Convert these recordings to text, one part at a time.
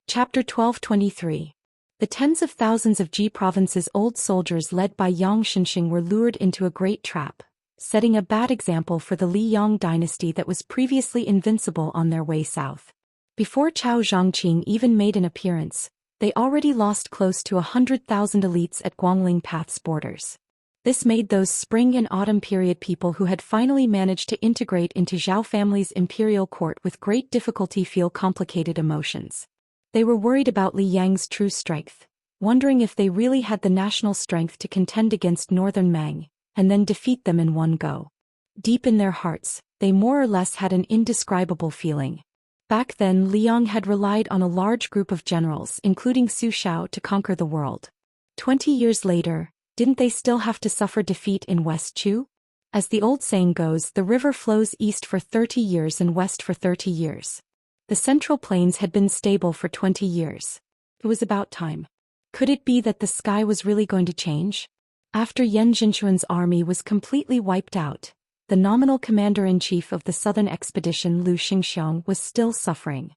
Chapter 1223. The tens of thousands of Ji province's old soldiers led by Yang Xianxia were lured into a great trap, setting a bad example for the Li Yang dynasty that was previously invincible on their way south. Before Cao Zhangqing even made an appearance, they already lost close to 100,000 elites at Guangling Path's borders. This made those spring and autumn period people who had finally managed to integrate into Zhao family's imperial court with great difficulty feel complicated emotions. They were worried about Li Yang's true strength, wondering if they really had the national strength to contend against Northern Mang, and then defeat them in one go. Deep in their hearts, they more or less had an indescribable feeling. Back then Li Yang had relied on a large group of generals including Su Xiao to conquer the world. 20 years later, didn't they still have to suffer defeat in West Chu? As the old saying goes, the river flows east for 30 years and west for 30 years. The Central Plains had been stable for 20 years. It was about time. Could it be that the sky was really going to change? After Yan Zhenchuan's army was completely wiped out, the nominal commander-in-chief of the southern expedition Lu Xingxiang was still suffering.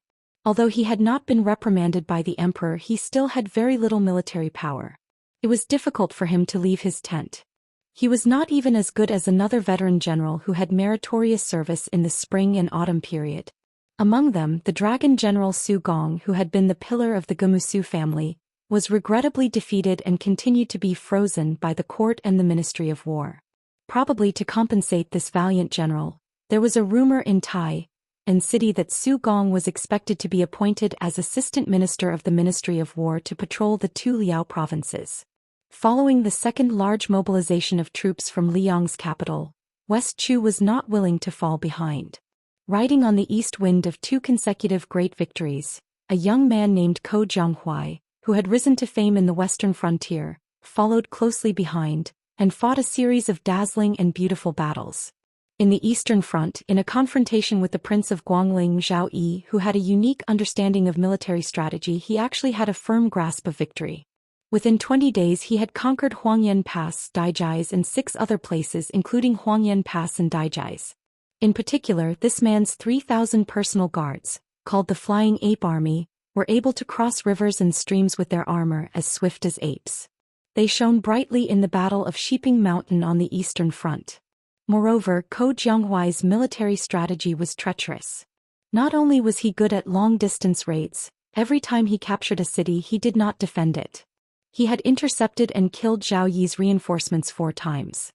Although he had not been reprimanded by the emperor, he still had very little military power. It was difficult for him to leave his tent. He was not even as good as another veteran general who had meritorious service in the spring and autumn period. Among them, the dragon general Su Gong, who had been the pillar of the Gemusu family, was regrettably defeated and continued to be frozen by the court and the Ministry of War. Probably to compensate this valiant general, there was a rumor in Tai and city that Su Gong was expected to be appointed as assistant minister of the Ministry of War to patrol the two Liao provinces. Following the second large mobilization of troops from Liang's capital, West Chu was not willing to fall behind. Riding on the east wind of two consecutive great victories, a young man named Ko Jianghuai, who had risen to fame in the western frontier, followed closely behind, and fought a series of dazzling and beautiful battles. In the eastern front, in a confrontation with the Prince of Guangling Zhao Yi, who had a unique understanding of military strategy, he actually had a firm grasp of victory. Within 20 days he had conquered Huangyan Pass, Daijais and 6 other places including Huangyan Pass and Daijais. In particular, this man's 3,000 personal guards, called the Flying Ape Army, were able to cross rivers and streams with their armor as swift as apes. They shone brightly in the Battle of Shiping Mountain on the eastern front. Moreover, Ko Jianghuai's military strategy was treacherous. Not only was he good at long-distance raids, every time he captured a city he did not defend it. He had intercepted and killed Zhao Yi's reinforcements 4 times.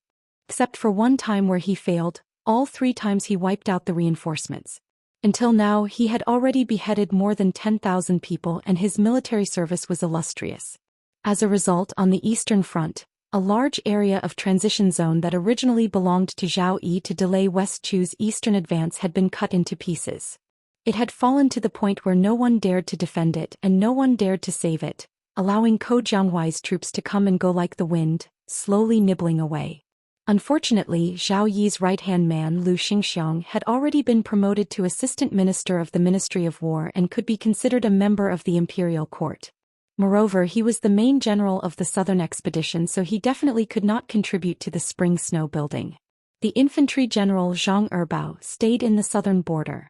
Except for one time where he failed, all 3 times he wiped out the reinforcements. Until now he had already beheaded more than 10,000 people and his military service was illustrious. As a result, on the eastern front, a large area of transition zone that originally belonged to Zhao Yi to delay West Chu's eastern advance had been cut into pieces. It had fallen to the point where no one dared to defend it and no one dared to save it, allowing Ko Jianghuai's troops to come and go like the wind, slowly nibbling away. Unfortunately, Zhao Yi's right-hand man Lu Xingxiang had already been promoted to assistant minister of the Ministry of War and could be considered a member of the imperial court. Moreover, he was the main general of the southern expedition, so he definitely could not contribute to the spring snow building. The infantry general Zhang Erbao stayed in the southern border.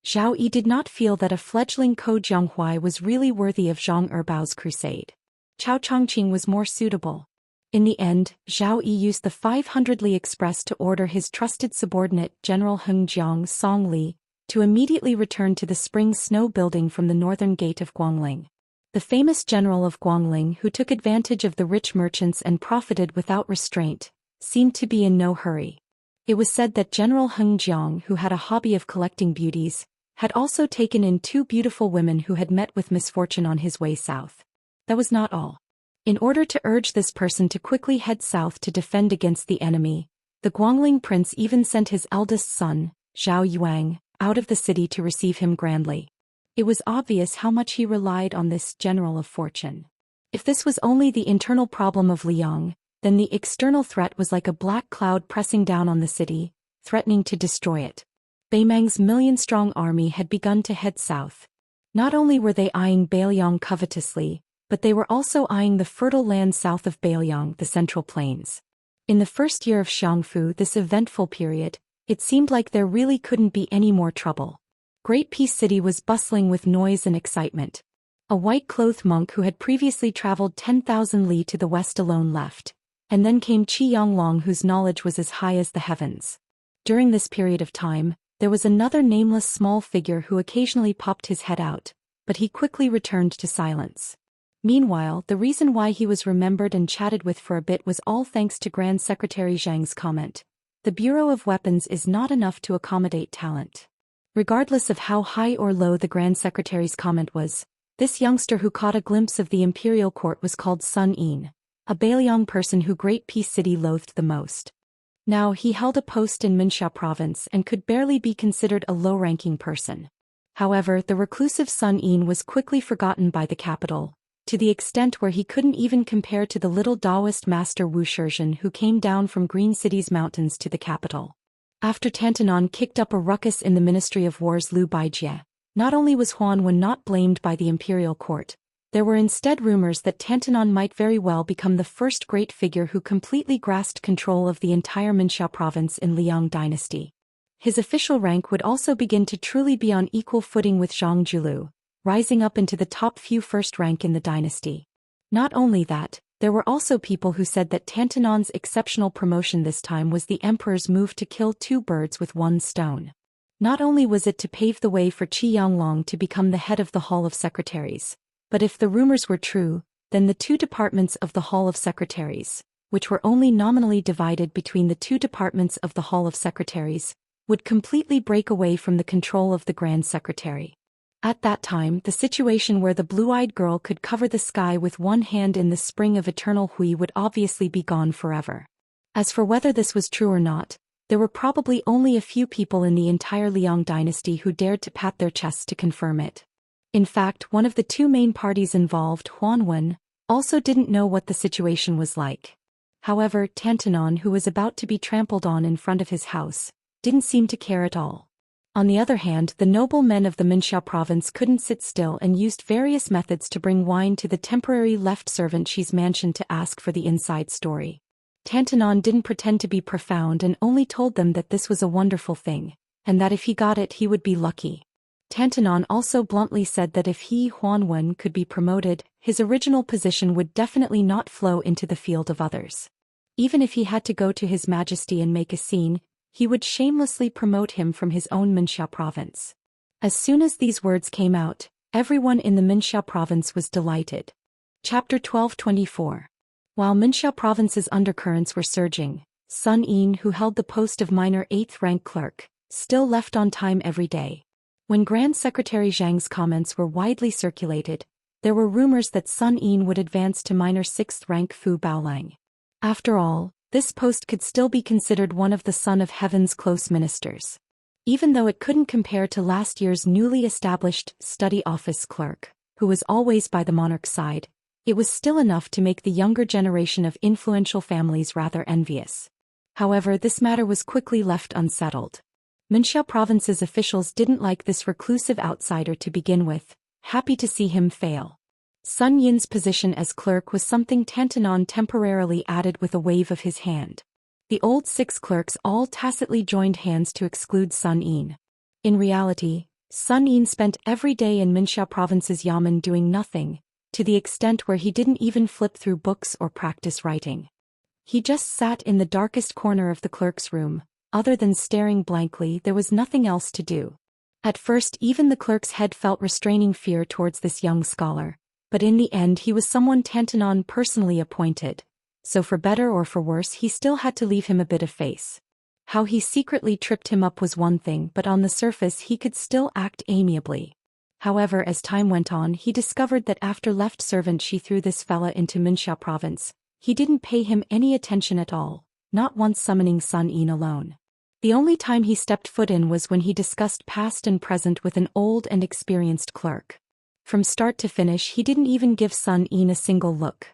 Zhao Yi did not feel that a fledgling Ko Jianghuai was really worthy of Zhang Erbao's crusade. Cao Chongqing was more suitable. In the end, Zhao Yi used the 500 Li Express to order his trusted subordinate General Heng Jiang Song Li to immediately return to the spring snow building from the northern gate of Guangling. The famous general of Guangling, who took advantage of the rich merchants and profited without restraint, seemed to be in no hurry. It was said that General Heng Jiang, who had a hobby of collecting beauties, had also taken in 2 beautiful women who had met with misfortune on his way south. That was not all. In order to urge this person to quickly head south to defend against the enemy, the Guangling prince even sent his eldest son, Zhao Yuang, out of the city to receive him grandly. It was obvious how much he relied on this general of fortune. If this was only the internal problem of Liang, then the external threat was like a black cloud pressing down on the city, threatening to destroy it. Beimang's million-strong army had begun to head south. Not only were they eyeing Beiliang covetously, but they were also eyeing the fertile land south of Beiliang, the Central Plains. In the first year of Xiangfu, this eventful period, it seemed like there really couldn't be any more trouble. Great Peace City was bustling with noise and excitement. A white-clothed monk who had previously traveled 10,000 li to the west alone left, and then came Qi Yonglong, whose knowledge was as high as the heavens. During this period of time, there was another nameless small figure who occasionally popped his head out, but he quickly returned to silence. Meanwhile, the reason why he was remembered and chatted with for a bit was all thanks to Grand Secretary Zhang's comment: "The Bureau of Weapons is not enough to accommodate talent." Regardless of how high or low the Grand Secretary's comment was, this youngster who caught a glimpse of the imperial court was called Sun Yin, a Bailiang person who Great Peace City loathed the most. Now he held a post in Minxia province and could barely be considered a low-ranking person. However, the reclusive Sun Yin was quickly forgotten by the capital, to the extent where he couldn't even compare to the little Daoist master Wuxia who came down from Green City's mountains to the capital. After Tantanon kicked up a ruckus in the Ministry of War's Liu Baijie, not only was Huanwen not blamed by the imperial court, there were instead rumors that Tantanon might very well become the first great figure who completely grasped control of the entire Minxia province in Liang dynasty. His official rank would also begin to truly be on equal footing with Zhang Julu, rising up into the top few first rank in the dynasty. Not only that, there were also people who said that Tantanon's exceptional promotion this time was the emperor's move to kill two birds with one stone. Not only was it to pave the way for Qi Yonglong to become the head of the Hall of Secretaries, but if the rumors were true, then the two departments of the Hall of Secretaries, which were only nominally divided between the two departments of the Hall of Secretaries, would completely break away from the control of the Grand Secretary. At that time, the situation where the blue-eyed girl could cover the sky with one hand in the spring of eternal Hui would obviously be gone forever. As for whether this was true or not, there were probably only a few people in the entire Liang dynasty who dared to pat their chests to confirm it. In fact, one of the two main parties involved, Huanwen, also didn't know what the situation was like. However, Tantanon, who was about to be trampled on in front of his house, didn't seem to care at all. On the other hand, the noble men of the Minxia province couldn't sit still and used various methods to bring wine to the temporary left servant Xi's mansion to ask for the inside story. Tantanon didn't pretend to be profound and only told them that this was a wonderful thing, and that if he got it he would be lucky. Tantanon also bluntly said that if he, Huanwen, could be promoted, his original position would definitely not flow into the field of others. Even if he had to go to His Majesty and make a scene, he would shamelessly promote him from his own Minxia province. As soon as these words came out, everyone in the Minxia province was delighted. Chapter 1224. While Minxia province's undercurrents were surging, Sun Yin, who held the post of minor 8th rank clerk, still left on time every day. When Grand Secretary Zhang's comments were widely circulated, there were rumors that Sun Yin would advance to minor 6th rank Fu Baolang. After all, this post could still be considered one of the Son of Heaven's close ministers. Even though it couldn't compare to last year's newly established study office clerk, who was always by the monarch's side, it was still enough to make the younger generation of influential families rather envious. However, this matter was quickly left unsettled. Minxia province's officials didn't like this reclusive outsider to begin with, happy to see him fail. Sun Yin's position as clerk was something Tantanon temporarily added with a wave of his hand. The old 6 clerks all tacitly joined hands to exclude Sun Yin. In reality, Sun Yin spent every day in Minxia province's yamen doing nothing, to the extent where he didn't even flip through books or practice writing. He just sat in the darkest corner of the clerk's room. Other than staring blankly, there was nothing else to do. At first, even the clerk's head felt restraining fear towards this young scholar. But in the end he was someone Tantanon personally appointed, so for better or for worse he still had to leave him a bit of face. How he secretly tripped him up was one thing, but on the surface he could still act amiably. However, as time went on he discovered that after left servant Xi threw this fella into Minxia province, he didn't pay him any attention at all, not once summoning Sun Yin alone. The only time he stepped foot in was when he discussed past and present with an old and experienced clerk. From start to finish he didn't even give Sun Yin a single look.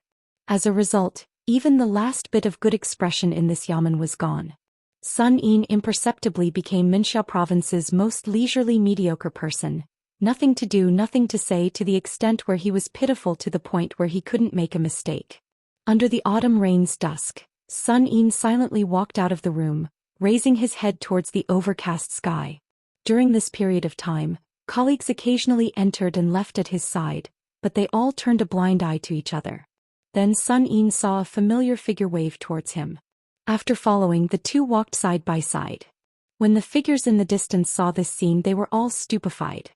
As a result, even the last bit of good expression in this yamen was gone. Sun Yin imperceptibly became Minxia province's most leisurely mediocre person, nothing to do, nothing to say, to the extent where he was pitiful to the point where he couldn't make a mistake. Under the autumn rain's dusk, Sun Yin silently walked out of the room, raising his head towards the overcast sky. During this period of time, colleagues occasionally entered and left at his side, but they all turned a blind eye to each other. Then Sun Yin saw a familiar figure wave towards him. After following, the two walked side by side. When the figures in the distance saw this scene, they were all stupefied.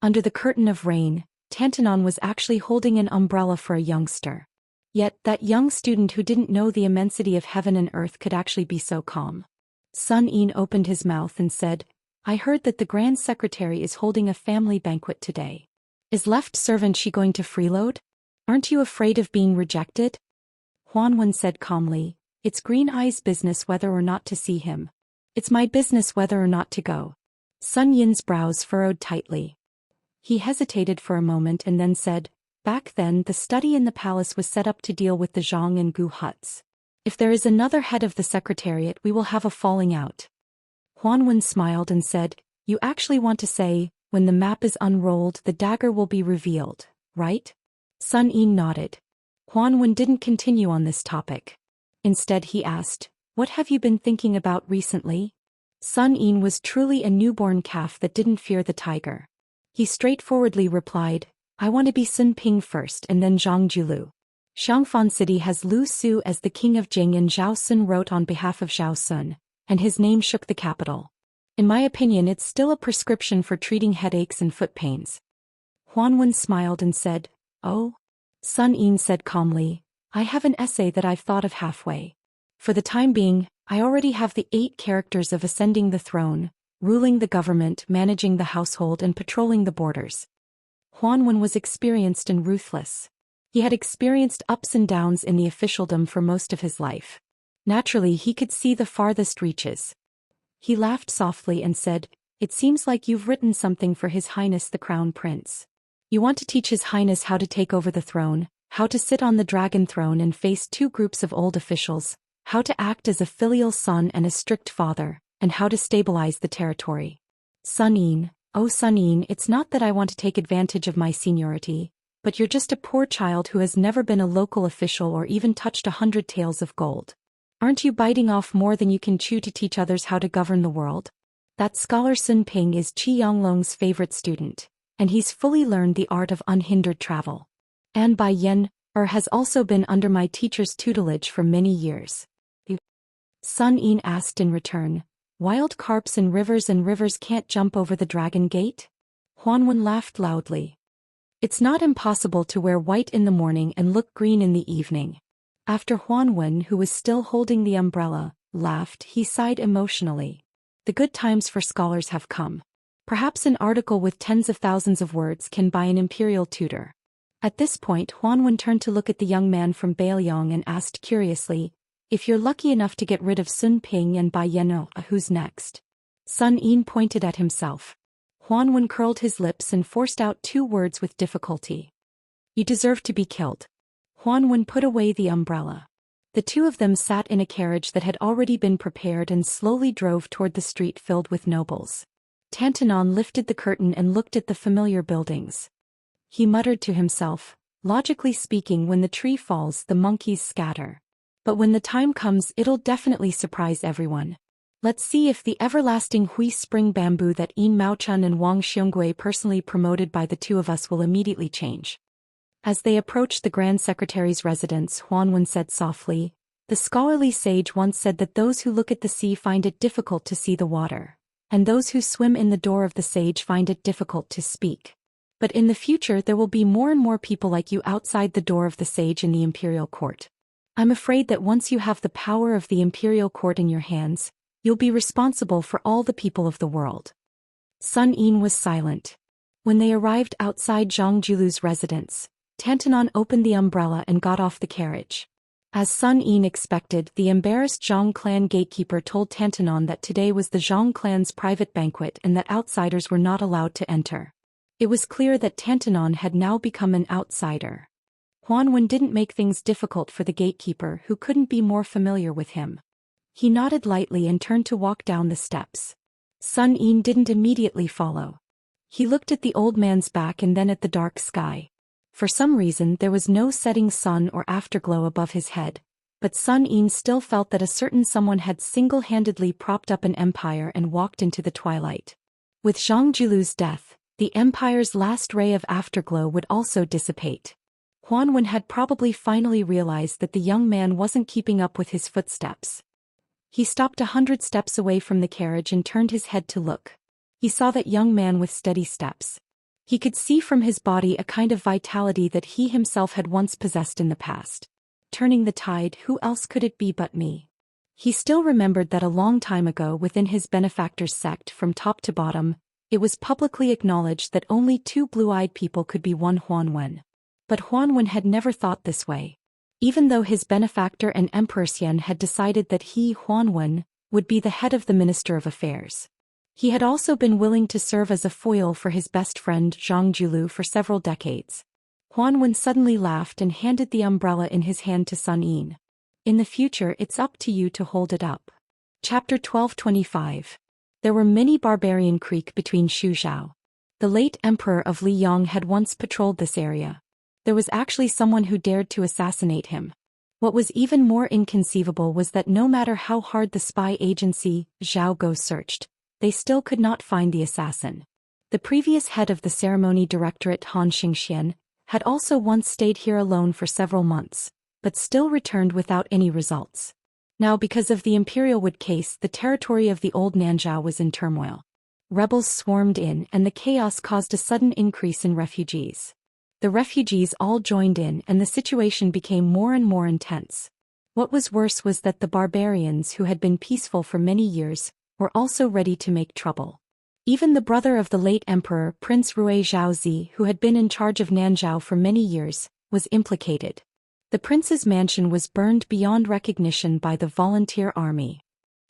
Under the curtain of rain, Tantanon was actually holding an umbrella for a youngster. Yet, that young student who didn't know the immensity of heaven and earth could actually be so calm. Sun Yin opened his mouth and said, "I heard that the Grand Secretary is holding a family banquet today. Is left servant Shi going to freeload? Aren't you afraid of being rejected?" Huanwen said calmly, "It's Green Eye's business whether or not to see him. It's my business whether or not to go." Sun Yin's brows furrowed tightly. He hesitated for a moment and then said, "Back then the study in the palace was set up to deal with the Zhang and Gu huts. If there is another head of the secretariat, we will have a falling out." Huanwen smiled and said, "You actually want to say, when the map is unrolled the dagger will be revealed, right?" Sun Yin nodded. Huanwen didn't continue on this topic. Instead he asked, "What have you been thinking about recently?" Sun Yin was truly a newborn calf that didn't fear the tiger. He straightforwardly replied, "I want to be Sun Ping first and then Zhang Julu. Xiangfan City has Lu Su as the king of Jing, and Zhao Sun wrote on behalf of Zhao Sun, and his name shook the capital. In my opinion, it's still a prescription for treating headaches and foot pains." Huanwen smiled and said, "Oh?" Sun Yin said calmly, "I have an essay that I've thought of halfway. For the time being, I already have the 8 characters of ascending the throne, ruling the government, managing the household, and patrolling the borders." Huanwen was experienced and ruthless. He had experienced ups and downs in the officialdom for most of his life. Naturally, he could see the farthest reaches. He laughed softly and said, "It seems like you've written something for His Highness the Crown Prince. You want to teach His Highness how to take over the throne, how to sit on the dragon throne and face 2 groups of old officials, how to act as a filial son and a strict father, and how to stabilize the territory." Sun Yin, "Oh Sun Yin, it's not that I want to take advantage of my seniority, but you're just a poor child who has never been a local official or even touched 100 taels of gold. Aren't you biting off more than you can chew to teach others how to govern the world? That scholar Sun Ping is Qi Yonglong's favorite student, and he's fully learned the art of unhindered travel. And Bai Yen has also been under my teacher's tutelage for many years." Sun Yin asked in return, "Wild carps in rivers and rivers can't jump over the dragon gate?" Huanwen laughed loudly. "It's not impossible to wear white in the morning and look green in the evening." After Huanwen, who was still holding the umbrella, laughed, he sighed emotionally. The good times for scholars have come. Perhaps an article with tens of thousands of words can buy an imperial tutor. At this point, Huanwen turned to look at the young man from Bailiang and asked curiously, "If you're lucky enough to get rid of Sun Ping and Bai Yan, who's next?" Sun Yin pointed at himself. Huanwen curled his lips and forced out 2 words with difficulty. "You deserve to be killed." Huanwen put away the umbrella. The 2 of them sat in a carriage that had already been prepared and slowly drove toward the street filled with nobles. Tantanon lifted the curtain and looked at the familiar buildings. He muttered to himself, "Logically speaking, when the tree falls, the monkeys scatter. But when the time comes, it'll definitely surprise everyone. Let's see if the everlasting Hui Spring bamboo that Yin Maochun and Wang Xiongui personally promoted by the 2 of us will immediately change." As they approached the Grand Secretary's residence, Huanwen said softly, "The scholarly sage once said that those who look at the sea find it difficult to see the water, and those who swim in the door of the sage find it difficult to speak. But in the future there will be more and more people like you outside the door of the sage in the imperial court. I'm afraid that once you have the power of the imperial court in your hands, you'll be responsible for all the people of the world." Sun Yin was silent. When they arrived outside Zhang Julu's residence, Tantanon opened the umbrella and got off the carriage. As Sun Yin expected, the embarrassed Zhang clan gatekeeper told Tantanon that today was the Zhang clan's private banquet and that outsiders were not allowed to enter. It was clear that Tantanon had now become an outsider. Huanwen didn't make things difficult for the gatekeeper, who couldn't be more familiar with him. He nodded lightly and turned to walk down the steps. Sun Yin didn't immediately follow. He looked at the old man's back and then at the dark sky. For some reason there was no setting sun or afterglow above his head, but Sun Yin still felt that a certain someone had single-handedly propped up an empire and walked into the twilight. With Zhang Julu's death, the empire's last ray of afterglow would also dissipate. Huanwen had probably finally realized that the young man wasn't keeping up with his footsteps. He stopped 100 steps away from the carriage and turned his head to look. He saw that young man with steady steps. He could see from his body a kind of vitality that he himself had once possessed in the past. Turning the tide, who else could it be but me? He still remembered that a long time ago within his benefactor's sect from top to bottom, it was publicly acknowledged that only two blue-eyed people could be one Huanwen. But Huanwen had never thought this way. Even though his benefactor and Emperor Xian had decided that he, Huanwen, would be the head of the Minister of Affairs. He had also been willing to serve as a foil for his best friend Zhang Julu for several decades. Huanwen suddenly laughed and handed the umbrella in his hand to Sun Yin. In the future it's up to you to hold it up. Chapter 1225. There were many barbarian creek between Shuzhou. The late emperor of Liyang had once patrolled this area. There was actually someone who dared to assassinate him. What was even more inconceivable was that no matter how hard the spy agency, Zhao Go, searched, they still could not find the assassin. The previous head of the ceremony directorate, Han Xianxia, had also once stayed here alone for several months, but still returned without any results. Now because of the Imperial Wood case, the territory of the old Nanzhao was in turmoil. Rebels swarmed in and the chaos caused a sudden increase in refugees. The refugees all joined in and the situation became more and more intense. What was worse was that the barbarians who had been peaceful for many years were also ready to make trouble. Even the brother of the late emperor, Prince Rui Zhaozi, who had been in charge of Nanzhao for many years, was implicated. The prince's mansion was burned beyond recognition by the volunteer army.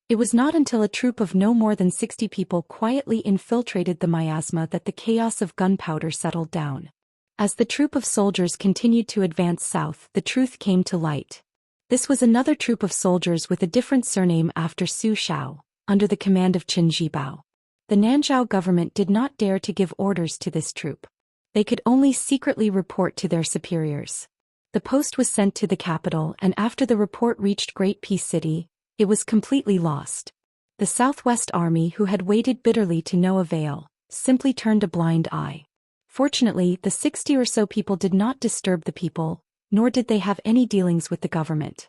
It was not until a troop of no more than 60 people quietly infiltrated the miasma that the chaos of gunpowder settled down. As the troop of soldiers continued to advance south, the truth came to light. This was another troop of soldiers with a different surname after Su Xiao, under the command of Qin Jibao. The Nanzhao government did not dare to give orders to this troop. They could only secretly report to their superiors. The post was sent to the capital, and after the report reached Great Peace City, it was completely lost. The Southwest Army, who had waited bitterly to no avail, simply turned a blind eye. Fortunately, the 60 or so people did not disturb the people, nor did they have any dealings with the government.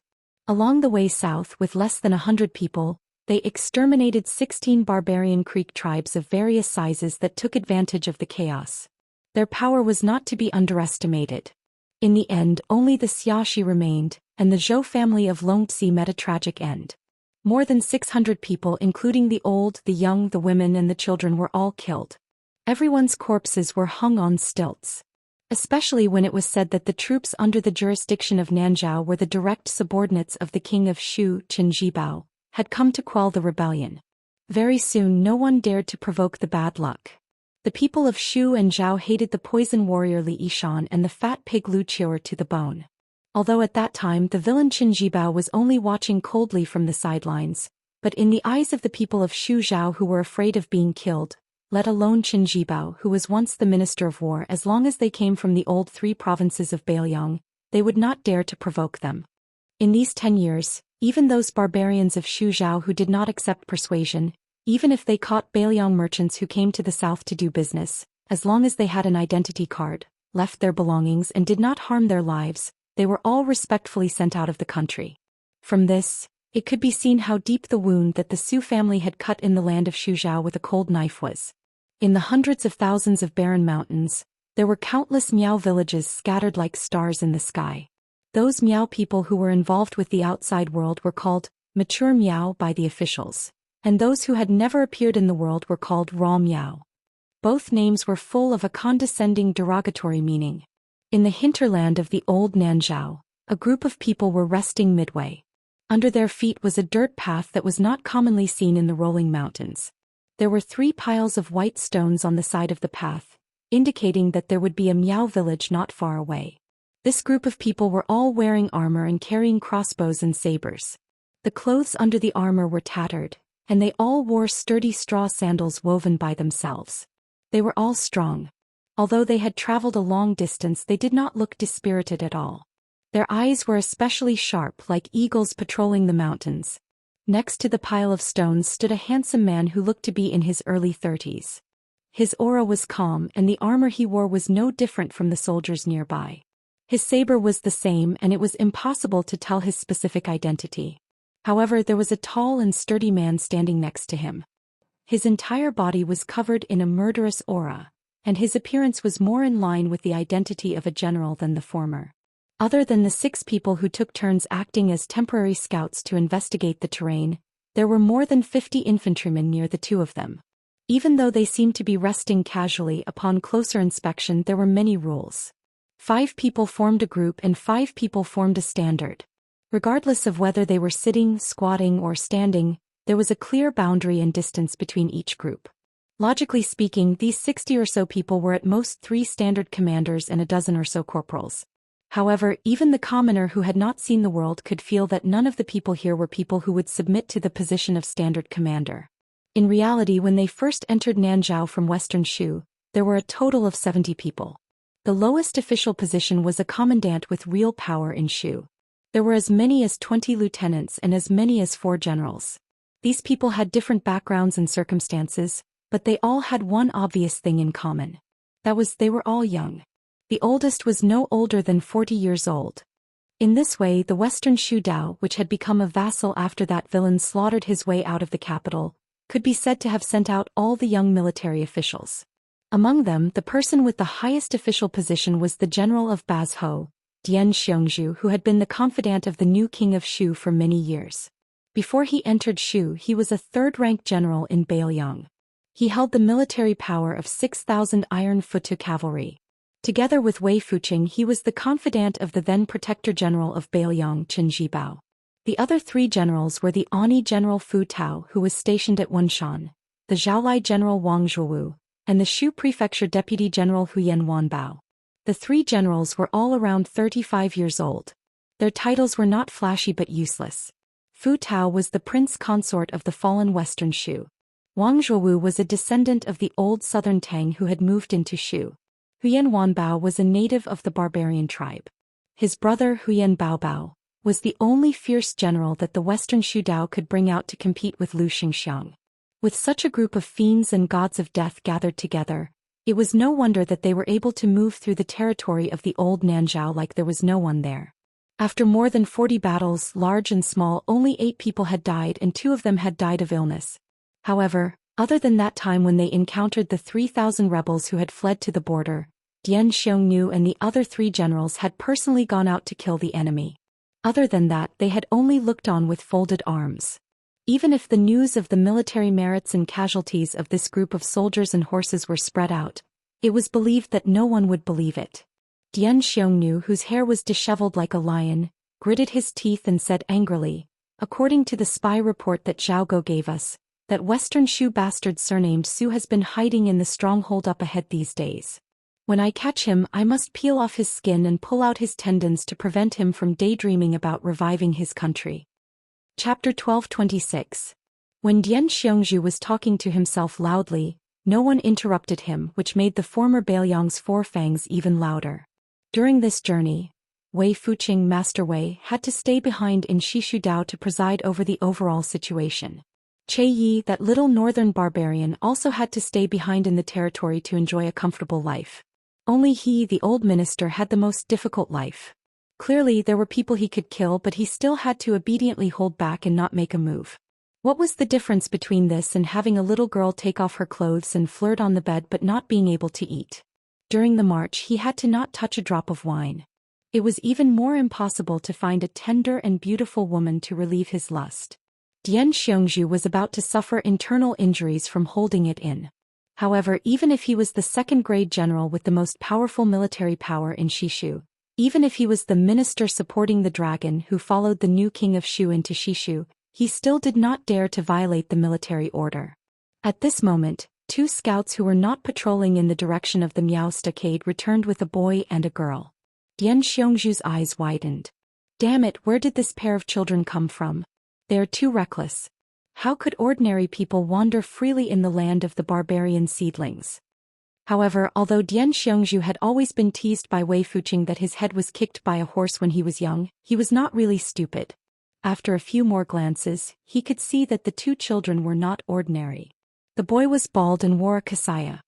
Along the way south, with less than 100 people, they exterminated 16 barbarian Creek tribes of various sizes that took advantage of the chaos. Their power was not to be underestimated. In the end, only the Xiaxia remained, and the Zhou family of Longxi met a tragic end. More than 600 people, including the old, the young, the women and the children, were all killed. Everyone's corpses were hung on stilts. Especially when it was said that the troops under the jurisdiction of Nanzhao were the direct subordinates of the king of Shu, Qin Jibao, had come to quell the rebellion. Very soon no one dared to provoke the bad luck. The people of Shu and Zhao hated the poison warrior Li Yishan and the fat pig Lu Qiuer to the bone. Although at that time the villain Qin Jibao was only watching coldly from the sidelines, but in the eyes of the people of Shu Zhao, who were afraid of being killed, let alone Qin Jibao, who was once the Minister of War, as long as they came from the old 3 provinces of Bailiang, they would not dare to provoke them. In these 10 years, even those barbarians of Shu Zhao who did not accept persuasion, even if they caught Bailiang merchants who came to the south to do business, as long as they had an identity card, left their belongings and did not harm their lives, they were all respectfully sent out of the country. From this, it could be seen how deep the wound that the Su family had cut in the land of Shu Zhao with a cold knife was. In the hundreds of thousands of barren mountains, there were countless Miao villages scattered like stars in the sky. Those Miao people who were involved with the outside world were called mature Miao by the officials, and those who had never appeared in the world were called raw Miao. Both names were full of a condescending derogatory meaning. In the hinterland of the old Nanzhao, a group of people were resting midway. Under their feet was a dirt path that was not commonly seen in the rolling mountains. There were 3 piles of white stones on the side of the path, indicating that there would be a Miao village not far away. This group of people were all wearing armor and carrying crossbows and sabers. The clothes under the armor were tattered, and they all wore sturdy straw sandals woven by themselves. They were all strong. Although they had traveled a long distance, they did not look dispirited at all. Their eyes were especially sharp, like eagles patrolling the mountains. Next to the pile of stones stood a handsome man who looked to be in his early 30s. His aura was calm and the armor he wore was no different from the soldiers nearby. His saber was the same and it was impossible to tell his specific identity. However, there was a tall and sturdy man standing next to him. His entire body was covered in a murderous aura, and his appearance was more in line with the identity of a general than the former. Other than the 6 people who took turns acting as temporary scouts to investigate the terrain, there were more than 50 infantrymen near the 2 of them. Even though they seemed to be resting casually, upon closer inspection there were many rules. 5 people formed a group and 5 people formed a standard. Regardless of whether they were sitting, squatting, or standing, there was a clear boundary and distance between each group. Logically speaking, these 60 or so people were at most 3 standard commanders and a dozen or so corporals. However, even the commoner who had not seen the world could feel that none of the people here were people who would submit to the position of standard commander. In reality, when they first entered Nanzhao from Western Shu, there were a total of 70 people. The lowest official position was a commandant with real power in Shu. There were as many as 20 lieutenants and as many as 4 generals. These people had different backgrounds and circumstances, but they all had one obvious thing in common. That was, they were all young. The oldest was no older than 40 years old. In this way, the Western Shu Dao, which had become a vassal after that villain slaughtered his way out of the capital, could be said to have sent out all the young military officials. Among them, the person with the highest official position was the general of Bazhou, Dian Xiongzhu, who had been the confidant of the new king of Shu for many years. Before he entered Shu, he was a 3rd-ranked general in Bailiang. He held the military power of 6,000 iron-foot cavalry. Together with Wei Fuqing, he was the confidant of the then protector general of Bailiang, Chen Zhibao. The other 3 generals were the Ani general Fu Tao, who was stationed at Wunshan, the Zhaolai general Wang Zhuwu, and the Shu prefecture deputy general Huyen Wanbao. The 3 generals were all around 35 years old. Their titles were not flashy but useless. Fu Tao was the prince consort of the fallen Western Shu. Wang Zhuwu was a descendant of the old southern Tang who had moved into Shu. Huyen Wanbao was a native of the barbarian tribe. His brother Huyen Baobao was the only fierce general that the Western Shu Dao could bring out to compete with Liu Xingxiang. With such a group of fiends and gods of death gathered together, it was no wonder that they were able to move through the territory of the old Nanzhao like there was no one there. After more than 40 battles, large and small, only 8 people had died and 2 of them had died of illness. However, other than that time when they encountered the 3,000 rebels who had fled to the border, Dian Xiongnu and the other 3 generals had personally gone out to kill the enemy. Other than that, they had only looked on with folded arms. Even if the news of the military merits and casualties of this group of soldiers and horses were spread out, it was believed that no one would believe it. Dian Xiongnu, whose hair was disheveled like a lion, gritted his teeth and said angrily, "According to the spy report that Zhao Go gave us, that Western Shu bastard surnamed Su has been hiding in the stronghold up ahead these days. When I catch him, I must peel off his skin and pull out his tendons to prevent him from daydreaming about reviving his country." Chapter 12:26. When Dian Xiongzhu was talking to himself loudly, no one interrupted him, which made the former Bailiang's 4 fangs even louder. During this journey, Wei Fuqing, Master Wei, had to stay behind in Shishu Dao to preside over the overall situation. Che Yi, that little northern barbarian, also had to stay behind in the territory to enjoy a comfortable life. Only he, the old minister, had the most difficult life. Clearly there were people he could kill, but he still had to obediently hold back and not make a move. What was the difference between this and having a little girl take off her clothes and flirt on the bed but not being able to eat? During the march he had to not touch a drop of wine. It was even more impossible to find a tender and beautiful woman to relieve his lust. Dian Xiongzhu was about to suffer internal injuries from holding it in. However, even if he was the 2nd-grade general with the most powerful military power in Shishu, even if he was the minister supporting the dragon who followed the new king of Shu into Shishu, he still did not dare to violate the military order. At this moment, 2 scouts who were not patrolling in the direction of the Miao stockade returned with a boy and a girl. Dian Xiongzhu's eyes widened. Damn it, where did this pair of children come from? They are too reckless. How could ordinary people wander freely in the land of the barbarian seedlings? However, although Dian Xiongzhu had always been teased by Wei Fuqing that his head was kicked by a horse when he was young, he was not really stupid. After a few more glances, he could see that the 2 children were not ordinary. The boy was bald and wore a kasaya.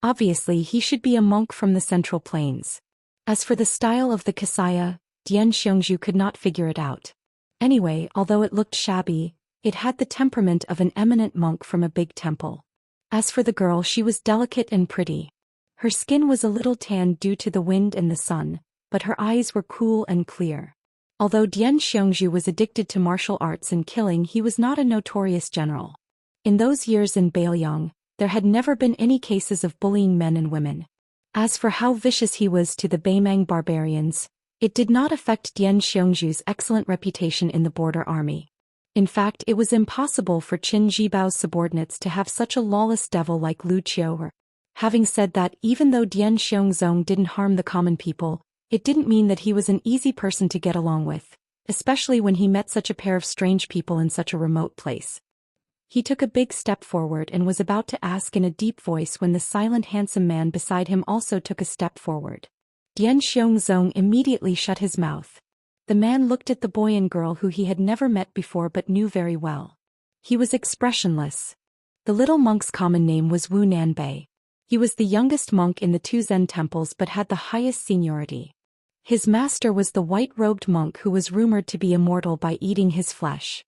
Obviously he should be a monk from the Central Plains. As for the style of the Xianxia, Dian Xiongju could not figure it out. Anyway, although it looked shabby, it had the temperament of an eminent monk from a big temple. As for the girl, she was delicate and pretty. Her skin was a little tanned due to the wind and the sun, but her eyes were cool and clear. Although Dian Xiongju was addicted to martial arts and killing, he was not a notorious general. In those years in Bailiang, there had never been any cases of bullying men and women. As for how vicious he was to the Baimang barbarians, it did not affect Dian Xiongju's excellent reputation in the border army. In fact, it was impossible for Qin Jibao's subordinates to have such a lawless devil like Lu Qiu. Having said that, even though Dian Xiongzong didn't harm the common people, it didn't mean that he was an easy person to get along with, especially when he met such a pair of strange people in such a remote place. He took a big step forward and was about to ask in a deep voice when the silent handsome man beside him also took a step forward. Dian Xiongzong immediately shut his mouth. The man looked at the boy and girl who he had never met before but knew very well. He was expressionless. The little monk's common name was Wu Nanbei. He was the youngest monk in the two Zen temples but had the highest seniority. His master was the white-robed monk who was rumored to be immortal by eating his flesh.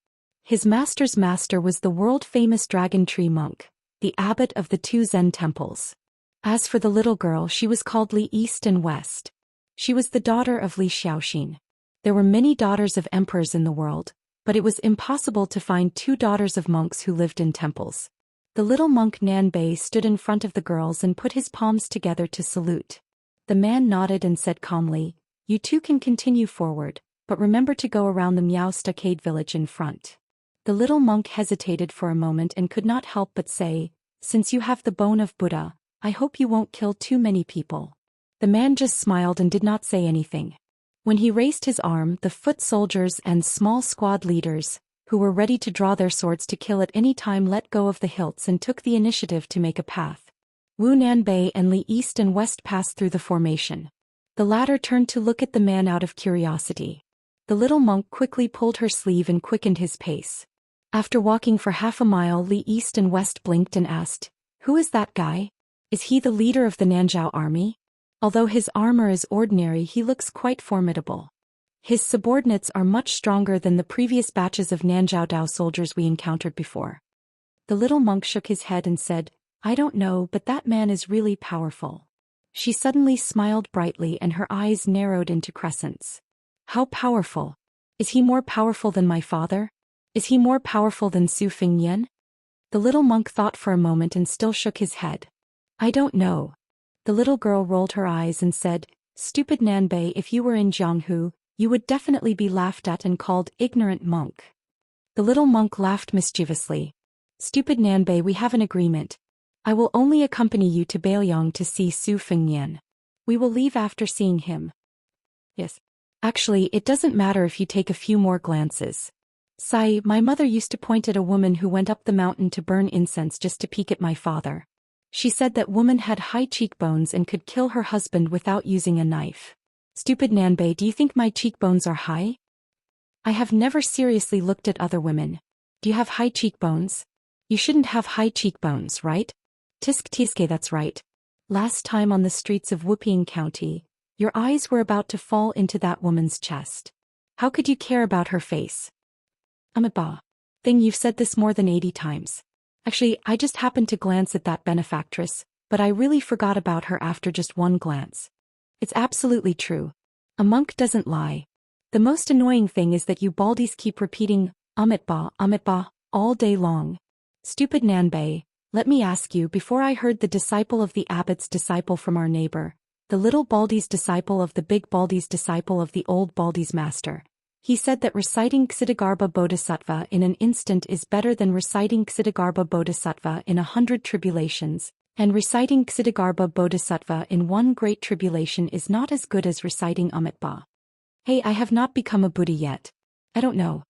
His master's master was the world-famous dragon tree monk, the abbot of the two Zen temples. As for the little girl, she was called Li East and West. She was the daughter of Li Xiaoxin. There were many daughters of emperors in the world, but it was impossible to find two daughters of monks who lived in temples. The little monk Nanbei stood in front of the girls and put his palms together to salute. The man nodded and said calmly, "You two can continue forward, but remember to go around the Miao stockade village in front." The little monk hesitated for a moment and could not help but say, "Since you have the bone of Buddha, I hope you won't kill too many people." The man just smiled and did not say anything. When he raised his arm, the foot soldiers and small squad leaders, who were ready to draw their swords to kill at any time, let go of the hilts and took the initiative to make a path. Wu Nanbei and Li East and West passed through the formation. The latter turned to look at the man out of curiosity. The little monk quickly pulled her sleeve and quickened his pace. After walking for half a mile, Li East and West blinked and asked, "Who is that guy? Is he the leader of the Nanzhao army? Although his armor is ordinary, he looks quite formidable. His subordinates are much stronger than the previous batches of Nanzhao Dao soldiers we encountered before." The little monk shook his head and said, "I don't know, but that man is really powerful." She suddenly smiled brightly and her eyes narrowed into crescents. "How powerful? Is he more powerful than my father? Is he more powerful than Su Fingyan?" The little monk thought for a moment and still shook his head. "I don't know." The little girl rolled her eyes and said, "Stupid Nanbei, if you were in Jianghu, you would definitely be laughed at and called ignorant monk." The little monk laughed mischievously. "Stupid Nanbei, we have an agreement. I will only accompany you to Bailiang to see Su Fingyan. We will leave after seeing him." "Yes. Actually, it doesn't matter if you take a few more glances. Sai, my mother used to point at a woman who went up the mountain to burn incense just to peek at my father. She said that woman had high cheekbones and could kill her husband without using a knife." "Stupid Nanbei, do you think my cheekbones are high? I have never seriously looked at other women. Do you have high cheekbones? You shouldn't have high cheekbones, right? Tisk tiske, that's right. Last time on the streets of Wupiang County, your eyes were about to fall into that woman's chest. How could you care about her face?" "Bah. Thing, you've said this more than 80 times. Actually, I just happened to glance at that benefactress, but I really forgot about her after just one glance. It's absolutely true. A monk doesn't lie. The most annoying thing is that you baldies keep repeating, Amitba, all day long. Stupid Nanbei, let me ask you, before I heard the disciple of the abbot's disciple from our neighbor, the little Baldy's disciple of the big Baldy's disciple of the old Baldy's master, he said that reciting Ksiddhagarbha Bodhisattva in an instant is better than reciting Ksiddhagarbha Bodhisattva in 100 tribulations, and reciting Ksiddhagarbha Bodhisattva in one great tribulation is not as good as reciting Amitba. Hey, I have not become a Buddha yet. I don't know.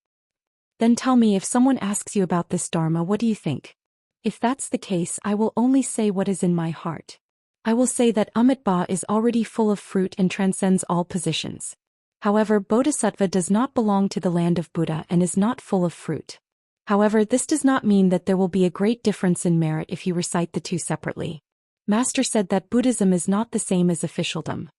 Then tell me, if someone asks you about this Dharma, what do you think? If that's the case, I will only say what is in my heart. I will say that Amitba is already full of fruit and transcends all positions. However, Bodhisattva does not belong to the land of Buddha and is not full of fruit. However, this does not mean that there will be a great difference in merit if you recite the two separately. Master said that Buddhism is not the same as officialdom.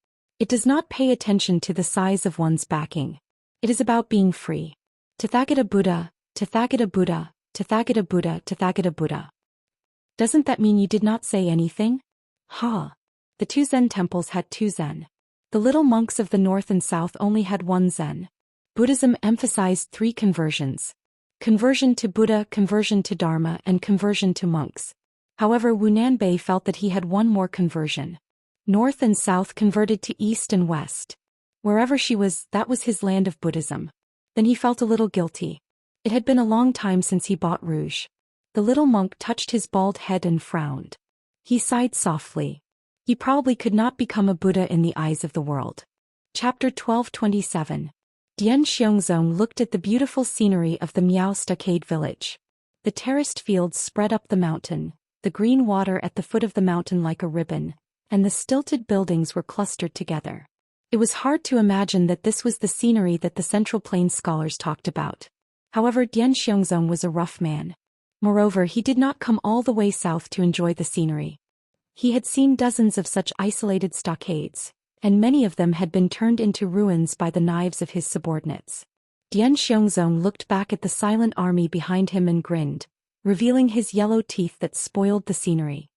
It does not pay attention to the size of one's backing. It is about being free. Tathagata Buddha, Tathagata Buddha, Tathagata Buddha, Tathagata Buddha. Doesn't that mean you did not say anything? Ha! The 2 Zen temples had 2 Zen. The little monks of the north and south only had 1 Zen. Buddhism emphasized 3 conversions. Conversion to Buddha, conversion to Dharma, and conversion to monks. However, Wu Nanbei felt that he had 1 more conversion. North and south converted to east and west. Wherever she was, that was his land of Buddhism. Then he felt a little guilty. It had been a long time since he bought rouge. The little monk touched his bald head and frowned. He sighed softly. He probably could not become a Buddha in the eyes of the world. Chapter 12:27. Dian Xiongzong looked at the beautiful scenery of the Miao Stockade village. The terraced fields spread up the mountain, the green water at the foot of the mountain like a ribbon, and the stilted buildings were clustered together. It was hard to imagine that this was the scenery that the Central Plains scholars talked about. However, Dian Xiongzong was a rough man. Moreover, he did not come all the way south to enjoy the scenery. He had seen dozens of such isolated stockades, and many of them had been turned into ruins by the knives of his subordinates. Dian Xiongzong looked back at the silent army behind him and grinned, revealing his yellow teeth that spoiled the scenery.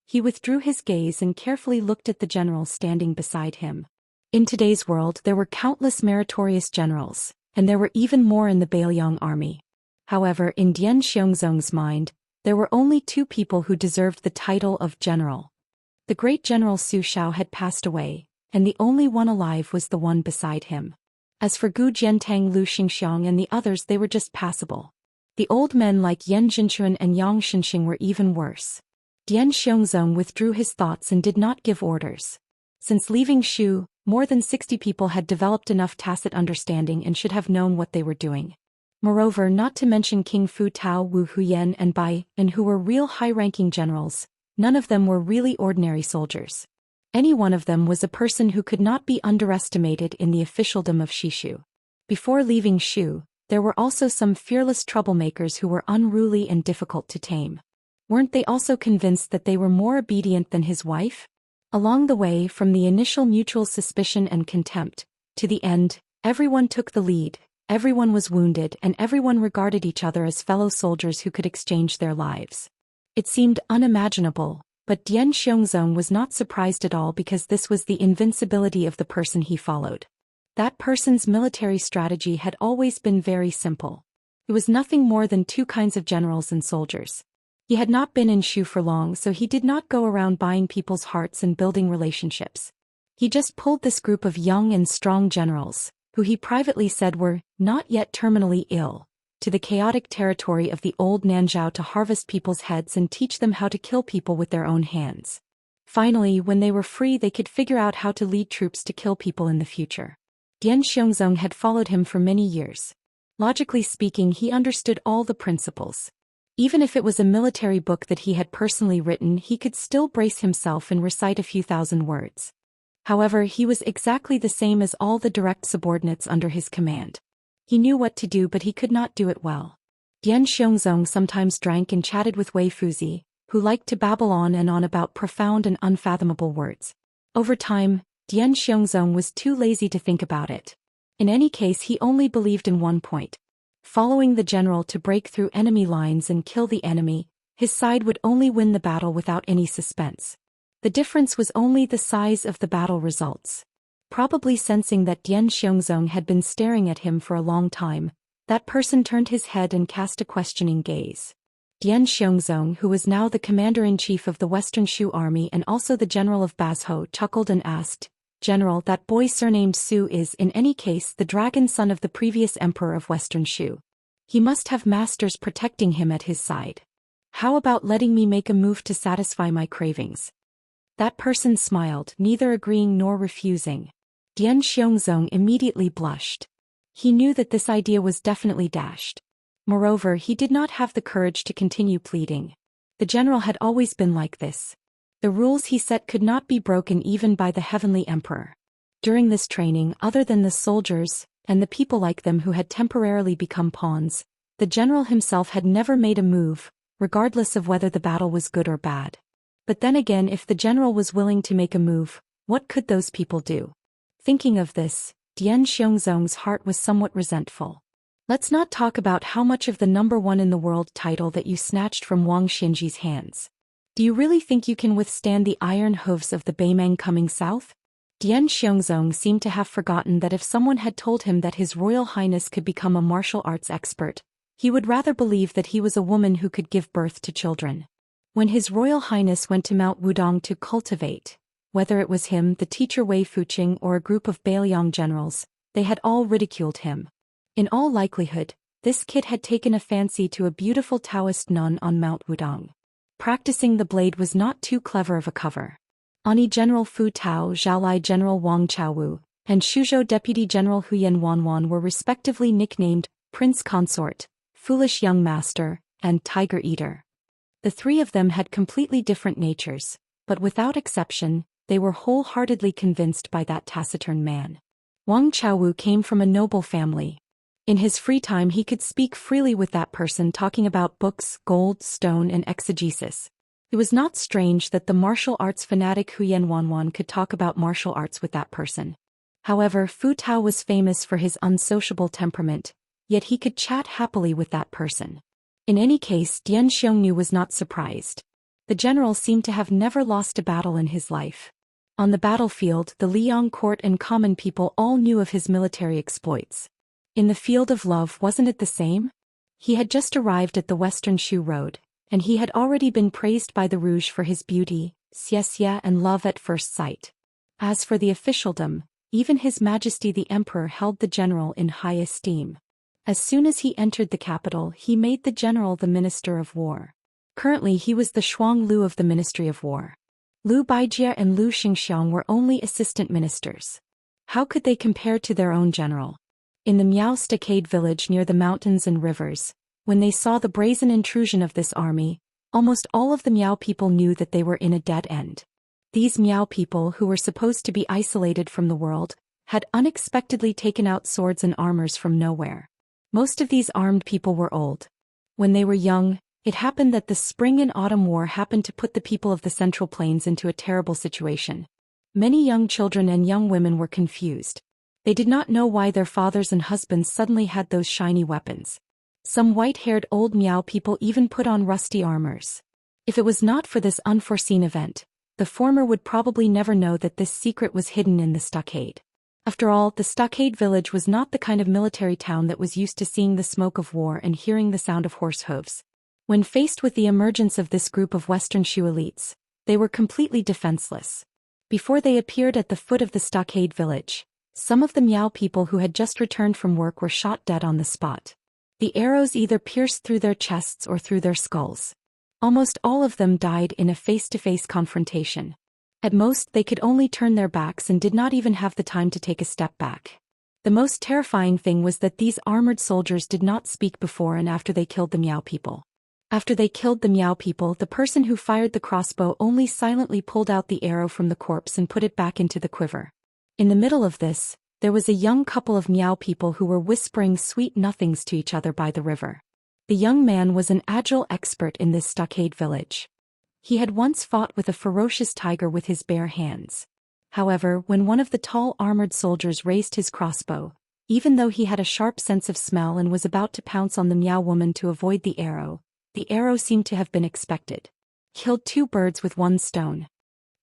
He withdrew his gaze and carefully looked at the general standing beside him. In today's world there were countless meritorious generals, and there were even more in the Bailiang army. However, in Dian Xiongzong's mind, there were only 2 people who deserved the title of general. The great General Su Shao had passed away, and the only one alive was the one beside him. As for Gu Jiantang, Lu Xingxiang and the others, they were just passable. The old men like Yan Jinchuan and Yang Shenxing were even worse. Dian Xiongzong withdrew his thoughts and did not give orders. Since leaving Shu, more than 60 people had developed enough tacit understanding and should have known what they were doing. Moreover, not to mention King Fu Tao, Wu Huyan and Bai, and who were real high-ranking generals, none of them were really ordinary soldiers. Any one of them was a person who could not be underestimated in the officialdom of Shishu. Before leaving Shu, there were also some fearless troublemakers who were unruly and difficult to tame. Weren't they also convinced that they were more obedient than his wife? Along the way, from the initial mutual suspicion and contempt, to the end, everyone took the lead, everyone was wounded, and everyone regarded each other as fellow soldiers who could exchange their lives. It seemed unimaginable, but Dian Xiongzong was not surprised at all because this was the invincibility of the person he followed. That person's military strategy had always been very simple. It was nothing more than 2 kinds of generals and soldiers. He had not been in Shu for long, so he did not go around buying people's hearts and building relationships. He just pulled this group of young and strong generals, who he privately said were not yet terminally ill, to the chaotic territory of the old Nanzhao to harvest people's heads and teach them how to kill people with their own hands. Finally, when they were free, they could figure out how to lead troops to kill people in the future. Dian Xiongzong had followed him for many years. Logically speaking, he understood all the principles. Even if it was a military book that he had personally written, he could still brace himself and recite a few thousand words. However, he was exactly the same as all the direct subordinates under his command. He knew what to do, but he could not do it well. Dian Xiongzong sometimes drank and chatted with Wei Fuzi, who liked to babble on and on about profound and unfathomable words. Over time, Dian Xiongzong was too lazy to think about it. In any case, he only believed in one point. Following the general to break through enemy lines and kill the enemy, his side would only win the battle without any suspense. The difference was only the size of the battle results. Probably sensing that Dian Xiongzong had been staring at him for a long time, that person turned his head and cast a questioning gaze. Dian Xiongzong, who was now the commander-in-chief of the Western Shu army and also the general of Bazhou, chuckled and asked, "General, that boy surnamed Su is in any case the dragon son of the previous emperor of Western Shu. He must have masters protecting him at his side. How about letting me make a move to satisfy my cravings?" That person smiled, neither agreeing nor refusing. Dian Xiongzong immediately blushed. He knew that this idea was definitely dashed. Moreover, he did not have the courage to continue pleading. The general had always been like this. The rules he set could not be broken even by the heavenly emperor. During this training, other than the soldiers, and the people like them who had temporarily become pawns, the general himself had never made a move, regardless of whether the battle was good or bad. But then again, if the general was willing to make a move, what could those people do? Thinking of this, Dian Xiongzong's heart was somewhat resentful. Let's not talk about how much of the #1 in the world title that you snatched from Wang Xinji's hands. Do you really think you can withstand the iron hooves of the Beimang coming south? Dian Xiongzong seemed to have forgotten that if someone had told him that His Royal Highness could become a martial arts expert, he would rather believe that he was a woman who could give birth to children. When His Royal Highness went to Mount Wudong to cultivate, whether it was him, the teacher Wei Fuqing, or a group of Bailiang generals, they had all ridiculed him. In all likelihood, this kid had taken a fancy to a beautiful Taoist nun on Mount Wudong. Practicing the blade was not too clever of a cover. Ani General Fu Tao, Zhaolai General Wang Chaowu, and Shuzhou Deputy General Huyen Wanwan were respectively nicknamed Prince Consort, Foolish Young Master, and Tiger Eater. The three of them had completely different natures, but without exception, they were wholeheartedly convinced by that taciturn man. Wang Chaowu came from a noble family. In his free time he could speak freely with that person, talking about books, gold, stone, and exegesis. It was not strange that the martial arts fanatic Huyen Wanwan could talk about martial arts with that person. However, Fu Tao was famous for his unsociable temperament, yet he could chat happily with that person. In any case, Dian Xiongnu was not surprised. The general seemed to have never lost a battle in his life. On the battlefield, the Liang court and common people all knew of his military exploits. In the field of love, wasn't it the same? He had just arrived at the Western Shu Road, and he had already been praised by the Rouge for his beauty, Xianxia, and love at first sight. As for the officialdom, even His Majesty the Emperor held the general in high esteem. As soon as he entered the capital, he made the general the Minister of War. Currently he was the Shuang Lu of the Ministry of War. Lu Baijie and Lu Xingxiang were only assistant ministers. How could they compare to their own general? In the Miao Stockade village near the mountains and rivers, when they saw the brazen intrusion of this army, almost all of the Miao people knew that they were in a dead end. These Miao people, who were supposed to be isolated from the world, had unexpectedly taken out swords and armors from nowhere. Most of these armed people were old. When they were young, it happened that the spring and autumn war happened to put the people of the Central Plains into a terrible situation. Many young children and young women were confused. They did not know why their fathers and husbands suddenly had those shiny weapons. Some white-haired old Miao people even put on rusty armors. If it was not for this unforeseen event, the former would probably never know that this secret was hidden in the stockade. After all, the stockade village was not the kind of military town that was used to seeing the smoke of war and hearing the sound of horse hooves. When faced with the emergence of this group of Western Shu elites, they were completely defenseless. Before they appeared at the foot of the stockade village, some of the Miao people who had just returned from work were shot dead on the spot. The arrows either pierced through their chests or through their skulls. Almost all of them died in a face-to-face confrontation. At most, they could only turn their backs and did not even have the time to take a step back. The most terrifying thing was that these armored soldiers did not speak before and after they killed the Miao people. After they killed the Miao people, the person who fired the crossbow only silently pulled out the arrow from the corpse and put it back into the quiver. In the middle of this, there was a young couple of Miao people who were whispering sweet nothings to each other by the river. The young man was an agile expert in this stockade village. He had once fought with a ferocious tiger with his bare hands. However, when one of the tall armored soldiers raised his crossbow, even though he had a sharp sense of smell and was about to pounce on the Miao woman to avoid the arrow seemed to have been expected. Killed two birds with one stone.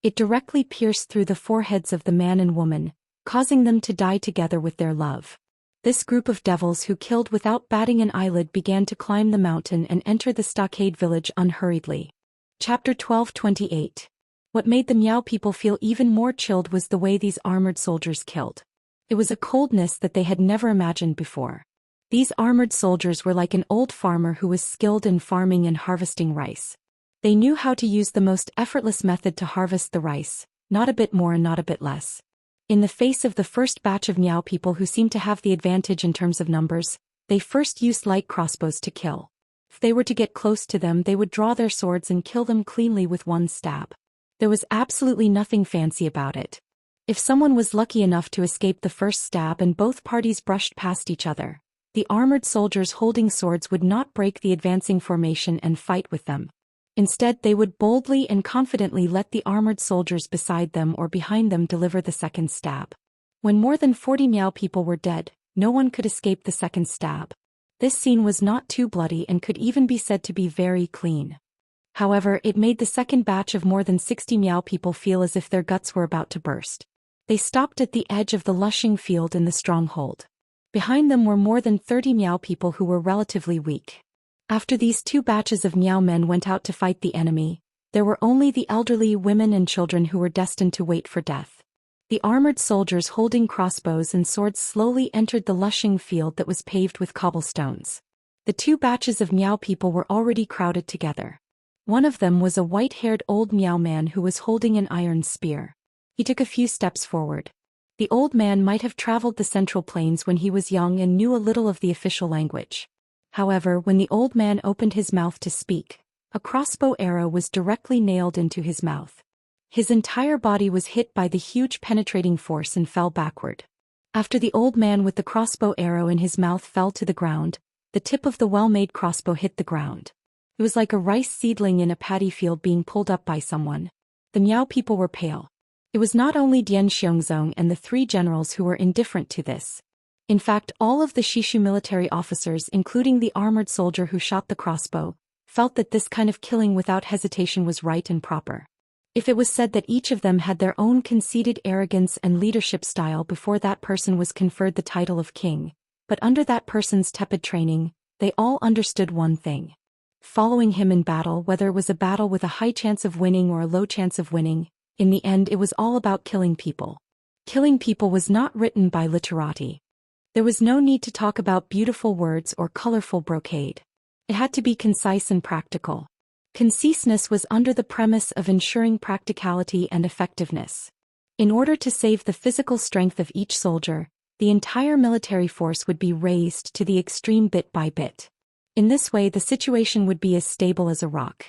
It directly pierced through the foreheads of the man and woman, causing them to die together with their love. This group of devils who killed without batting an eyelid began to climb the mountain and enter the stockade village unhurriedly. Chapter 12:28. What made the Miao people feel even more chilled was the way these armored soldiers killed. It was a coldness that they had never imagined before. These armored soldiers were like an old farmer who was skilled in farming and harvesting rice. They knew how to use the most effortless method to harvest the rice, not a bit more and not a bit less. In the face of the first batch of Miao people who seemed to have the advantage in terms of numbers, they first used light crossbows to kill. If they were to get close to them, they would draw their swords and kill them cleanly with one stab. There was absolutely nothing fancy about it. If someone was lucky enough to escape the first stab and both parties brushed past each other, the armored soldiers holding swords would not break the advancing formation and fight with them. Instead, they would boldly and confidently let the armored soldiers beside them or behind them deliver the second stab. When more than 40 Miao people were dead, no one could escape the second stab. This scene was not too bloody and could even be said to be very clean. However, it made the second batch of more than 60 Miao people feel as if their guts were about to burst. They stopped at the edge of the lushing field in the stronghold. Behind them were more than 30 Miao people who were relatively weak. After these two batches of Miao men went out to fight the enemy, there were only the elderly, women and children who were destined to wait for death. The armored soldiers holding crossbows and swords slowly entered the lushing field that was paved with cobblestones. The two batches of Miao people were already crowded together. One of them was a white-haired old Miao man who was holding an iron spear. He took a few steps forward. The old man might have traveled the Central Plains when he was young and knew a little of the official language. However, when the old man opened his mouth to speak, a crossbow arrow was directly nailed into his mouth. His entire body was hit by the huge penetrating force and fell backward. After the old man with the crossbow arrow in his mouth fell to the ground, the tip of the well-made crossbow hit the ground. It was like a rice seedling in a paddy field being pulled up by someone. The Miao people were pale. It was not only Dian Xiongzong and the three generals who were indifferent to this. In fact, all of the Shishu military officers, including the armored soldier who shot the crossbow, felt that this kind of killing without hesitation was right and proper. If it was said that each of them had their own conceited arrogance and leadership style before that person was conferred the title of king, but under that person's tepid training, they all understood one thing. Following him in battle, whether it was a battle with a high chance of winning or a low chance of winning, in the end it was all about killing people. Killing people was not written by literati. There was no need to talk about beautiful words or colorful brocade. It had to be concise and practical. Conciseness was under the premise of ensuring practicality and effectiveness. In order to save the physical strength of each soldier, the entire military force would be raised to the extreme bit by bit. In this way, the situation would be as stable as a rock.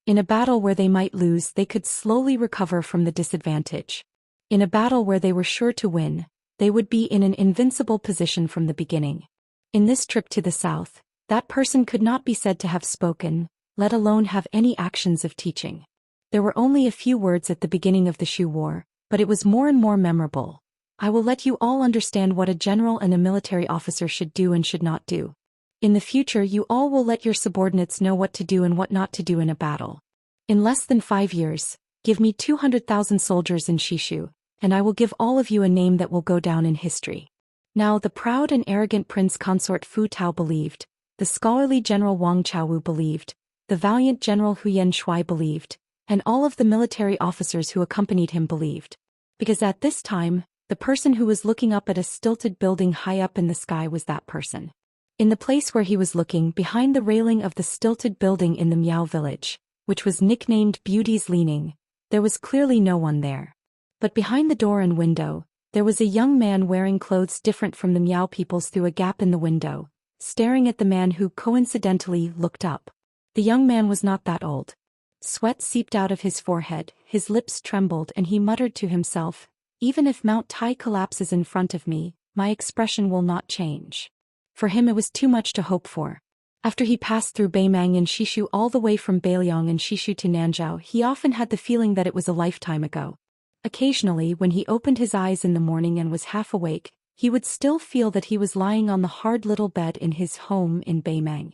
In a battle where they might lose, they could slowly recover from the disadvantage. In a battle where they were sure to win, they would be in an invincible position from the beginning. In this trip to the south, that person could not be said to have spoken, let alone have any actions of teaching. There were only a few words at the beginning of the Shu War, but it was more and more memorable. I will let you all understand what a general and a military officer should do and should not do. In the future, you all will let your subordinates know what to do and what not to do in a battle. In less than 5 years, give me 200,000 soldiers in Shishu, and I will give all of you a name that will go down in history. Now the proud and arrogant prince consort Fu Tao believed, the scholarly general Wang Chaowu believed, the valiant general Huyen Shuai believed, and all of the military officers who accompanied him believed. Because at this time, the person who was looking up at a stilted building high up in the sky was that person. In the place where he was looking, behind the railing of the stilted building in the Miao village, which was nicknamed Beauty's Leaning, there was clearly no one there. But behind the door and window, there was a young man wearing clothes different from the Miao people's through a gap in the window, staring at the man who coincidentally looked up. The young man was not that old. Sweat seeped out of his forehead, his lips trembled, and he muttered to himself, "Even if Mount Tai collapses in front of me, my expression will not change." For him it was too much to hope for. After he passed through Beimang and Shishu all the way from Beiliang and Shishu to Nanzhao, he often had the feeling that it was a lifetime ago. Occasionally, when he opened his eyes in the morning and was half awake, he would still feel that he was lying on the hard little bed in his home in Beimang.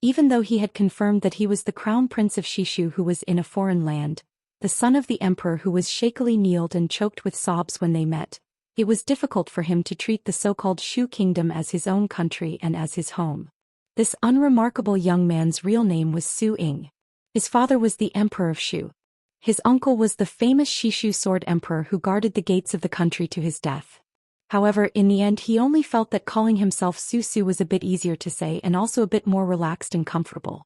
Even though he had confirmed that he was the crown prince of Shishu who was in a foreign land, the son of the emperor who was shakily kneeled and choked with sobs when they met, it was difficult for him to treat the so-called Shu kingdom as his own country and as his home. This unremarkable young man's real name was Su Ying. His father was the emperor of Shu. His uncle was the famous Shishu sword emperor who guarded the gates of the country to his death. However, in the end he only felt that calling himself Su Su was a bit easier to say and also a bit more relaxed and comfortable.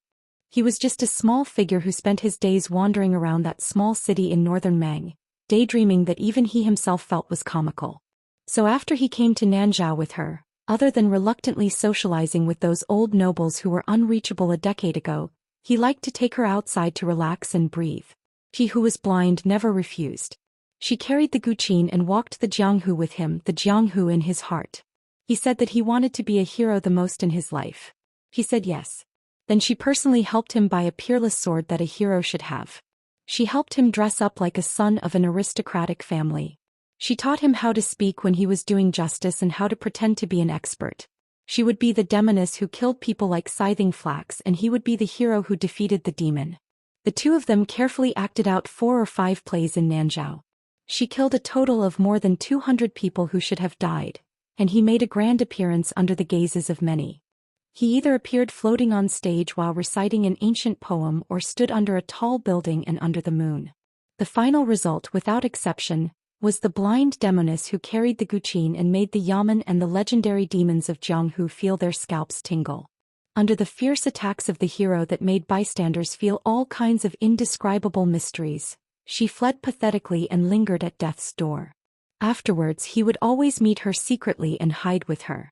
He was just a small figure who spent his days wandering around that small city in northern Mang, daydreaming that even he himself felt was comical. So after he came to Nanzhao with her, other than reluctantly socializing with those old nobles who were unreachable a decade ago, he liked to take her outside to relax and breathe. She who was blind never refused. She carried the guqin and walked the jianghu with him, the jianghu in his heart. He said that he wanted to be a hero the most in his life. He said yes. Then she personally helped him buy a peerless sword that a hero should have. She helped him dress up like a son of an aristocratic family. She taught him how to speak when he was doing justice and how to pretend to be an expert. She would be the demoness who killed people like scything flax, and he would be the hero who defeated the demon. The two of them carefully acted out 4 or 5 plays in Nanzhao. She killed a total of more than 200 people who should have died, and he made a grand appearance under the gazes of many. He either appeared floating on stage while reciting an ancient poem or stood under a tall building and under the moon. The final result, without exception, was the blind demoness who carried the guqin and made the yamen and the legendary demons of Jianghu feel their scalps tingle. Under the fierce attacks of the hero that made bystanders feel all kinds of indescribable mysteries, she fled pathetically and lingered at death's door. Afterwards he would always meet her secretly and hide with her.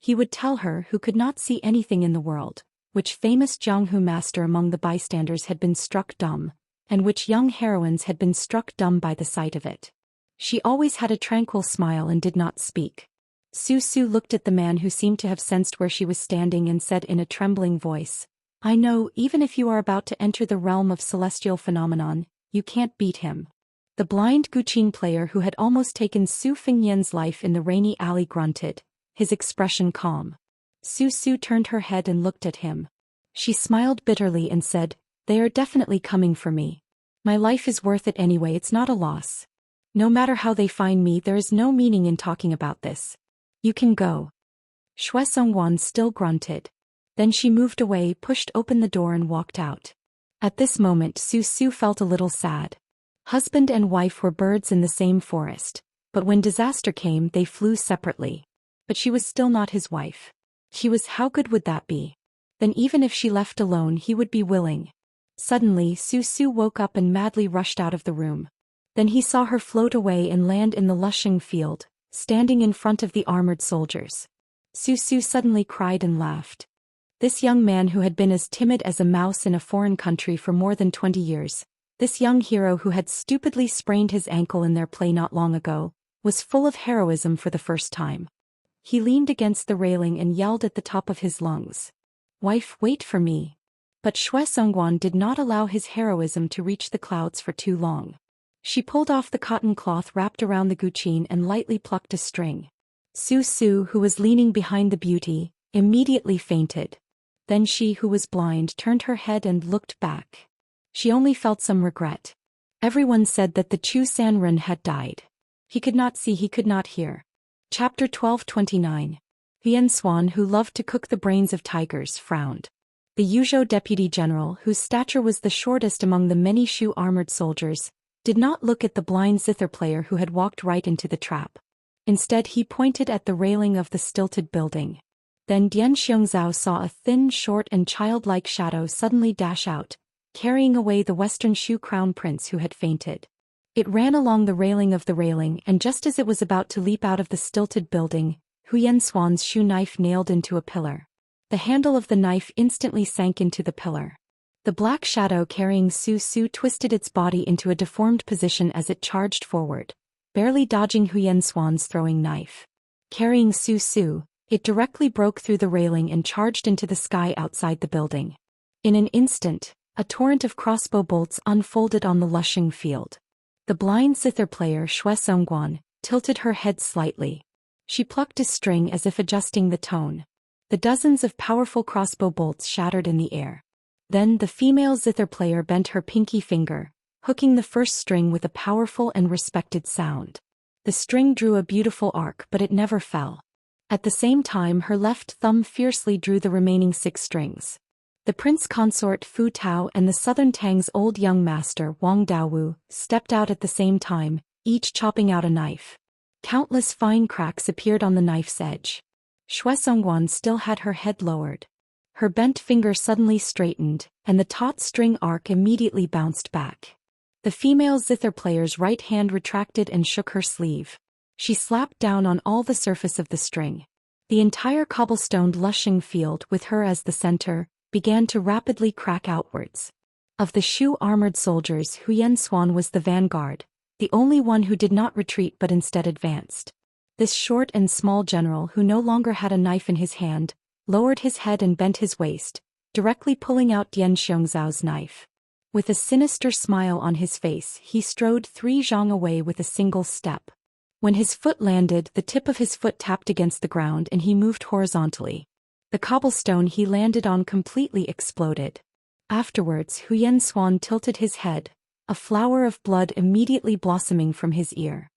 He would tell her, who could not see anything in the world, which famous Jianghu master among the bystanders had been struck dumb, and which young heroines had been struck dumb by the sight of it. She always had a tranquil smile and did not speak. Su Su looked at the man who seemed to have sensed where she was standing and said in a trembling voice, "I know, even if you are about to enter the realm of celestial phenomenon, you can't beat him." The blind guqin player who had almost taken Su Fingyan's life in the rainy alley grunted, his expression calm. Su Su turned her head and looked at him. She smiled bitterly and said, "They are definitely coming for me. My life is worth it anyway, it's not a loss. No matter how they find me, there is no meaning in talking about this. You can go." Shui Songwan still grunted. Then she moved away, pushed open the door and walked out. At this moment Su Su felt a little sad. Husband and wife were birds in the same forest, but when disaster came they flew separately. But she was still not his wife. She was, how good would that be? Then even if she left alone he would be willing. Suddenly Su Su woke up and madly rushed out of the room. Then he saw her float away and land in the Lushing field, standing in front of the armored soldiers. Su Su suddenly cried and laughed. This young man who had been as timid as a mouse in a foreign country for more than 20 years, this young hero who had stupidly sprained his ankle in their play not long ago, was full of heroism for the first time. He leaned against the railing and yelled at the top of his lungs, "Wife, wait for me." But Shui Songwan did not allow his heroism to reach the clouds for too long. She pulled off the cotton cloth wrapped around the guqin and lightly plucked a string. Su Su, who was leaning behind the beauty, immediately fainted. Then she, who was blind, turned her head and looked back. She only felt some regret. Everyone said that the Chu Sanren had died. He could not see, he could not hear. Chapter 1229. Vian Swan, who loved to cook the brains of tigers, frowned. The Yuzhou deputy general, whose stature was the shortest among the many Shu armored soldiers, did not look at the blind zither player who had walked right into the trap. Instead he pointed at the railing of the stilted building. Then Dian Xiongzhao saw a thin, short and childlike shadow suddenly dash out, carrying away the Western Shu crown prince who had fainted. It ran along the railing of the railing, and just as it was about to leap out of the stilted building, Huyen Swan's shoe knife nailed into a pillar. The handle of the knife instantly sank into the pillar. The black shadow carrying Su Su twisted its body into a deformed position as it charged forward, barely dodging Huyen Swan's throwing knife. Carrying Su Su, it directly broke through the railing and charged into the sky outside the building. In an instant, a torrent of crossbow bolts unfolded on the Lushing field. The blind zither player Shui Songguan tilted her head slightly. She plucked a string as if adjusting the tone. The dozens of powerful crossbow bolts shattered in the air. Then the female zither player bent her pinky finger, hooking the first string with a powerful and respected sound. The string drew a beautiful arc, but it never fell. At the same time her left thumb fiercely drew the remaining 6 strings. The prince consort Fu Tao and the southern Tang's old young master Wang Daowu stepped out at the same time, each chopping out a knife. Countless fine cracks appeared on the knife's edge. Shui Songguan still had her head lowered. Her bent finger suddenly straightened, and the taut string arc immediately bounced back. The female zither player's right hand retracted and shook her sleeve. She slapped down on all the surface of the string. The entire cobblestoned Lushing field, with her as the center, began to rapidly crack outwards. Of the Shu armored soldiers, Huyen Swan was the vanguard, the only one who did not retreat but instead advanced. This short and small general, who no longer had a knife in his hand, lowered his head and bent his waist, directly pulling out Dian Xiongzhao's knife. With a sinister smile on his face, he strode 3 zhang away with a single step. When his foot landed, the tip of his foot tapped against the ground and he moved horizontally. The cobblestone he landed on completely exploded. Afterwards, Huyen Xuan tilted his head, a flower of blood immediately blossoming from his ear.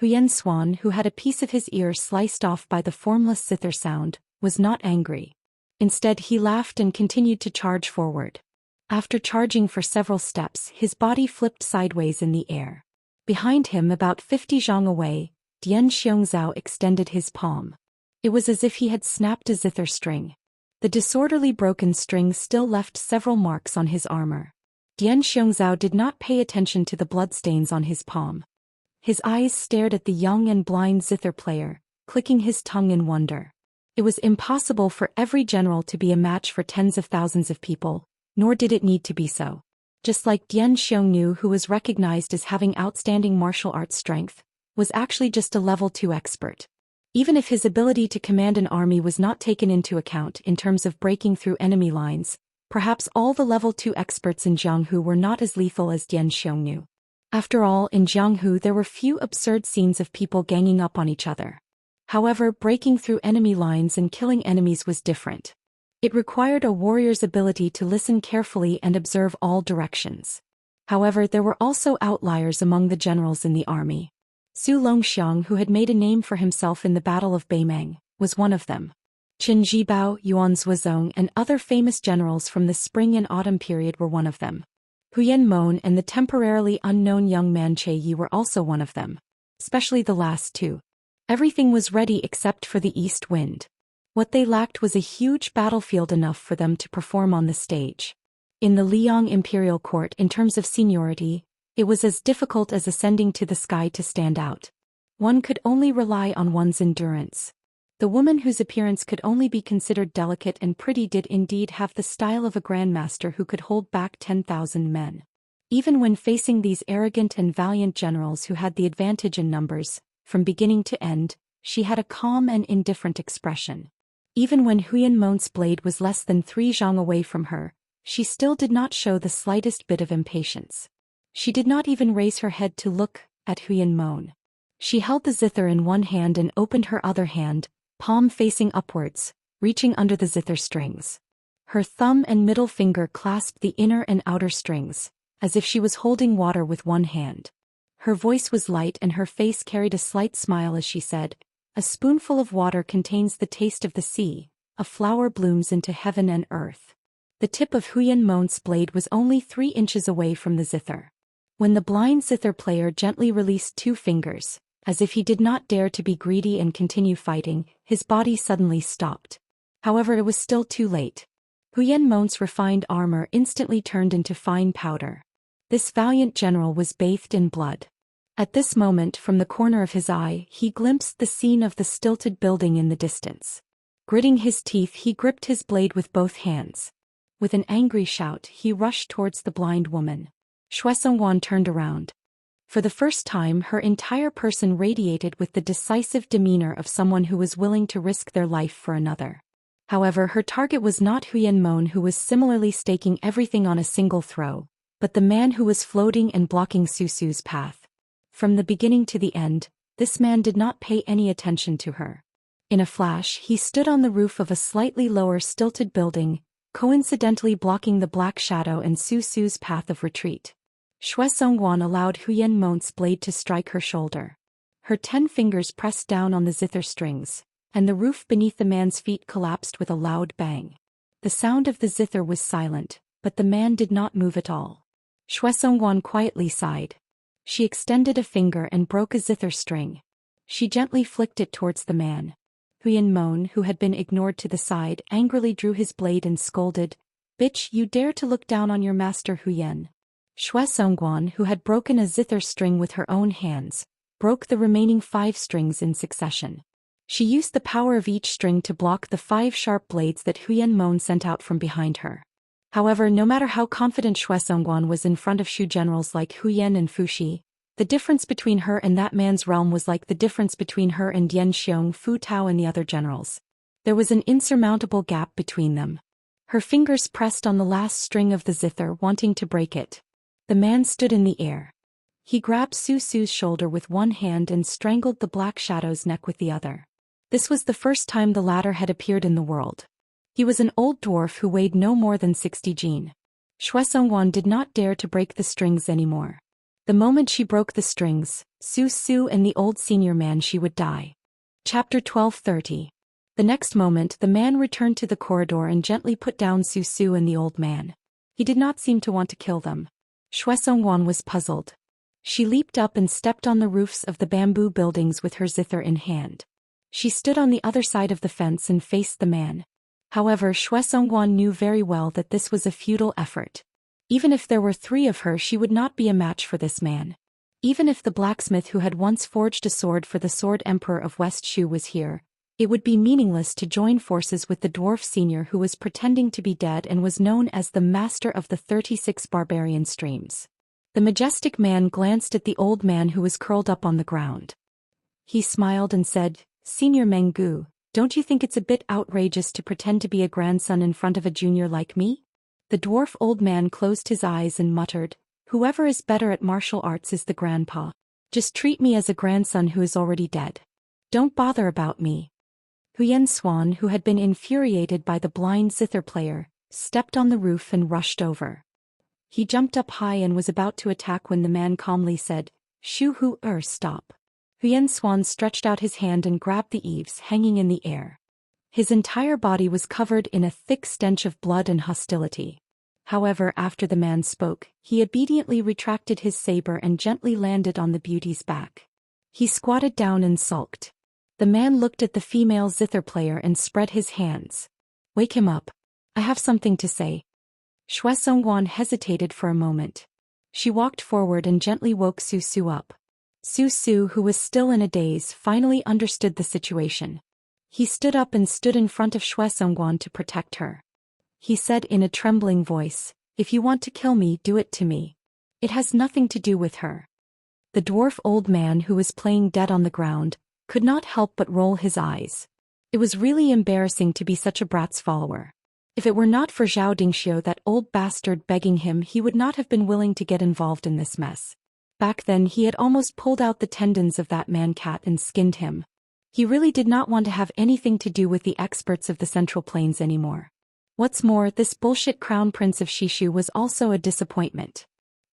Huyen Xuan, who had a piece of his ear sliced off by the formless zither sound, was not angry. Instead, he laughed and continued to charge forward. After charging for several steps, his body flipped sideways in the air. Behind him, about 50 zhang away, Dian Xiongzhao extended his palm. It was as if he had snapped a zither string. The disorderly broken string still left several marks on his armor. Dian Xiongzhao did not pay attention to the bloodstains on his palm. His eyes stared at the young and blind zither player, clicking his tongue in wonder. It was impossible for every general to be a match for tens of thousands of people, nor did it need to be so. Just like Dian Xiongnu, who was recognized as having outstanding martial arts strength, was actually just a level 2 expert. Even if his ability to command an army was not taken into account in terms of breaking through enemy lines, perhaps all the level 2 experts in Jianghu were not as lethal as Dian Xiongnu. After all, in Jianghu there were few absurd scenes of people ganging up on each other. However, breaking through enemy lines and killing enemies was different. It required a warrior's ability to listen carefully and observe all directions. However, there were also outliers among the generals in the army. Su Longxiang, who had made a name for himself in the Battle of Beimeng, was one of them. Qin Zhibao, Yuan Zuozong, and other famous generals from the spring and autumn period were one of them. Huyen Mon and the temporarily unknown young man Che Yi were also one of them. Especially the last two. Everything was ready except for the east wind. What they lacked was a huge battlefield enough for them to perform on the stage. In the Liang imperial court, in terms of seniority, it was as difficult as ascending to the sky to stand out. One could only rely on one's endurance. The woman whose appearance could only be considered delicate and pretty did indeed have the style of a grandmaster who could hold back 10,000 men. Even when facing these arrogant and valiant generals who had the advantage in numbers, from beginning to end, she had a calm and indifferent expression. Even when Huyen Mon's blade was less than 3 zhang away from her, she still did not show the slightest bit of impatience. She did not even raise her head to look at Huyen Mon. She held the zither in one hand and opened her other hand, palm facing upwards, reaching under the zither strings. Her thumb and middle finger clasped the inner and outer strings, as if she was holding water with one hand. Her voice was light and her face carried a slight smile as she said, "A spoonful of water contains the taste of the sea, a flower blooms into heaven and earth." The tip of Huyen Mon's blade was only 3 inches away from the zither. When the blind zither player gently released 2 fingers, as if he did not dare to be greedy and continue fighting, his body suddenly stopped. However, it was still too late. Huyen Mon's refined armor instantly turned into fine powder. This valiant general was bathed in blood. At this moment, from the corner of his eye, he glimpsed the scene of the stilted building in the distance. Gritting his teeth, he gripped his blade with both hands. With an angry shout, he rushed towards the blind woman. Shuesongwan turned around. For the first time, her entire person radiated with the decisive demeanor of someone who was willing to risk their life for another. However, her target was not Huyen Mon, who was similarly staking everything on a single throw, but the man who was floating and blocking Susu's path. From the beginning to the end, this man did not pay any attention to her. In a flash, he stood on the roof of a slightly lower stilted building, coincidentally blocking the black shadow and Susu's path of retreat. Shuesongwan allowed Huyen Mon's blade to strike her shoulder. Her 10 fingers pressed down on the zither strings, and the roof beneath the man's feet collapsed with a loud bang. The sound of the zither was silent, but the man did not move at all. Shuesongwan quietly sighed. She extended a finger and broke a zither string. She gently flicked it towards the man. Huyen Mon, who had been ignored to the side, angrily drew his blade and scolded, "Bitch, you dare to look down on your master Huyen." Shuesongwan, who had broken a zither string with her own hands, broke the remaining 5 strings in succession. She used the power of each string to block the 5 sharp blades that Huyen Mon sent out from behind her. However, no matter how confident Shuesongwan was in front of Shu generals like Huyen and Fuxi, the difference between her and that man's realm was like the difference between her and Dian Xiong, Fu Tao and the other generals. There was an insurmountable gap between them. Her fingers pressed on the last string of the zither, wanting to break it. The man stood in the air. He grabbed Su Su's shoulder with one hand and strangled the Black Shadow's neck with the other. This was the first time the latter had appeared in the world. He was an old dwarf who weighed no more than 60 jin. Shuesongwan did not dare to break the strings anymore. The moment she broke the strings, Su Su and the old senior man, she would die. Chapter 12:30. The next moment the man returned to the corridor and gently put down Su Su and the old man. He did not seem to want to kill them. Shuesongwan was puzzled. She leaped up and stepped on the roofs of the bamboo buildings with her zither in hand. She stood on the other side of the fence and faced the man. However, Shuesongwan knew very well that this was a futile effort. Even if there were 3 of her, she would not be a match for this man. Even if the blacksmith who had once forged a sword for the Sword Emperor of West Shu was here, it would be meaningless to join forces with the dwarf senior who was pretending to be dead and was known as the master of the 36 barbarian streams. The majestic man glanced at the old man who was curled up on the ground. He smiled and said, "Senior Mengu, don't you think it's a bit outrageous to pretend to be a grandson in front of a junior like me?" The dwarf old man closed his eyes and muttered, "Whoever is better at martial arts is the grandpa. Just treat me as a grandson who is already dead. Don't bother about me." Huyen Swan, who had been infuriated by the blind zither player, stepped on the roof and rushed over. He jumped up high and was about to attack when the man calmly said, "Shu Hu stop." Huyen Swan stretched out his hand and grabbed the eaves hanging in the air. His entire body was covered in a thick stench of blood and hostility. However, after the man spoke, he obediently retracted his saber and gently landed on the beauty's back. He squatted down and sulked. The man looked at the female zither player and spread his hands. "Wake him up. I have something to say." Shuesongwan hesitated for a moment. She walked forward and gently woke Su Su up. Su Su, who was still in a daze, finally understood the situation. He stood up and stood in front of Shuesongwan to protect her. He said in a trembling voice, "If you want to kill me, do it to me. It has nothing to do with her." The dwarf old man, who was playing dead on the ground, could not help but roll his eyes. It was really embarrassing to be such a brat's follower. If it were not for Zhao Dingxiu, that old bastard, begging him, he would not have been willing to get involved in this mess. Back then he had almost pulled out the tendons of that man-cat and skinned him. He really did not want to have anything to do with the experts of the Central Plains anymore. What's more, this bullshit crown prince of Shishu was also a disappointment.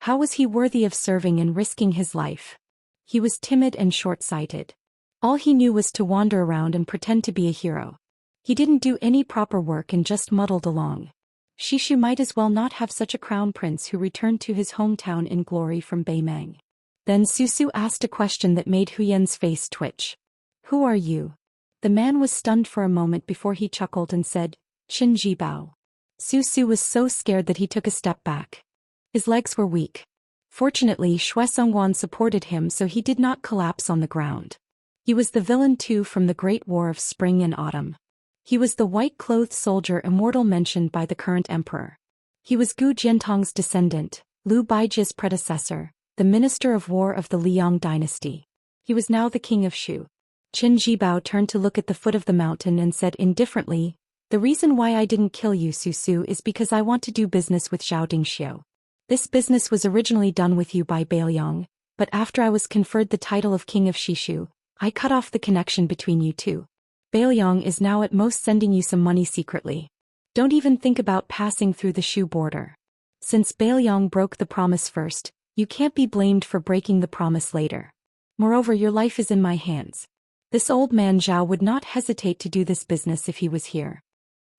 How was he worthy of serving and risking his life? He was timid and short-sighted. All he knew was to wander around and pretend to be a hero. He didn't do any proper work and just muddled along. Shishu might as well not have such a crown prince who returned to his hometown in glory from Beimeng. Then Su Su asked a question that made Huyen's face twitch. "Who are you?" The man was stunned for a moment before he chuckled and said, "Qin Jibao." Su Su was so scared that he took a step back. His legs were weak. Fortunately, Shuesongwan supported him so he did not collapse on the ground. He was the villain too from the Great War of Spring and Autumn. He was the white-clothed soldier Immortal mentioned by the current emperor. He was Gu Jiantong's descendant, Liu Baiji's predecessor, the minister of war of the Liang dynasty. He was now the king of Shu. Qin Jibao turned to look at the foot of the mountain and said indifferently, "The reason why I didn't kill you, Su Su, is because I want to do business with Zhao Dingxiu. This business was originally done with you by Bailiang, but after I was conferred the title of king of Shishu, I cut off the connection between you two. Bailiang is now at most sending you some money secretly. Don't even think about passing through the Shu border. Since Bailiang broke the promise first, you can't be blamed for breaking the promise later. Moreover, your life is in my hands. This old man Zhao would not hesitate to do this business if he was here."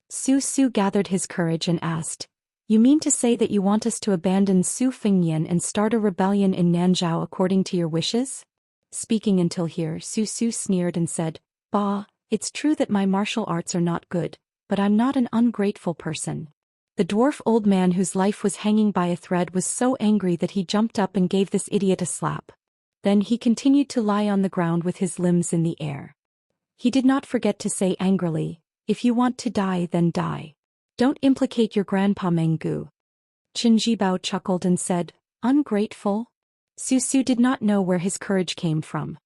Su Su gathered his courage and asked, "You mean to say that you want us to abandon Su Fengnian and start a rebellion in Nanzhao according to your wishes?" Speaking until here, Su Su sneered and said, "Bah, it's true that my martial arts are not good, but I'm not an ungrateful person." The dwarf old man whose life was hanging by a thread was so angry that he jumped up and gave this idiot a slap. Then he continued to lie on the ground with his limbs in the air. He did not forget to say angrily, "If you want to die, then die. Don't implicate your grandpa Mengu." Qin Jibao chuckled and said, "Ungrateful?" Su Su did not know where his courage came from.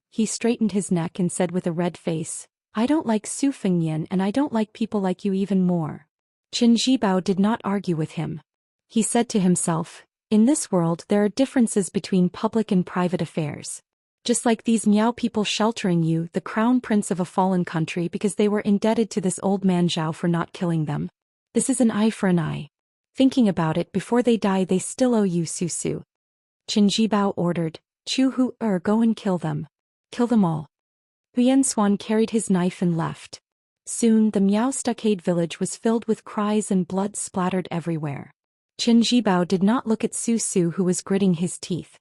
He straightened his neck and said with a red face, "I don't like Su Fengnian and I don't like people like you even more." Qin Zhibao did not argue with him. He said to himself, in this world there are differences between public and private affairs. Just like these Miao people sheltering you, the crown prince of a fallen country, because they were indebted to this old man Zhao for not killing them. This is an eye for an eye. Thinking about it, before they die they still owe you, Su Su. Qin Zhibao ordered, Chu Hu go and kill them. Kill them all. Huyan Xuan carried his knife and left. Soon the Miao stockade village was filled with cries and blood splattered everywhere. Qin Zhibao did not look at Su Su, who was gritting his teeth.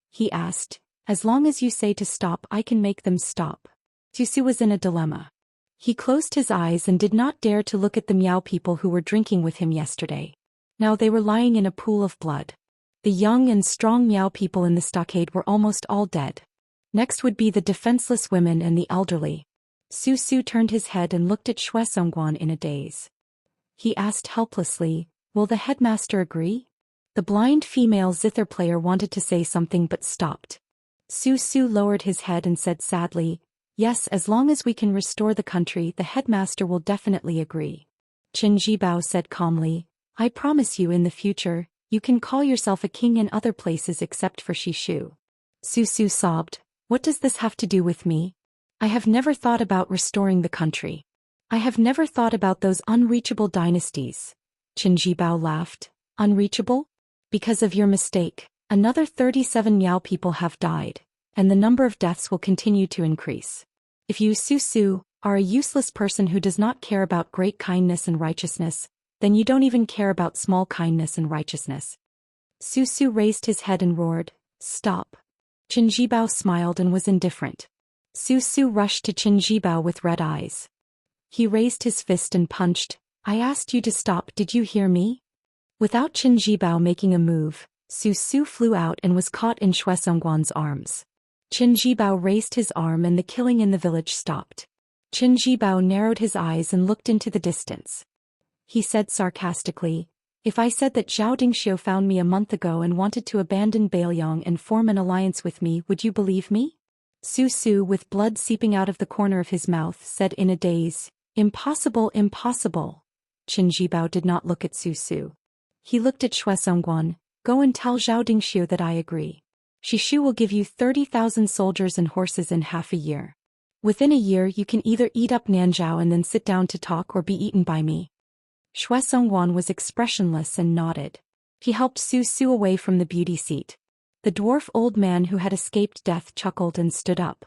He asked, as long as you say to stop, I can make them stop. Su Su was in a dilemma. He closed his eyes and did not dare to look at the Miao people who were drinking with him yesterday. Now they were lying in a pool of blood. The young and strong Miao people in the stockade were almost all dead. Next would be the defenseless women and the elderly. Su Su turned his head and looked at Xue Songguan in a daze. He asked helplessly, will the headmaster agree? The blind female zither player wanted to say something but stopped. Su Su lowered his head and said sadly, yes, as long as we can restore the country, the headmaster will definitely agree. Qin Zhibao said calmly, I promise you in the future, you can call yourself a king in other places except for Shishu. Su Su sobbed, what does this have to do with me? I have never thought about restoring the country. I have never thought about those unreachable dynasties. Qin Zhibao laughed. Unreachable? Because of your mistake, another 37 Miao people have died, and the number of deaths will continue to increase. If you, Su Su, are a useless person who does not care about great kindness and righteousness, then you don't even care about small kindness and righteousness. Su Su raised his head and roared, stop. Qin Zhibao smiled and was indifferent. Su Su rushed to Qin Zhibao with red eyes. He raised his fist and punched, I asked you to stop, did you hear me? Without Qin Zhibao making a move, Su Su flew out and was caught in Xue Songguan's arms. Qin Zhibao raised his arm and the killing in the village stopped. Qin Zhibao narrowed his eyes and looked into the distance. He said sarcastically, if I said that Zhao Dingxiu found me a month ago and wanted to abandon Bailiang and form an alliance with me, would you believe me? Su Su, with blood seeping out of the corner of his mouth, said in a daze, impossible, impossible. Qin Zhibao did not look at Su Su. He looked at Xue Songguan, go and tell Zhao Dingxiu that I agree. Shishu will give you 30,000 soldiers and horses in half a year. Within a year you can either eat up Nanzhao and then sit down to talk or be eaten by me. Xue Songguan was expressionless and nodded. He helped Su Su away from the beauty seat. The dwarf old man who had escaped death chuckled and stood up.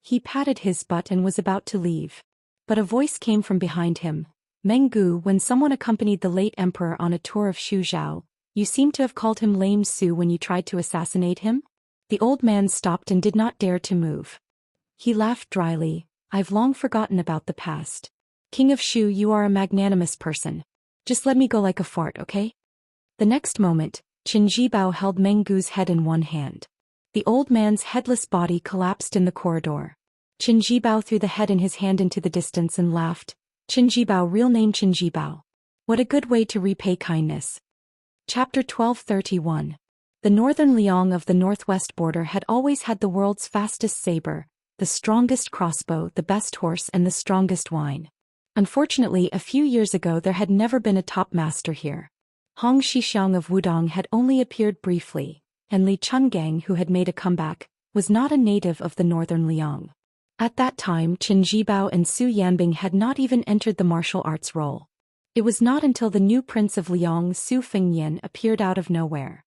He patted his butt and was about to leave. But a voice came from behind him. Menggu, when someone accompanied the late emperor on a tour of Shuzhou, you seem to have called him Lame Su when you tried to assassinate him? The old man stopped and did not dare to move. He laughed dryly, I've long forgotten about the past. King of Shu, you are a magnanimous person. Just let me go like a fart, okay? The next moment, Qin Zhibao held Menggu's head in one hand. The old man's headless body collapsed in the corridor. Qin Zhibao threw the head in his hand into the distance and laughed. Qin Zhibao, real name Qin Zhibao. What a good way to repay kindness. Chapter 1231. The northern Liang of the northwest border had always had the world's fastest saber, the strongest crossbow, the best horse and the strongest wine. Unfortunately, a few years ago there had never been a top master here. Hong Shixiang of Wudong had only appeared briefly, and Li Chungang, who had made a comeback, was not a native of the northern Liang. At that time, Qin Zhibao and Su Yanbing had not even entered the martial arts role. It was not until the new prince of Liang, Su Fengnian, appeared out of nowhere.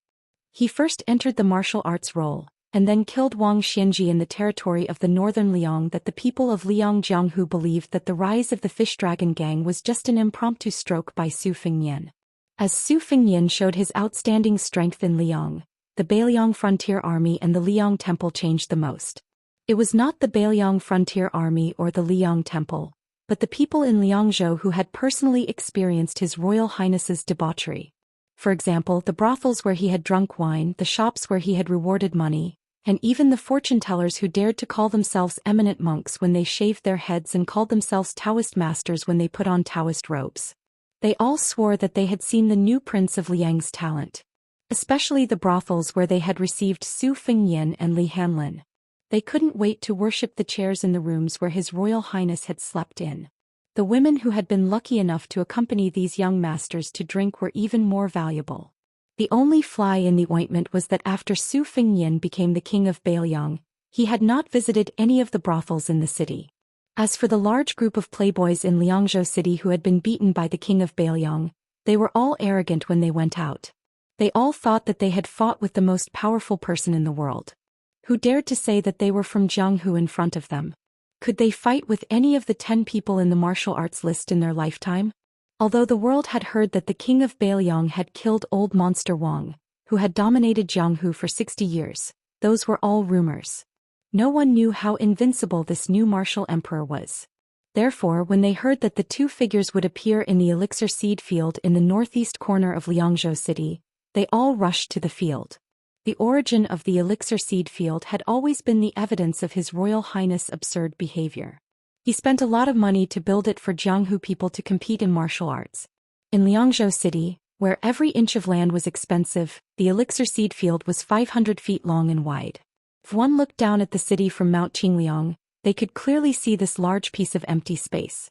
He first entered the martial arts role, and then killed Wang Xianji in the territory of the northern Liang, that the people of Liang Jianghu believed that the rise of the Fish Dragon Gang was just an impromptu stroke by Su Fengnian. As Su Fengnian showed his outstanding strength in Liang, the Bailiang Frontier Army and the Liang Temple changed the most. It was not the Bailiang Frontier Army or the Liang Temple, but the people in Liangzhou who had personally experienced His Royal Highness's debauchery. For example, the brothels where he had drunk wine, the shops where he had rewarded money, and even the fortune-tellers who dared to call themselves eminent monks when they shaved their heads and called themselves Taoist masters when they put on Taoist robes. They all swore that they had seen the new prince of Liang's talent. Especially the brothels where they had received Su Fengnian and Li Hanlin. They couldn't wait to worship the chairs in the rooms where His Royal Highness had slept in. The women who had been lucky enough to accompany these young masters to drink were even more valuable. The only fly in the ointment was that after Su Fengnian became the king of Bailiang, he had not visited any of the brothels in the city. As for the large group of playboys in Liangzhou city who had been beaten by the king of Bailiang, they were all arrogant when they went out. They all thought that they had fought with the most powerful person in the world. Who dared to say that they were from Jianghu in front of them? Could they fight with any of the 10 people in the martial arts list in their lifetime? Although the world had heard that the king of Bailiang had killed old monster Wang, who had dominated Jianghu for 60 years, those were all rumors. No one knew how invincible this new martial emperor was. Therefore, when they heard that the two figures would appear in the elixir seed field in the northeast corner of Liangzhou city, they all rushed to the field. The origin of the elixir seed field had always been the evidence of His Royal Highness' absurd behavior. He spent a lot of money to build it for Jianghu people to compete in martial arts. In Liangzhou city, where every inch of land was expensive, the elixir seed field was 500 feet long and wide. If one looked down at the city from Mount Qingliang, they could clearly see this large piece of empty space.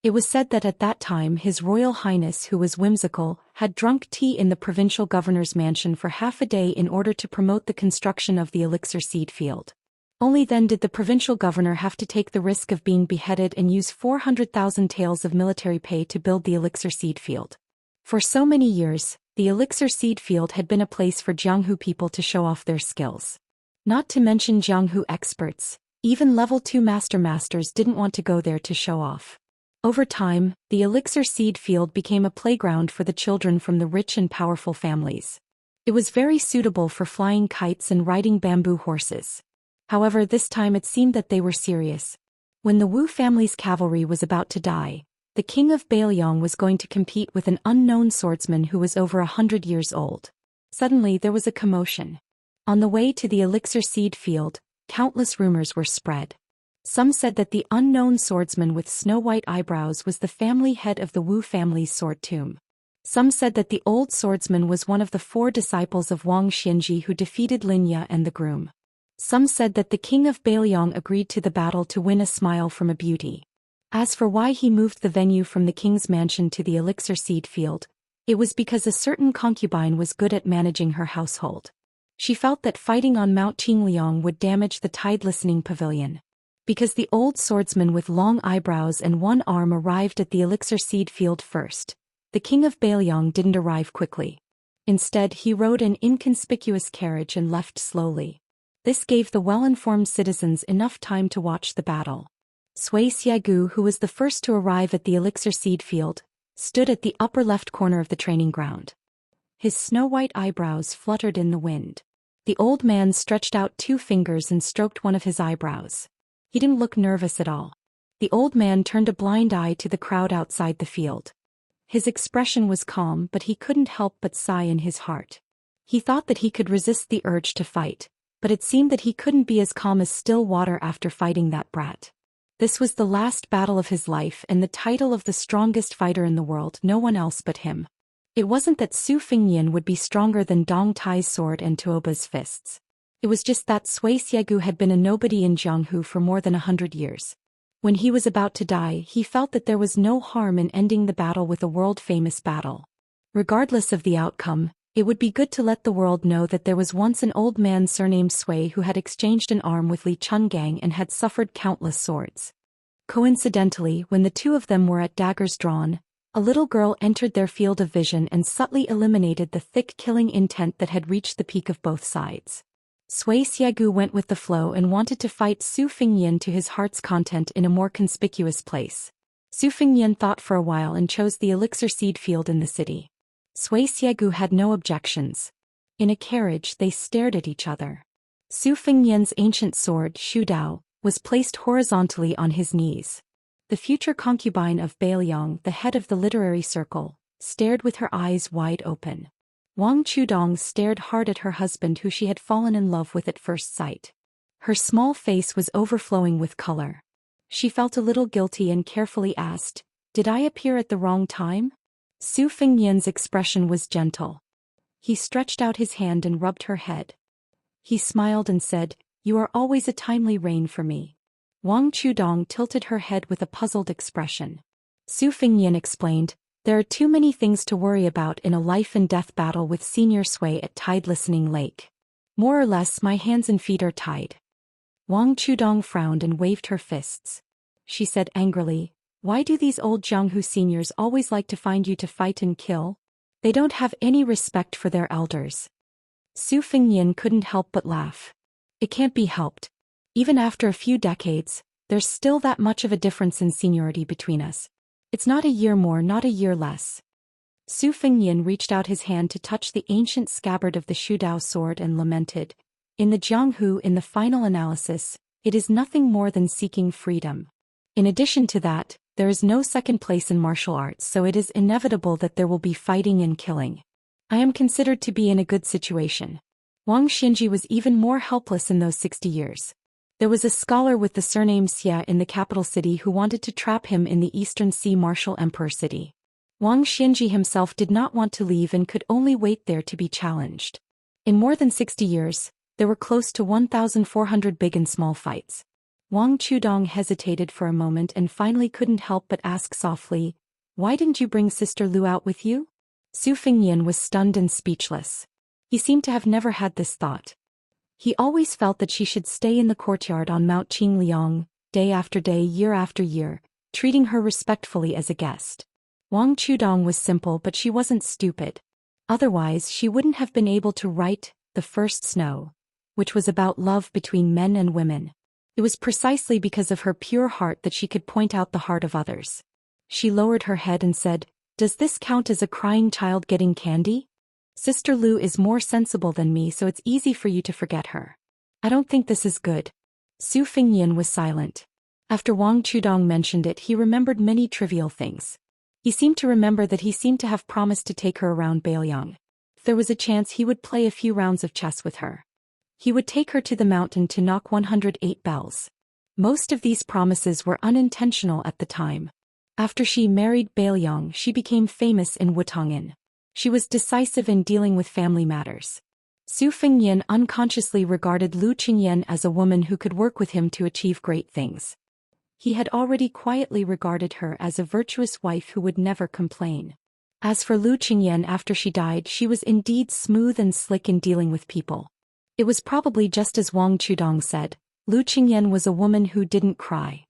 It was said that at that time His Royal Highness, who was whimsical, had drunk tea in the provincial governor's mansion for half a day in order to promote the construction of the elixir seed field. Only then did the provincial governor have to take the risk of being beheaded and use 400,000 taels of military pay to build the elixir seed field. For so many years, the elixir seed field had been a place for Jianghu people to show off their skills. Not to mention Jianghu experts, even level 2 masters didn't want to go there to show off. Over time, the elixir seed field became a playground for the children from the rich and powerful families. It was very suitable for flying kites and riding bamboo horses. However, this time it seemed that they were serious. When the Wu family's cavalry was about to die, the king of Bailiang was going to compete with an unknown swordsman who was over 100 years old. Suddenly there was a commotion. On the way to the elixir seed field, countless rumors were spread. Some said that the unknown swordsman with snow-white eyebrows was the family head of the Wu family's sword tomb. Some said that the old swordsman was one of the 4 disciples of Wang Xianji who defeated Lin Ye and the groom. Some said that the king of Bailiang agreed to the battle to win a smile from a beauty. As for why he moved the venue from the king's mansion to the elixir seed field, it was because a certain concubine was good at managing her household. She felt that fighting on Mount Qingliang would damage the tide-listening pavilion. Because the old swordsman with long eyebrows and one arm arrived at the elixir seed field first, the king of Bailiang didn't arrive quickly. Instead, he rode an inconspicuous carriage and left slowly. This gave the well-informed citizens enough time to watch the battle. Sui Xiegu, who was the first to arrive at the elixir seed field, stood at the upper left corner of the training ground. His snow-white eyebrows fluttered in the wind. The old man stretched out 2 fingers and stroked one of his eyebrows. He didn't look nervous at all. The old man turned a blind eye to the crowd outside the field. His expression was calm, but he couldn't help but sigh in his heart. He thought that he could resist the urge to fight, but it seemed that he couldn't be as calm as still water after fighting that brat. This was the last battle of his life and the title of the strongest fighter in the world, no one else but him. It wasn't that Su Fengnian would be stronger than Dong Tai's sword and Tuoba's fists. It was just that Sui Xiegu had been a nobody in Jianghu for more than 100 years. When he was about to die, he felt that there was no harm in ending the battle with a world-famous battle. Regardless of the outcome, it would be good to let the world know that there was once an old man surnamed Sui who had exchanged an arm with Li Chungang and had suffered countless swords. Coincidentally, when the 2 of them were at daggers drawn, a little girl entered their field of vision and subtly eliminated the thick killing intent that had reached the peak of both sides. Sui Xiegu went with the flow and wanted to fight Su Fengnian to his heart's content in a more conspicuous place. Su Fengnian thought for a while and chose the elixir seed field in the city. Sui Xiegu had no objections. In a carriage they stared at each other. Su Fengnian's ancient sword, Shu Dao, was placed horizontally on his knees. The future concubine of Bailiang, the head of the literary circle, stared with her eyes wide open. Wang Chudong stared hard at her husband who she had fallen in love with at first sight. Her small face was overflowing with color. She felt a little guilty and carefully asked, "Did I appear at the wrong time?" Su Fengnian's expression was gentle. He stretched out his hand and rubbed her head. He smiled and said, "You are always a timely rain for me." Wang Chudong tilted her head with a puzzled expression. Su Fengyan explained, there are too many things to worry about in a life-and-death battle with Senior Sui at Tide Listening Lake. More or less my hands and feet are tied. Wang Chudong frowned and waved her fists. She said angrily, why do these old Jianghu seniors always like to find you to fight and kill? They don't have any respect for their elders. Su Fengyan couldn't help but laugh. It can't be helped. Even after a few decades, there's still that much of a difference in seniority between us. It's not a year more, not a year less. Su Fengyan reached out his hand to touch the ancient scabbard of the Shudao sword and lamented, in the Jianghu, in the final analysis, it is nothing more than seeking freedom. In addition to that, there is no second place in martial arts, so it is inevitable that there will be fighting and killing. I am considered to be in a good situation. Wang Xinji was even more helpless in those 60 years. There was a scholar with the surname Xia in the capital city who wanted to trap him in the Eastern Sea Martial Emperor city. Wang Xinji himself did not want to leave and could only wait there to be challenged. In more than 60 years, there were close to 1,400 big and small fights. Wang Chudong hesitated for a moment and finally couldn't help but ask softly, why didn't you bring Sister Lu out with you? Su Fengyan was stunned and speechless. He seemed to have never had this thought. He always felt that she should stay in the courtyard on Mount Qingliang, day after day, year after year, treating her respectfully as a guest. Wang Chudong was simple, but she wasn't stupid. Otherwise she wouldn't have been able to write The First Snow, which was about love between men and women. It was precisely because of her pure heart that she could point out the heart of others. She lowered her head and said, does this count as a crying child getting candy? Sister Lu is more sensible than me, so it's easy for you to forget her. I don't think this is good. Su Fengyan was silent. After Wang Chudong mentioned it, he remembered many trivial things. He seemed to remember that he seemed to have promised to take her around Bailiang. If there was a chance, he would play a few rounds of chess with her. He would take her to the mountain to knock 108 bells. Most of these promises were unintentional at the time. After she married Bailiang, she became famous in Wutong'an. She was decisive in dealing with family matters. Su Fengyan unconsciously regarded Lu Qingyan as a woman who could work with him to achieve great things. He had already quietly regarded her as a virtuous wife who would never complain. As for Lu Qingyan, after she died, she was indeed smooth and slick in dealing with people. It was probably just as Wang Chudong said, Lu Qingyan was a woman who didn't cry.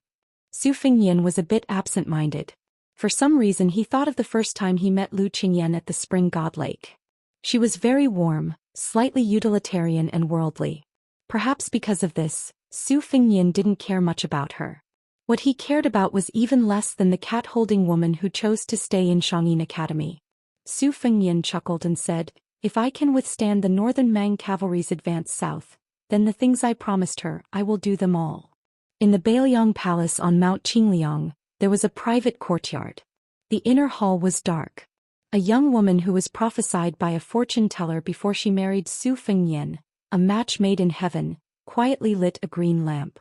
Su Fengyan was a bit absent-minded. For some reason he thought of the first time he met Lu Qingyan at the Spring God Lake. She was very warm, slightly utilitarian and worldly. Perhaps because of this, Su Fengyan didn't care much about her. What he cared about was even less than the cat-holding woman who chose to stay in Shangyin Academy. Su Fengyan chuckled and said, if I can withstand the northern Mang cavalry's advance south, then the things I promised her, I will do them all. In the Bailiang Palace on Mount Qingliang, there was a private courtyard. The inner hall was dark. A young woman who was prophesied by a fortune-teller before she married Su Fengyan, a match made in heaven, quietly lit a green lamp.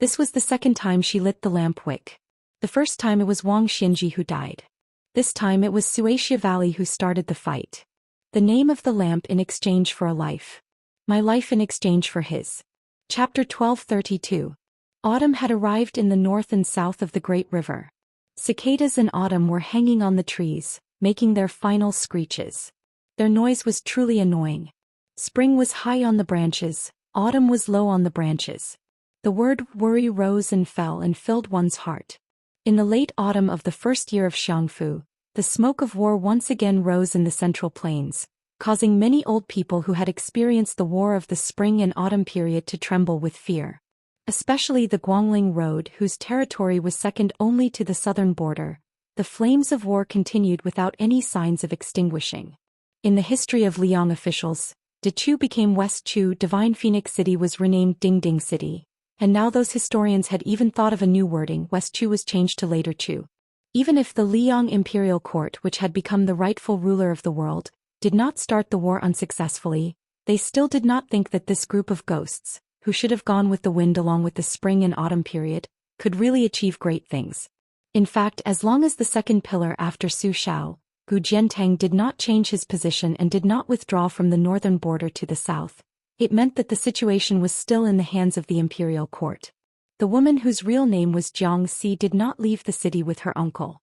This was the second time she lit the lamp wick. The first time it was Wang Xinji who died. This time it was Xianxia Valley who started the fight. The name of the lamp in exchange for a life. My life in exchange for his. Chapter 1232. Autumn had arrived in the north and south of the great river. Cicadas in autumn were hanging on the trees, making their final screeches. Their noise was truly annoying. Spring was high on the branches, autumn was low on the branches. The word worry rose and fell and filled one's heart. In the late autumn of the first year of Xiangfu, the smoke of war once again rose in the central plains, causing many old people who had experienced the war of the spring and autumn period to tremble with fear. Especially the Guangling Road, whose territory was second only to the southern border, the flames of war continued without any signs of extinguishing. In the history of Liang officials, Dechu became West Chu, Divine Phoenix City was renamed Dingding City, and now those historians had even thought of a new wording. West Chu was changed to later Chu. Even if the Liang imperial court, which had become the rightful ruler of the world, did not start the war unsuccessfully, they still did not think that this group of ghosts, who should have gone with the wind along with the spring and autumn period, could really achieve great things. In fact, as long as the second pillar after Su Shao, Gu Jiantang did not change his position and did not withdraw from the northern border to the south, it meant that the situation was still in the hands of the imperial court. The woman whose real name was Jiang Si did not leave the city with her uncle.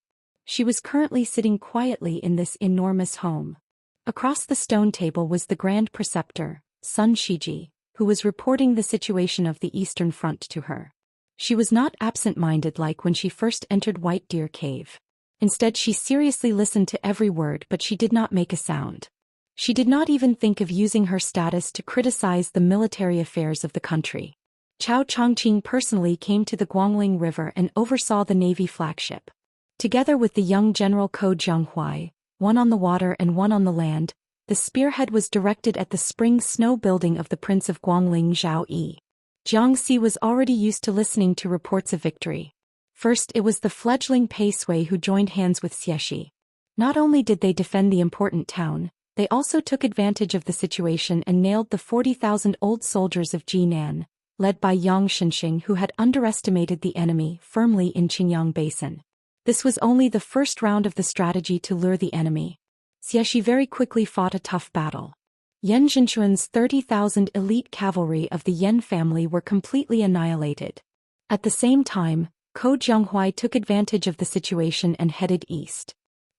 She was currently sitting quietly in this enormous home. Across the stone table was the Grand Preceptor, Sun Shiji, who was reporting the situation of the Eastern Front to her. She was not absent-minded like when she first entered White Deer Cave. Instead, she seriously listened to every word, but she did not make a sound. She did not even think of using her status to criticize the military affairs of the country. Cao Chongqing personally came to the Guangling River and oversaw the Navy flagship. Together with the young General Ko Jianghuai, one on the water and one on the land, the spearhead was directed at the spring snow building of the Prince of Guangling Zhao Yi. Jiangxi was already used to listening to reports of victory. First, it was the fledgling Pei Sui who joined hands with Xieshi. Not only did they defend the important town, they also took advantage of the situation and nailed the 40,000 old soldiers of Jinan, led by Yang Xianxia, who had underestimated the enemy, firmly in Qingyang Basin. This was only the first round of the strategy to lure the enemy. Xieshi very quickly fought a tough battle. Yan Zhinchuan's 30,000 elite cavalry of the Yan family were completely annihilated. At the same time, Ko Jianghuai took advantage of the situation and headed east.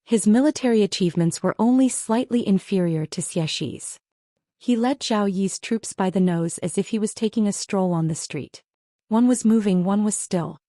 His military achievements were only slightly inferior to Xieshi's. He led Zhao Yi's troops by the nose as if he was taking a stroll on the street. One was moving, one was still.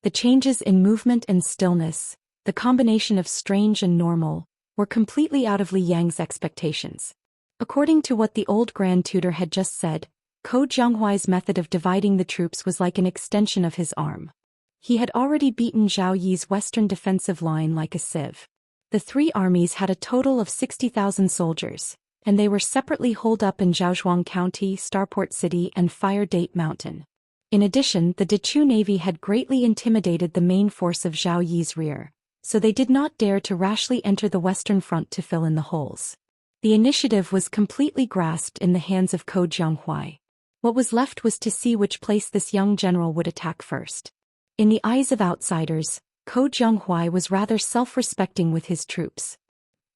The changes in movement and stillness, the combination of strange and normal, were completely out of Li Yang's expectations. According to what the old Grand Tutor had just said, Ko Jianghuai's method of dividing the troops was like an extension of his arm. He had already beaten Zhao Yi's western defensive line like a sieve. The three armies had a total of 60,000 soldiers, and they were separately holed up in Zhaozhuang County, Starport City, and Fire Date Mountain. In addition, the Dechu Navy had greatly intimidated the main force of Zhao Yi's rear, so they did not dare to rashly enter the western front to fill in the holes. The initiative was completely grasped in the hands of Ko Jianghuai. What was left was to see which place this young general would attack first. In the eyes of outsiders, Ko Jianghuai was rather self-respecting with his troops.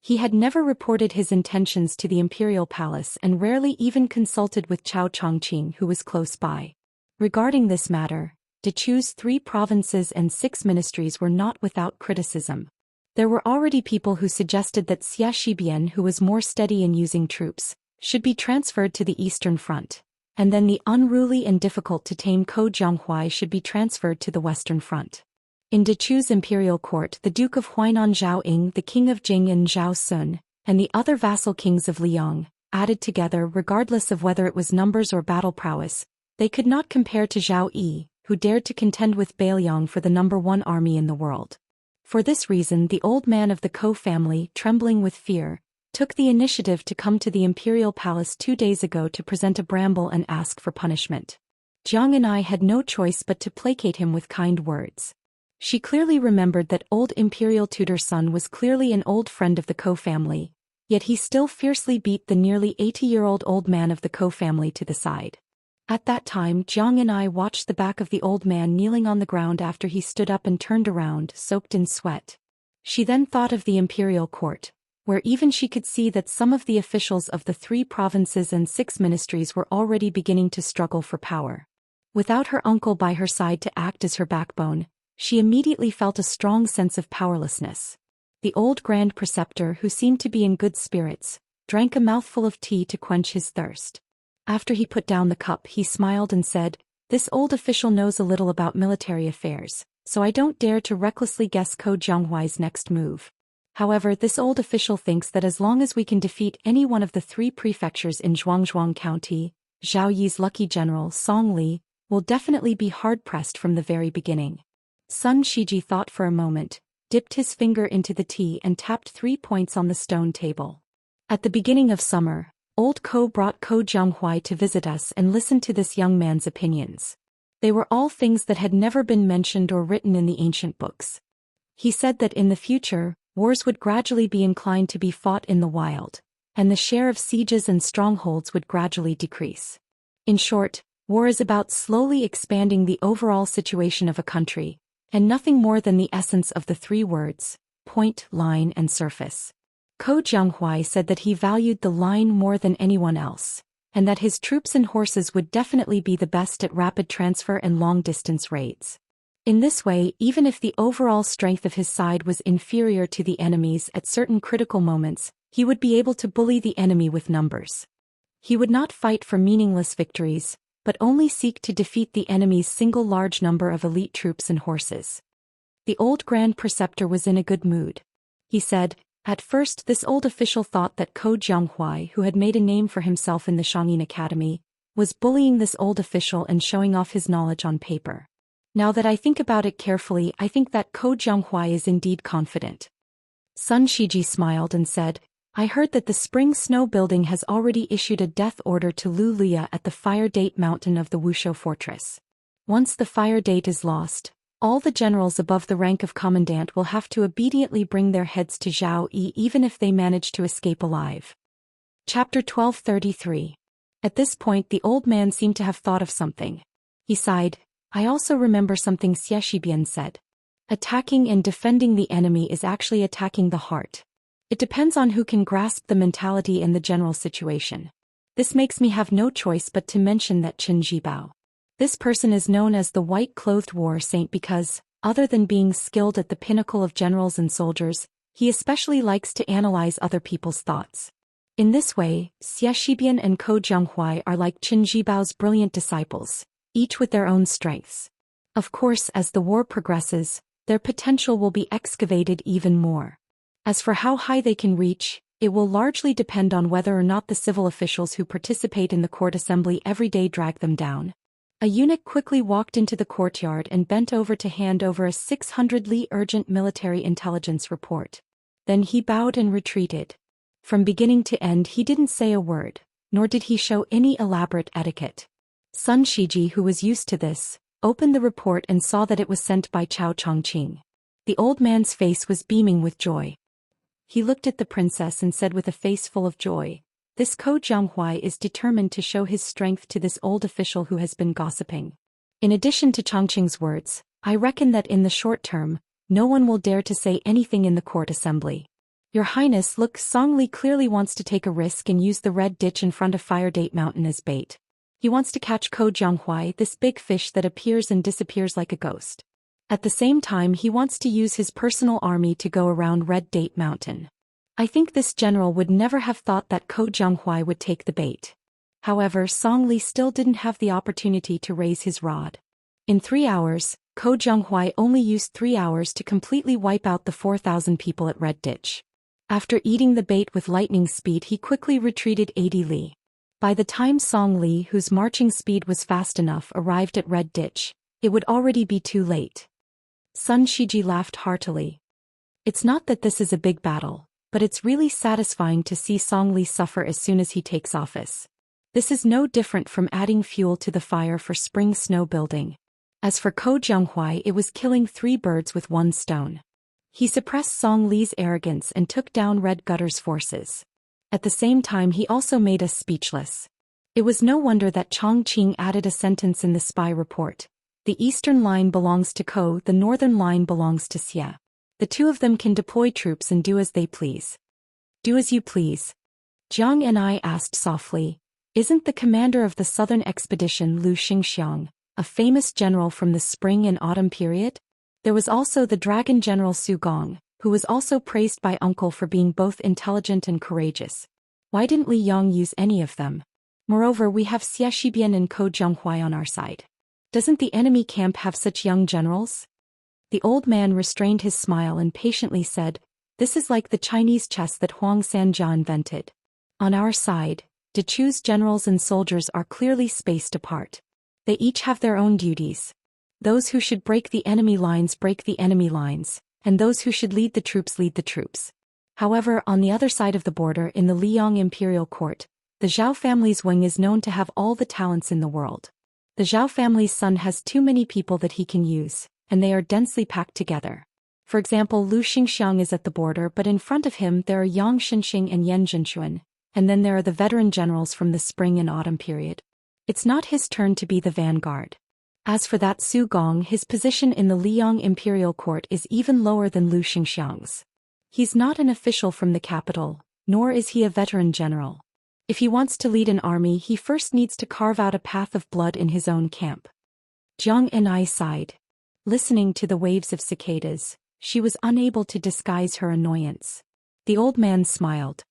He had never reported his intentions to the imperial palace and rarely even consulted with Cao Chongqing, who was close by. Regarding this matter, Dechu's 3 provinces and 6 ministries were not without criticism. There were already people who suggested that Xia Shibian, who was more steady in using troops, should be transferred to the Eastern Front, and then the unruly and difficult-to-tame Ko Jianghuai should be transferred to the Western Front. In Dechu's imperial court, the Duke of Huainan Zhao Ying, the King of Jing and Zhao Sun, and the other vassal kings of Liang, added together regardless of whether it was numbers or battle prowess, they could not compare to Zhao Yi, who dared to contend with Bailiang for the #1 army in the world. For this reason, the old man of the Ko family, trembling with fear, took the initiative to come to the imperial palace 2 days ago to present a bramble and ask for punishment. Jiang and I had no choice but to placate him with kind words. She clearly remembered that old imperial tutor's son was clearly an old friend of the Ko family, yet he still fiercely beat the nearly 80-year-old old man of the Ko family to the side. At that time, Jiang and I watched the back of the old man kneeling on the ground after he stood up and turned around, soaked in sweat. She then thought of the imperial court, where even she could see that some of the officials of the 3 provinces and 6 ministries were already beginning to struggle for power. Without her uncle by her side to act as her backbone, she immediately felt a strong sense of powerlessness. The old Grand Preceptor, who seemed to be in good spirits, drank a mouthful of tea to quench his thirst. After he put down the cup, he smiled and said, "This old official knows a little about military affairs, so I don't dare to recklessly guess Ko Jianghuai's next move. However, this old official thinks that as long as we can defeat any one of the 3 prefectures in Zhuangzhuang County, Zhao Yi's lucky general, Song Li, will definitely be hard-pressed from the very beginning." Sun Shiji thought for a moment, dipped his finger into the tea and tapped 3 points on the stone table. At the beginning of summer, old Ko brought Ko Jianghuai to visit us and listened to this young man's opinions. They were all things that had never been mentioned or written in the ancient books. He said that in the future, wars would gradually be inclined to be fought in the wild, and the share of sieges and strongholds would gradually decrease. In short, war is about slowly expanding the overall situation of a country, and nothing more than the essence of the 3 words, point, line and surface. Ko Jianghuai said that he valued the line more than anyone else, and that his troops and horses would definitely be the best at rapid transfer and long-distance raids. In this way, even if the overall strength of his side was inferior to the enemy's at certain critical moments, he would be able to bully the enemy with numbers. He would not fight for meaningless victories, but only seek to defeat the enemy's single large number of elite troops and horses. The old Grand Preceptor was in a good mood. He said, at first this old official thought that Ko Jianghuai, who had made a name for himself in the Xianxia Academy, was bullying this old official and showing off his knowledge on paper. Now that I think about it carefully, I think that Ko Jianghuai is indeed confident. Sun Shiji smiled and said, I heard that the Spring Snow Building has already issued a death order to Lu Lia at the Fire Date Mountain of the Wuxia Fortress. Once the Fire Date is lost, all the generals above the rank of commandant will have to obediently bring their heads to Zhao Yi even if they manage to escape alive. Chapter 1233. At this point the old man seemed to have thought of something. He sighed, I also remember something Xie Shibian said. Attacking and defending the enemy is actually attacking the heart. It depends on who can grasp the mentality and the general situation. This makes me have no choice but to mention that Chen Jibao. This person is known as the white-clothed war saint because, other than being skilled at the pinnacle of generals and soldiers, he especially likes to analyze other people's thoughts. In this way, Xie Shibian and Ko Jianghuai are like Chen Jibao's brilliant disciples, each with their own strengths. Of course, as the war progresses, their potential will be excavated even more. As for how high they can reach, it will largely depend on whether or not the civil officials who participate in the court assembly every day drag them down. A eunuch quickly walked into the courtyard and bent over to hand over a 600 li urgent military intelligence report. Then he bowed and retreated. From beginning to end he didn't say a word, nor did he show any elaborate etiquette. Sun Shiji, who was used to this, opened the report and saw that it was sent by Chao Chongqing. The old man's face was beaming with joy. He looked at the princess and said with a face full of joy, this Ko Jianghuai is determined to show his strength to this old official who has been gossiping. In addition to Chongqing's words, I reckon that in the short term, no one will dare to say anything in the court assembly. Your Highness, look, Song Li clearly wants to take a risk and use the red ditch in front of Fire Date Mountain as bait. He wants to catch Ko Jianghuai, this big fish that appears and disappears like a ghost. At the same time he wants to use his personal army to go around Red Date Mountain. I think this general would never have thought that Ko Jianghuai would take the bait. However, Song Li still didn't have the opportunity to raise his rod. In 3 hours, Ko Jianghuai only used 3 hours to completely wipe out the 4,000 people at Red Ditch. After eating the bait with lightning speed he quickly retreated 80 li. By the time Song Li, whose marching speed was fast enough, arrived at Red Ditch, it would already be too late. Sun Shiji laughed heartily. It's not that this is a big battle, but it's really satisfying to see Song Li suffer as soon as he takes office. This is no different from adding fuel to the fire for Spring Snow Building. As for Ko Jianghuai, it was killing 3 birds with 1 stone. He suppressed Song Li's arrogance and took down Red Gutter's forces. At the same time he also made us speechless. It was no wonder that Chongqing added a sentence in the spy report. The eastern line belongs to Ko, the northern line belongs to Xie. The 2 of them can deploy troops and do as they please. Do as you please. Jiang and I asked softly, isn't the commander of the southern expedition Lu Xiang, a famous general from the spring and autumn period? There was also the dragon general Su Gong, who was also praised by uncle for being both intelligent and courageous. Why didn't Li Yong use any of them? Moreover, we have Xie Shibian and Ko Jianghuai on our side. Doesn't the enemy camp have such young generals? The old man restrained his smile and patiently said, this is like the Chinese chess that Huang Sanjia invented. On our side, Dechu's generals and soldiers are clearly spaced apart. They each have their own duties. Those who should break the enemy lines break the enemy lines, and those who should lead the troops lead the troops. However, on the other side of the border in the Liyang Imperial Court, the Zhao family's wing is known to have all the talents in the world. The Zhao family's son has too many people that he can use, and they are densely packed together. For example, Lu Xingxiang is at the border, but in front of him there are Yang Xinxing and Yan Zhenxuan, and then there are the veteran generals from the spring and autumn period. It's not his turn to be the vanguard. As for that Su Gong, his position in the Liyang Imperial Court is even lower than Lu Xingxiang's. He's not an official from the capital, nor is he a veteran general. If he wants to lead an army, he first needs to carve out a path of blood in his own camp. Jiang and I sighed. Listening to the waves of cicadas, she was unable to disguise her annoyance. The old man smiled.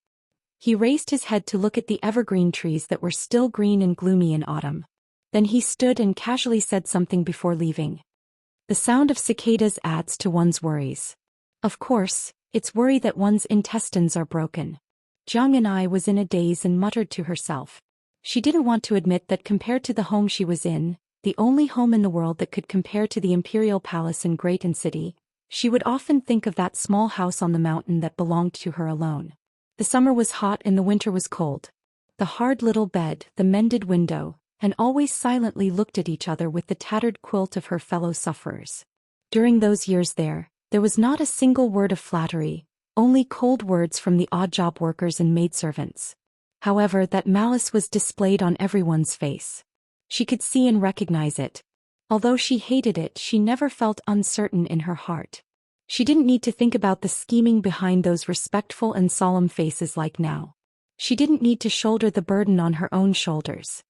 He raised his head to look at the evergreen trees that were still green and gloomy in autumn. Then he stood and casually said something before leaving. The sound of cicadas adds to one's worries. Of course, it's worry that one's intestines are broken. Zhang and I was in a daze and muttered to herself. She didn't want to admit that compared to the home she was in, the only home in the world that could compare to the imperial palace in Great City, she would often think of that small house on the mountain that belonged to her alone. The summer was hot and the winter was cold. The hard little bed, the mended window, and always silently looked at each other with the tattered quilt of her fellow sufferers. During those years there was not a single word of flattery, only cold words from the odd job workers and maidservants. However, that malice was displayed on everyone's face. She could see and recognize it. Although she hated it, she never felt uncertain in her heart. She didn't need to think about the scheming behind those respectful and solemn faces like now. She didn't need to shoulder the burden on her own shoulders.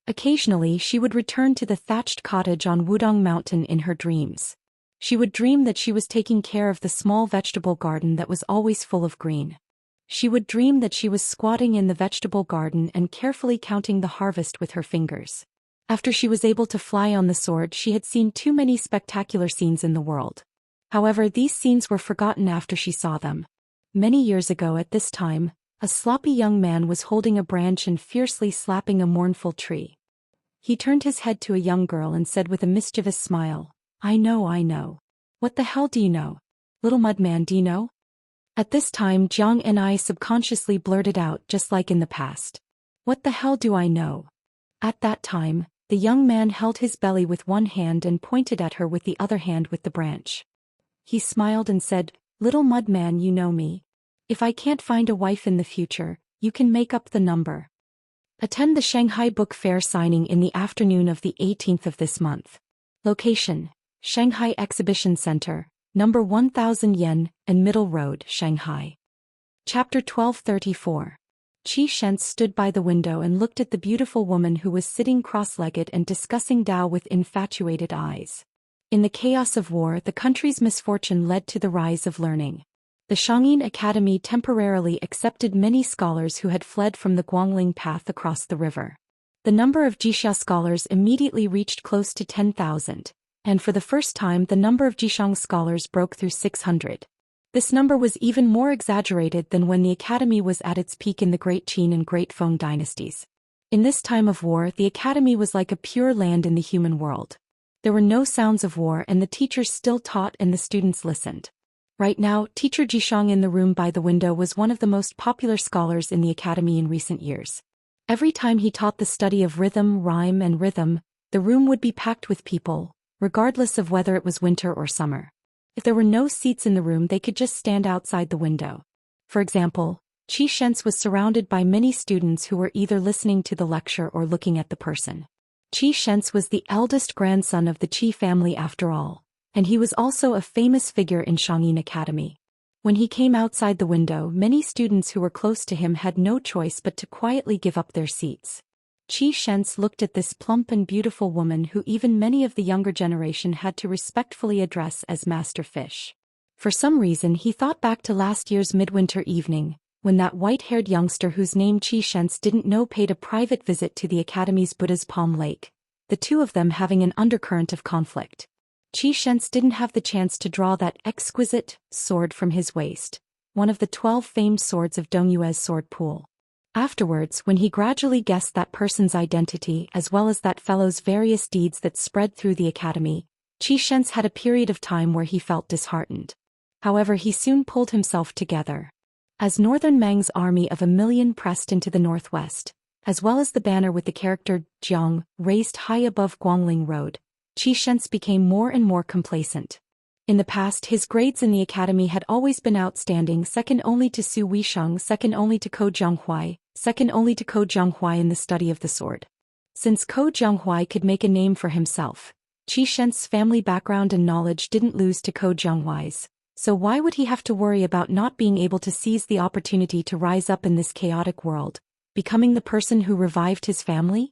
Occasionally she would return to the thatched cottage on Wudong Mountain in her dreams. She would dream that she was taking care of the small vegetable garden that was always full of green. She would dream that she was squatting in the vegetable garden and carefully counting the harvest with her fingers. After she was able to fly on the sword, she had seen too many spectacular scenes in the world. However, these scenes were forgotten after she saw them. Many years ago at this time, a sloppy young man was holding a branch and fiercely slapping a mournful tree. He turned his head to a young girl and said with a mischievous smile, I know. What the hell do you know? Little mudman, do you know? At this time Jiang and I subconsciously blurted out just like in the past. What the hell do I know? At that time, the young man held his belly with one hand and pointed at her with the other hand with the branch. He smiled and said, Little mudman, you know me. If I can't find a wife in the future, you can make up the number. Attend the Shanghai Book Fair signing in the afternoon of the 18th of this month. Location, Shanghai Exhibition Center, number 1000 Yen, and Middle Road, Shanghai. Chapter 1234. Xianxia stood by the window and looked at the beautiful woman who was sitting cross-legged and discussing Dao with infatuated eyes. In the chaos of war, the country's misfortune led to the rise of learning. The Xianxia Academy temporarily accepted many scholars who had fled from the Guangling path across the river. The number of Jixia scholars immediately reached close to 10,000, and for the first time the number of Jishang scholars broke through 600. This number was even more exaggerated than when the academy was at its peak in the Great Qin and Great Feng dynasties. In this time of war, the academy was like a pure land in the human world. There were no sounds of war and the teachers still taught and the students listened. Right now, teacher Jishang in the room by the window was one of the most popular scholars in the academy in recent years. Every time he taught the study of rhythm, rhyme and rhythm, the room would be packed with people, regardless of whether it was winter or summer. If there were no seats in the room, they could just stand outside the window. For example, Xianxia was surrounded by many students who were either listening to the lecture or looking at the person. Xianxia was the eldest grandson of the Qi family after all, and he was also a famous figure in Xianxia Academy. When he came outside the window, many students who were close to him had no choice but to quietly give up their seats. Xianxia looked at this plump and beautiful woman who even many of the younger generation had to respectfully address as Master Fish. For some reason he thought back to last year's midwinter evening, when that white-haired youngster whose name Xianxia didn't know paid a private visit to the Academy's Buddha's Palm Lake, the two of them having an undercurrent of conflict. Xianxia didn't have the chance to draw that exquisite sword from his waist, one of the 12 famed swords of Dongyue's sword pool. Afterwards, when he gradually guessed that person's identity as well as that fellow's various deeds that spread through the academy, Xianxia had a period of time where he felt disheartened. However, he soon pulled himself together. As Northern Mang's army of 1,000,000 pressed into the northwest, as well as the banner with the character Jiang raised high above Guangling Road, Xianxia became more and more complacent. In the past, his grades in the academy had always been outstanding, second only to Su Weisheng, second only to Ko Jianghuai, second only to Ko Jianghuai in the study of the sword. Since Ko Jianghuai could make a name for himself, Xianxia's family background and knowledge didn't lose to Ko Jianghuai's, so why would he have to worry about not being able to seize the opportunity to rise up in this chaotic world, becoming the person who revived his family?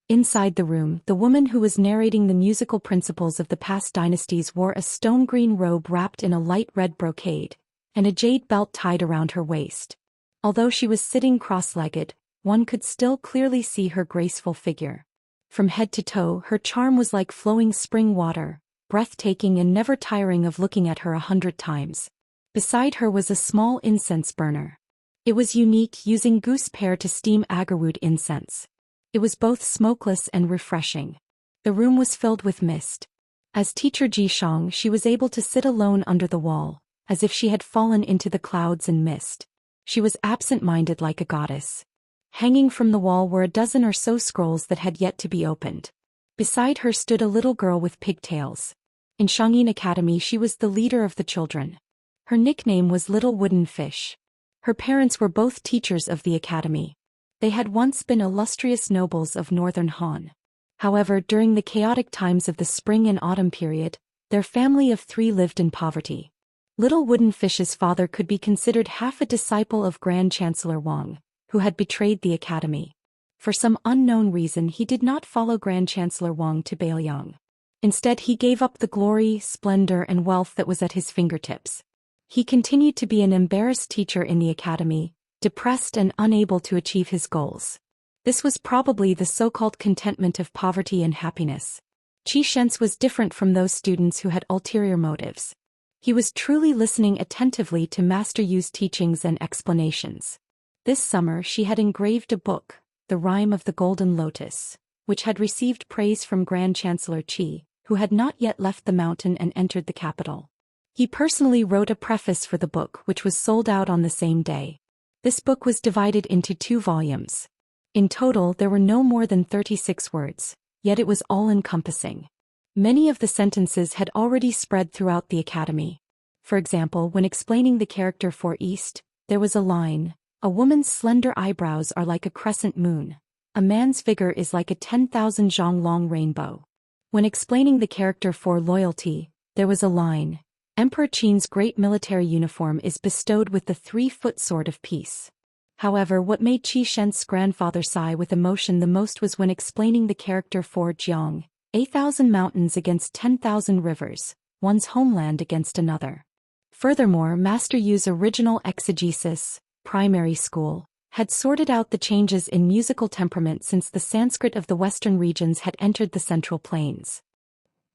Inside the room, the woman who was narrating the musical principles of the past dynasties wore a stone-green robe wrapped in a light red brocade, and a jade belt tied around her waist. Although she was sitting cross-legged, one could still clearly see her graceful figure. From head to toe, her charm was like flowing spring water, breathtaking and never tiring of looking at her 100 times. Beside her was a small incense burner. It was unique, using goose pear to steam agarwood incense. It was both smokeless and refreshing. The room was filled with mist. As teacher Zhou, she was able to sit alone under the wall, as if she had fallen into the clouds and mist. She was absent-minded like a goddess. Hanging from the wall were a dozen or so scrolls that had yet to be opened. Beside her stood a little girl with pigtails. In Xianxia Academy she was the leader of the children. Her nickname was Little Wooden Fish. Her parents were both teachers of the academy. They had once been illustrious nobles of northern Han. However, during the chaotic times of the spring and autumn period, their family of 3 lived in poverty. Little Wooden Fish's father could be considered half a disciple of Grand Chancellor Wang, who had betrayed the academy. For some unknown reason he did not follow Grand Chancellor Wang to Bailiang. Instead he gave up the glory, splendor and wealth that was at his fingertips. He continued to be an embarrassed teacher in the academy, depressed and unable to achieve his goals. This was probably the so-called contentment of poverty and happiness. Xianxia was different from those students who had ulterior motives. He was truly listening attentively to Master Yu's teachings and explanations. This summer she had engraved a book, The Rime of the Golden Lotus, which had received praise from Grand Chancellor Qi, who had not yet left the mountain and entered the capital. He personally wrote a preface for the book which was sold out on the same day. This book was divided into 2 volumes. In total there were no more than 36 words, yet it was all-encompassing. Many of the sentences had already spread throughout the academy. For example, when explaining the character for East, there was a line, "A woman's slender eyebrows are like a crescent moon. A man's vigor is like a 10,000 zhang long rainbow." When explaining the character for Loyalty, there was a line, "Emperor Qin's great military uniform is bestowed with the 3-foot sword of peace." However, what made Xianxia's grandfather sigh with emotion the most was when explaining the character for Jiang, 8,000 mountains against 10,000 rivers, one's homeland against another. Furthermore, Master Yu's original exegesis, primary school, had sorted out the changes in musical temperament since the Sanskrit of the western regions had entered the Central Plains.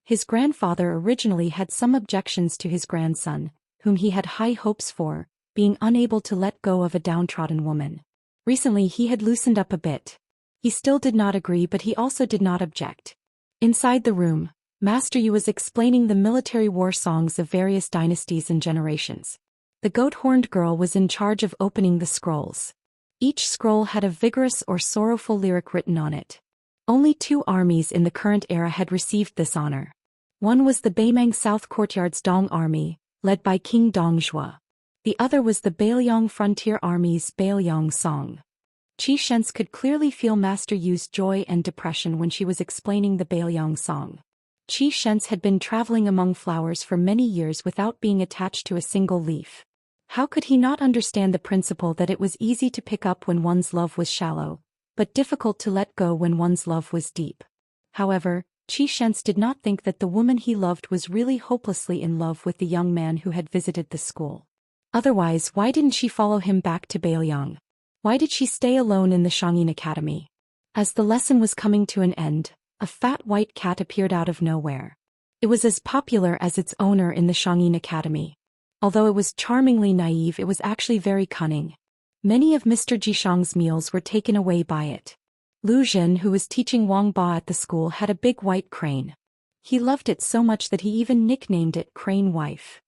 His grandfather originally had some objections to his grandson, whom he had high hopes for, being unable to let go of a downtrodden woman. Recently he had loosened up a bit. He still did not agree, but he also did not object. Inside the room, Master Yu was explaining the military war songs of various dynasties and generations. The goat-horned girl was in charge of opening the scrolls. Each scroll had a vigorous or sorrowful lyric written on it. Only 2 armies in the current era had received this honor. One was the Beimang South Courtyard's Dong Army, led by King Dongzhuo. The other was the Bailiang Frontier Army's Bailiang Song. Xianxia could clearly feel Master Yu's joy and depression when she was explaining the Bailiang Song. Xianxia had been traveling among flowers for many years without being attached to a single leaf. How could he not understand the principle that it was easy to pick up when one's love was shallow, but difficult to let go when one's love was deep? However, Xianxia did not think that the woman he loved was really hopelessly in love with the young man who had visited the school. Otherwise, why didn't she follow him back to Bailiang? Why did she stay alone in the Xianxia Academy? As the lesson was coming to an end, a fat white cat appeared out of nowhere. It was as popular as its owner in the Xianxia Academy. Although it was charmingly naive, it was actually very cunning. Many of Mr. Jishang's meals were taken away by it. Lu Zhen, who was teaching Wang Ba at the school, had a big white crane. He loved it so much that he even nicknamed it Crane Wife.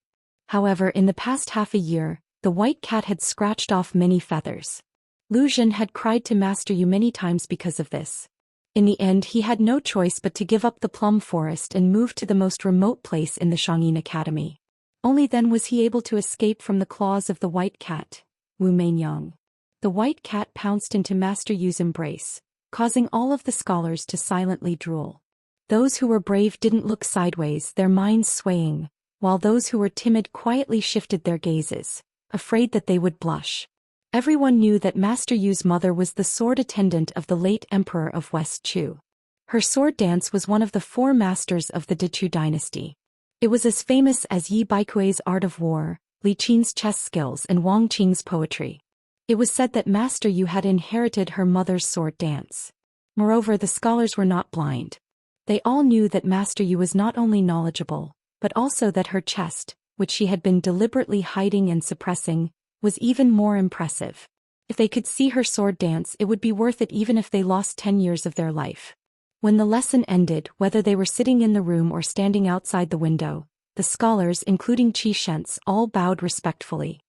However, in the past half a year, the white cat had scratched off many feathers. Lu Zhen had cried to Master Yu many times because of this. In the end, he had no choice but to give up the plum forest and move to the most remote place in the Xianxia Academy. Only then was he able to escape from the claws of the white cat, Wu Mainyang. The white cat pounced into Master Yu's embrace, causing all of the scholars to silently drool. Those who were brave didn't look sideways, their minds swaying, while those who were timid quietly shifted their gazes, afraid that they would blush. Everyone knew that Master Yu's mother was the sword attendant of the late Emperor of West Chu. Her sword dance was one of the four masters of the Dichu dynasty. It was as famous as Yi Baikui's art of war, Li Qin's chess skills and Wang Qing's poetry. It was said that Master Yu had inherited her mother's sword dance. Moreover, the scholars were not blind. They all knew that Master Yu was not only knowledgeable, but also that her chest, which she had been deliberately hiding and suppressing, was even more impressive. If they could see her sword dance, it would be worth it even if they lost 10 years of their life. When the lesson ended, whether they were sitting in the room or standing outside the window, the scholars, including Xianxia, all bowed respectfully.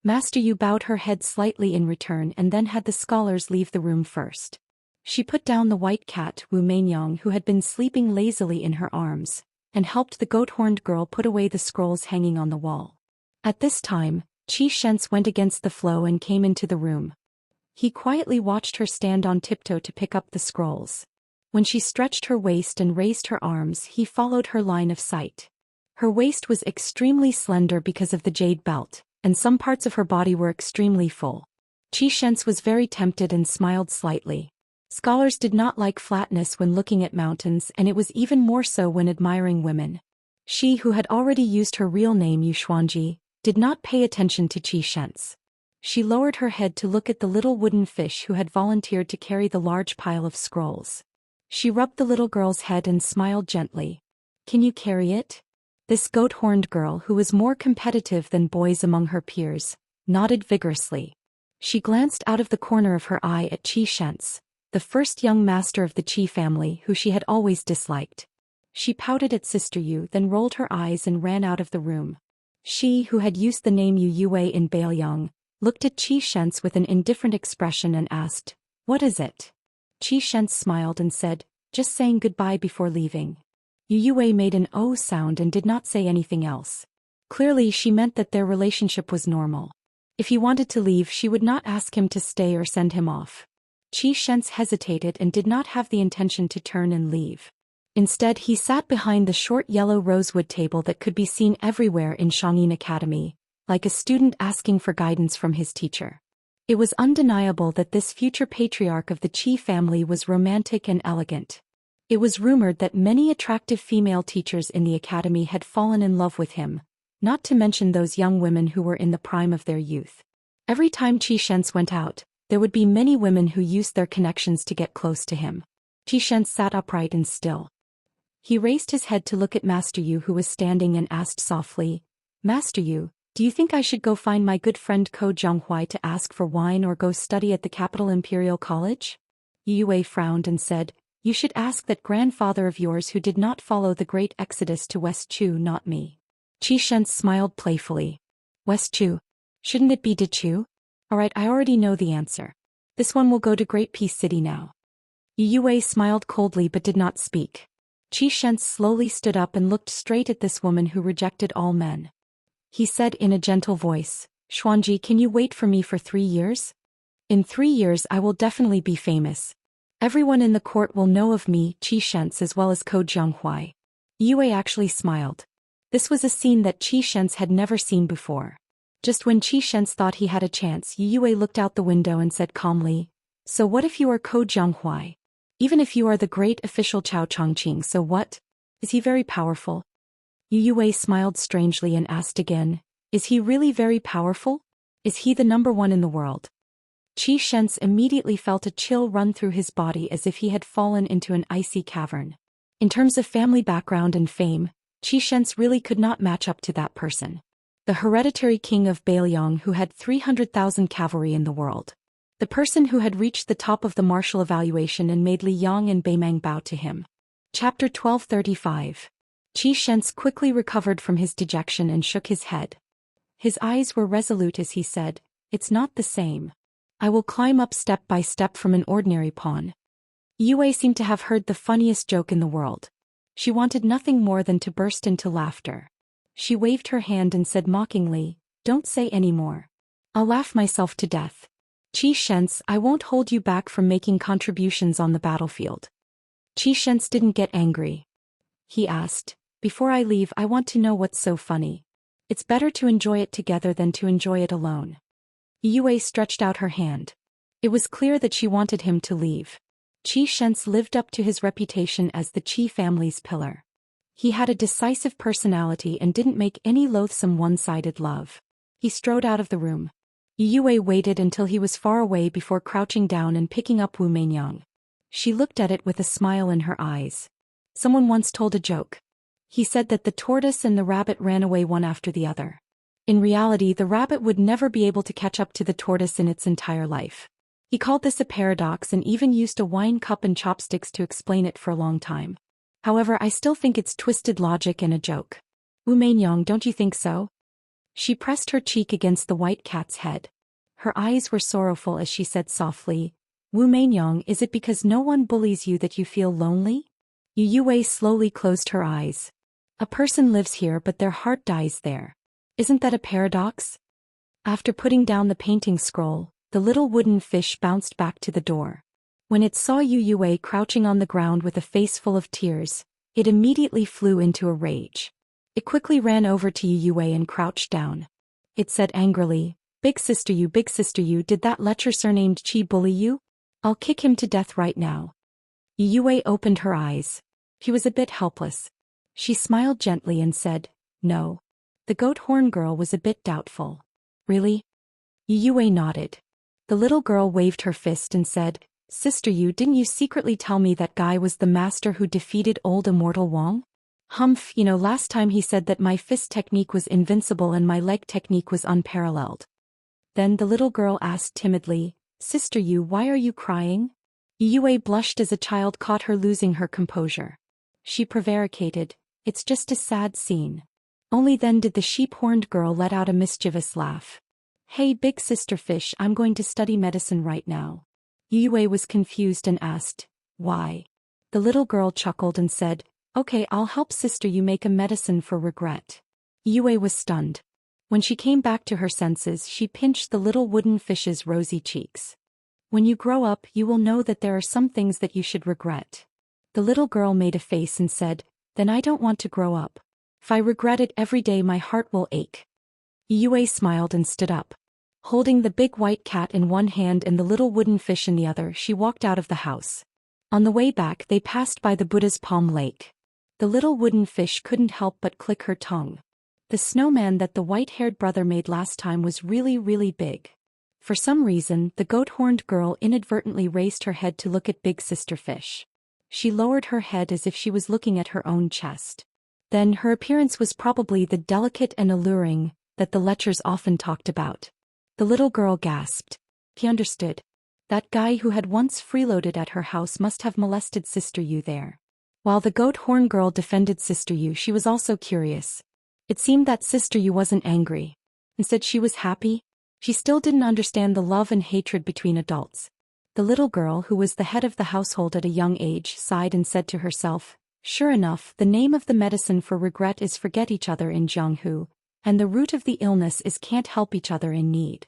Master Yu bowed her head slightly in return and then had the scholars leave the room first. She put down the white cat, Wu Mainyang, who had been sleeping lazily in her arms, and helped the goat-horned girl put away the scrolls hanging on the wall. At this time, Xianxia went against the flow and came into the room. He quietly watched her stand on tiptoe to pick up the scrolls. When she stretched her waist and raised her arms, he followed her line of sight. Her waist was extremely slender because of the jade belt, and some parts of her body were extremely full. Xianxia was very tempted and smiled slightly. Scholars did not like flatness when looking at mountains, and it was even more so when admiring women. She, who had already used her real name Yu Xuanji, did not pay attention to Xianxia. She lowered her head to look at the little wooden fish who had volunteered to carry the large pile of scrolls. She rubbed the little girl's head and smiled gently. "Can you carry it?" This goat-horned girl, who was more competitive than boys among her peers, nodded vigorously. She glanced out of the corner of her eye at Xianxia, the first young master of the Qi family who she had always disliked. She pouted at Sister Yu, then rolled her eyes and ran out of the room. She, who had used the name Yu Yue in Baoyang, looked at Xianxia with an indifferent expression and asked, "What is it?" Xianxia smiled and said, "Just saying goodbye before leaving." Yu Yue made an "oh" sound and did not say anything else. Clearly she meant that their relationship was normal. If he wanted to leave, she would not ask him to stay or send him off. Xianxia hesitated and did not have the intention to turn and leave. Instead, he sat behind the short yellow rosewood table that could be seen everywhere in Shangyin Academy, like a student asking for guidance from his teacher. It was undeniable that this future patriarch of the Qi family was romantic and elegant. It was rumored that many attractive female teachers in the academy had fallen in love with him, not to mention those young women who were in the prime of their youth. Every time Xianxia went out, there would be many women who used their connections to get close to him. Xianxia sat upright and still. He raised his head to look at Master Yu, who was standing, and asked softly, "Master Yu, do you think I should go find my good friend Ko Jianghuai to ask for wine or go study at the capital Imperial College?" Yu Yue frowned and said, "You should ask that grandfather of yours who did not follow the great exodus to West Chu, not me." Xianxia smiled playfully. "West Chu? Shouldn't it be Dichu? Alright, I already know the answer. This one will go to Great Peace City now." Yu Yue smiled coldly but did not speak. Xianxia slowly stood up and looked straight at this woman who rejected all men. He said in a gentle voice, "Xuanji, can you wait for me for 3 years? In 3 years I will definitely be famous. Everyone in the court will know of me, Xianxia, as well as Ko Jianghuai." Yue actually smiled. This was a scene that Xianxia had never seen before. Just when Xianxia thought he had a chance, Yue looked out the window and said calmly, "So what if you are Ko Jianghuai? Even if you are the great official Chao Chongqing, so what? Is he very powerful?" Yue smiled strangely and asked again, "Is he really very powerful? Is he the number one in the world?" Xianxia immediately felt a chill run through his body as if he had fallen into an icy cavern. In terms of family background and fame, Xianxia really could not match up to that person. The hereditary king of Baoyang who had 300,000 cavalry in the world. The person who had reached the top of the martial evaluation and made Li Yang and Beimeng bow to him. Chapter 1235. Xianxia quickly recovered from his dejection and shook his head. His eyes were resolute as he said, "It's not the same. I will climb up step by step from an ordinary pawn." Yue seemed to have heard the funniest joke in the world. She wanted nothing more than to burst into laughter. She waved her hand and said mockingly, "Don't say any more. I'll laugh myself to death. Xianxia, I won't hold you back from making contributions on the battlefield." Xianxia didn't get angry. He asked, "Before I leave, I want to know what's so funny. It's better to enjoy it together than to enjoy it alone." Yue stretched out her hand. It was clear that she wanted him to leave. Xianxia lived up to his reputation as the Qi family's pillar. He had a decisive personality and didn't make any loathsome one-sided love. He strode out of the room. Yue waited until he was far away before crouching down and picking up Wu Mainyang. She looked at it with a smile in her eyes. Someone once told a joke. He said that the tortoise and the rabbit ran away one after the other. In reality, the rabbit would never be able to catch up to the tortoise in its entire life. He called this a paradox and even used a wine cup and chopsticks to explain it for a long time. However, I still think it's twisted logic and a joke. Wu Mainyang, don't you think so? She pressed her cheek against the white cat's head. Her eyes were sorrowful as she said softly, Wu Mainyang, is it because no one bullies you that you feel lonely? Yue slowly closed her eyes. A person lives here but their heart dies there. Isn't that a paradox? After putting down the painting scroll, the little wooden fish bounced back to the door. When it saw Yue crouching on the ground with a face full of tears, it immediately flew into a rage. It quickly ran over to Yue and crouched down. It said angrily, Big sister you, did that lecher surnamed Qi bully you? I'll kick him to death right now. Yue opened her eyes. She was a bit helpless. She smiled gently and said, No. The goat horn girl was a bit doubtful. Really? Yue nodded. The little girl waved her fist and said, Sister you, didn't you secretly tell me that guy was the master who defeated old Immortal Wang? Humph, last time he said that my fist technique was invincible and my leg technique was unparalleled. Then the little girl asked timidly, Sister you, why are you crying? Yue blushed as a child caught her losing her composure. She prevaricated, It's just a sad scene. Only then did the sheep-horned girl let out a mischievous laugh. Hey big sister fish, I'm going to study medicine right now. Yue was confused and asked, Why? The little girl chuckled and said, Okay, I'll help sister you make a medicine for regret. Yue was stunned. When she came back to her senses, she pinched the little wooden fish's rosy cheeks. When you grow up, you will know that there are some things that you should regret. The little girl made a face and said, Then I don't want to grow up. If I regret it every day, my heart will ache. Yue smiled and stood up. Holding the big white cat in one hand and the little wooden fish in the other, she walked out of the house. On the way back, they passed by the Buddha's palm lake. The little wooden fish couldn't help but click her tongue. The snowman that the white-haired brother made last time was really, really big. For some reason, the goat-horned girl inadvertently raised her head to look at Big Sister Fish. She lowered her head as if she was looking at her own chest. Then her appearance was probably the delicate and alluring that the lechers often talked about. The little girl gasped. He understood. That guy who had once freeloaded at her house must have molested Sister Yu there. While the goat-horn girl defended Sister Yu, she was also curious. It seemed that Sister Yu wasn't angry. Instead, she was happy. She still didn't understand the love and hatred between adults. The little girl, who was the head of the household at a young age, sighed and said to herself, Sure enough, the name of the medicine for regret is forget each other in Jianghu, and the root of the illness is can't help each other in need.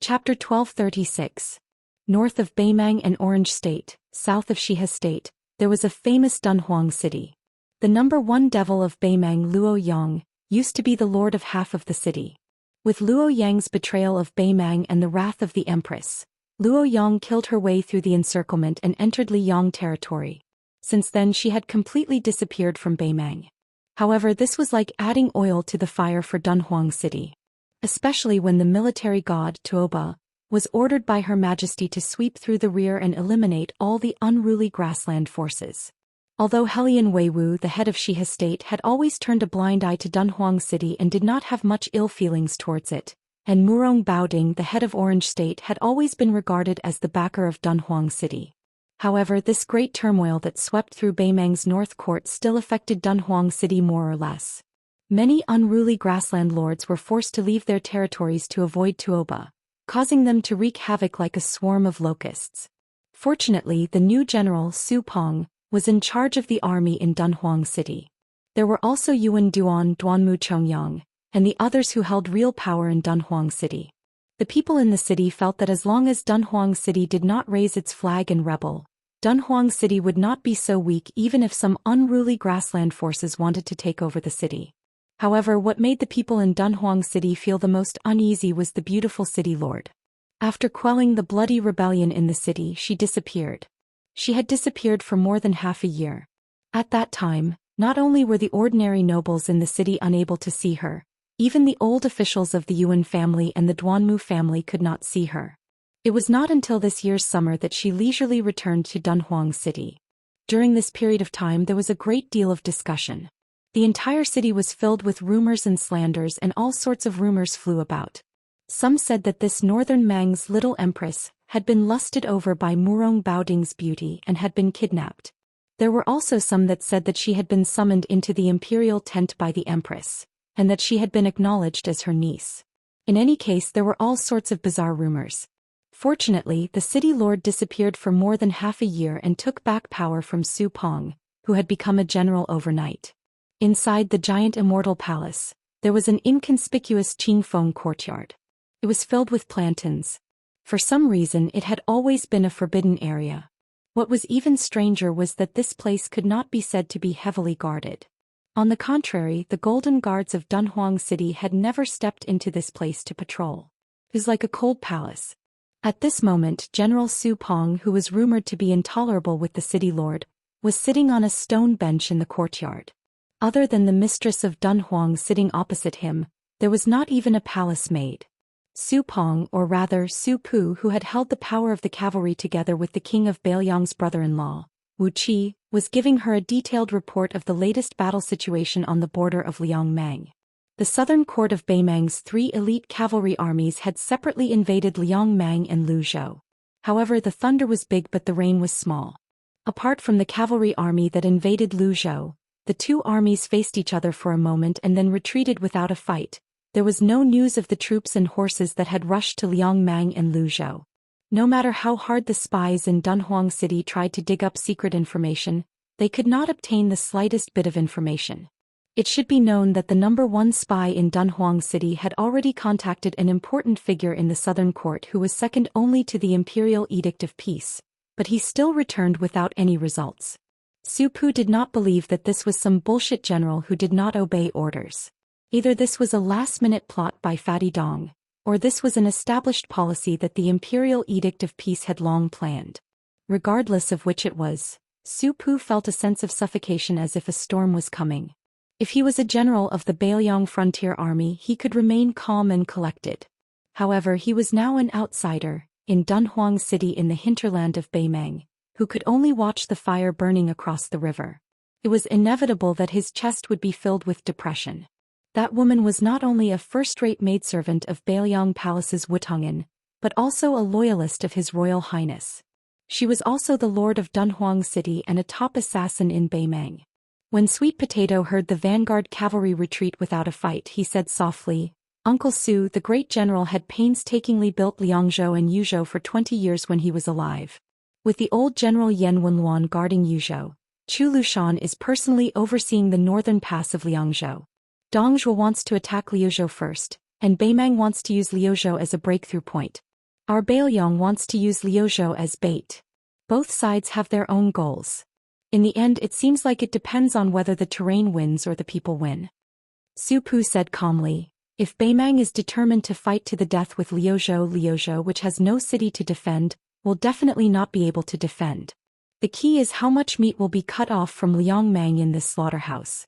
Chapter 1236. North of Beimang and Orange State, south of Xihai State, there was a famous Dunhuang city. The number one devil of Beimang, Luo Yang, used to be the lord of half of the city. With Luo Yang's betrayal of Beimang and the wrath of the empress, Luo Yang killed her way through the encirclement and entered Liyang territory. Since then she had completely disappeared from Beimang. However, this was like adding oil to the fire for Dunhuang City. Especially when the military god, Tuoba, was ordered by Her Majesty to sweep through the rear and eliminate all the unruly grassland forces. Although Helian Weiwu, the head of Xihai State, had always turned a blind eye to Dunhuang City and did not have much ill feelings towards it, and Murong Baoding, the head of Orange State, had always been regarded as the backer of Dunhuang City. However, this great turmoil that swept through Beimang's north court still affected Dunhuang City more or less. Many unruly grassland lords were forced to leave their territories to avoid Tuoba, causing them to wreak havoc like a swarm of locusts. Fortunately, the new general, Su Pong, was in charge of the army in Dunhuang City. There were also Yuan Duan, Duanmu Chongyang, and the others who held real power in Dunhuang City. The people in the city felt that as long as Dunhuang City did not raise its flag and rebel, Dunhuang City would not be so weak even if some unruly grassland forces wanted to take over the city. However, what made the people in Dunhuang City feel the most uneasy was the beautiful city lord. After quelling the bloody rebellion in the city, she disappeared. She had disappeared for more than half a year. At that time, not only were the ordinary nobles in the city unable to see her, even the old officials of the Yuan family and the Duanmu family could not see her. It was not until this year's summer that she leisurely returned to Dunhuang City. During this period of time there was a great deal of discussion. The entire city was filled with rumors and slanders, and all sorts of rumors flew about. Some said that this northern Mang's little empress had been lusted over by Murong Baoding's beauty and had been kidnapped. There were also some that said that she had been summoned into the imperial tent by the empress, and that she had been acknowledged as her niece. In any case, there were all sorts of bizarre rumors. Fortunately, the city lord disappeared for more than half a year and took back power from Su Pong, who had become a general overnight. Inside the giant Immortal palace, there was an inconspicuous Qingfeng courtyard. It was filled with plantains. For some reason it had always been a forbidden area. What was even stranger was that this place could not be said to be heavily guarded. On the contrary, the golden guards of Dunhuang City had never stepped into this place to patrol. It was like a cold palace. At this moment, General Su Pong, who was rumored to be intolerable with the city lord, was sitting on a stone bench in the courtyard. Other than the mistress of Dunhuang sitting opposite him, there was not even a palace maid. Su Pong, or rather Su Pu, who had held the power of the cavalry together with the king of Bailiang's brother-in-law, Wuxia, was giving her a detailed report of the latest battle situation on the border of Liangmang. The southern court of Baimang's 3 elite cavalry armies had separately invaded Liangmang and Luzhou. However, the thunder was big but the rain was small. Apart from the cavalry army that invaded Luzhou, the two armies faced each other for a moment and then retreated without a fight. There was no news of the troops and horses that had rushed to Liangmang and Luzhou. No matter how hard the spies in Dunhuang City tried to dig up secret information, they could not obtain the slightest bit of information. It should be known that the #1 spy in Dunhuang City had already contacted an important figure in the southern court who was second only to the imperial edict of peace, but he still returned without any results. Su Pu did not believe that this was some bullshit general who did not obey orders. Either this was a last-minute plot by Fatty Dong, or this was an established policy that the imperial edict of peace had long planned. Regardless of which it was, Su Pu felt a sense of suffocation as if a storm was coming. If he was a general of the Bailiang frontier army, he could remain calm and collected. However, he was now an outsider, in Dunhuang City in the hinterland of Baimang, who could only watch the fire burning across the river. It was inevitable that his chest would be filled with depression. That woman was not only a first-rate maidservant of Bailiang Palace's Wutongin, but also a loyalist of His Royal Highness. She was also the lord of Dunhuang City and a top assassin in Baimang. When Sweet Potato heard the vanguard cavalry retreat without a fight, he said softly, "Uncle Su, the great general had painstakingly built Liangzhou and Yuzhou for 20 years when he was alive. With the old General Yan Wenluan guarding Yuzhou, Chu Lushan is personally overseeing the northern pass of Liangzhou. Dongzhuo wants to attack Liuzhou first, and Baimang wants to use Liuzhou as a breakthrough point. Our Bailiang wants to use Liuzhou as bait. Both sides have their own goals. In the end, it seems like it depends on whether the terrain wins or the people win." Su Pu said calmly, "If Baimang is determined to fight to the death with Liuzhou, which has no city to defend, will definitely not be able to defend. The key is how much meat will be cut off from Liangmang in this slaughterhouse.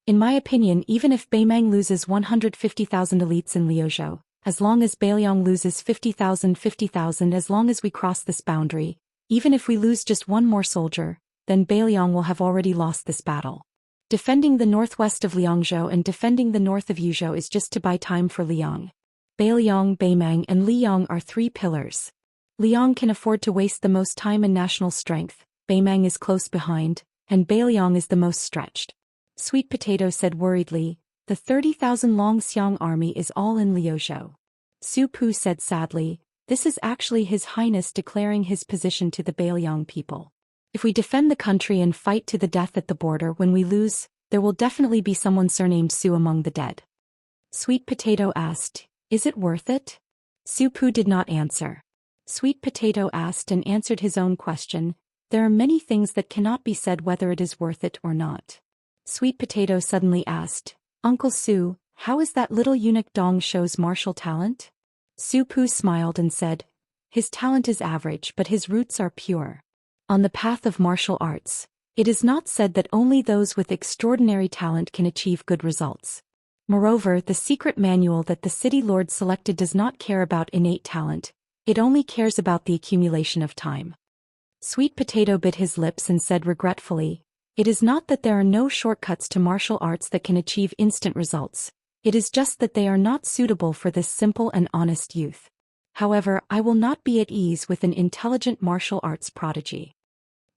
In my opinion, even if Baimang loses 150,000 elites in Liuzhou, as long as Bailiang loses 50,000, as long as we cross this boundary, even if we lose just one more soldier, then Bailiang will have already lost this battle. Defending the northwest of Liangzhou and defending the north of Yuzhou is just to buy time for Liang. Bailiang, Baimang and Liyang are 3 pillars. Liang can afford to waste the most time and national strength, Baimang is close behind, and Bailiang is the most stretched." Sweet Potato said worriedly, "The 30,000 Long Xiang army is all in Liuzhou." Su Pu said sadly, "This is actually His Highness declaring his position to the Bailiang people. If we defend the country and fight to the death at the border, when we lose, there will definitely be someone surnamed Su among the dead." Sweet Potato asked, "Is it worth it?" Su Pu did not answer. Sweet Potato asked and answered his own question, "There are many things that cannot be said whether it is worth it or not." Sweet Potato suddenly asked, "Uncle Su, how is that little eunuch Dong shows martial talent?" Su Pu smiled and said, "His talent is average but his roots are pure. On the path of martial arts, it is not said that only those with extraordinary talent can achieve good results. Moreover, the secret manual that the city lord selected does not care about innate talent, it only cares about the accumulation of time. Sweet Potato bit his lips and said regretfully, "It is not that there are no shortcuts to martial arts that can achieve instant results, it is just that they are not suitable for this simple and honest youth. However, I will not be at ease with an intelligent martial arts prodigy."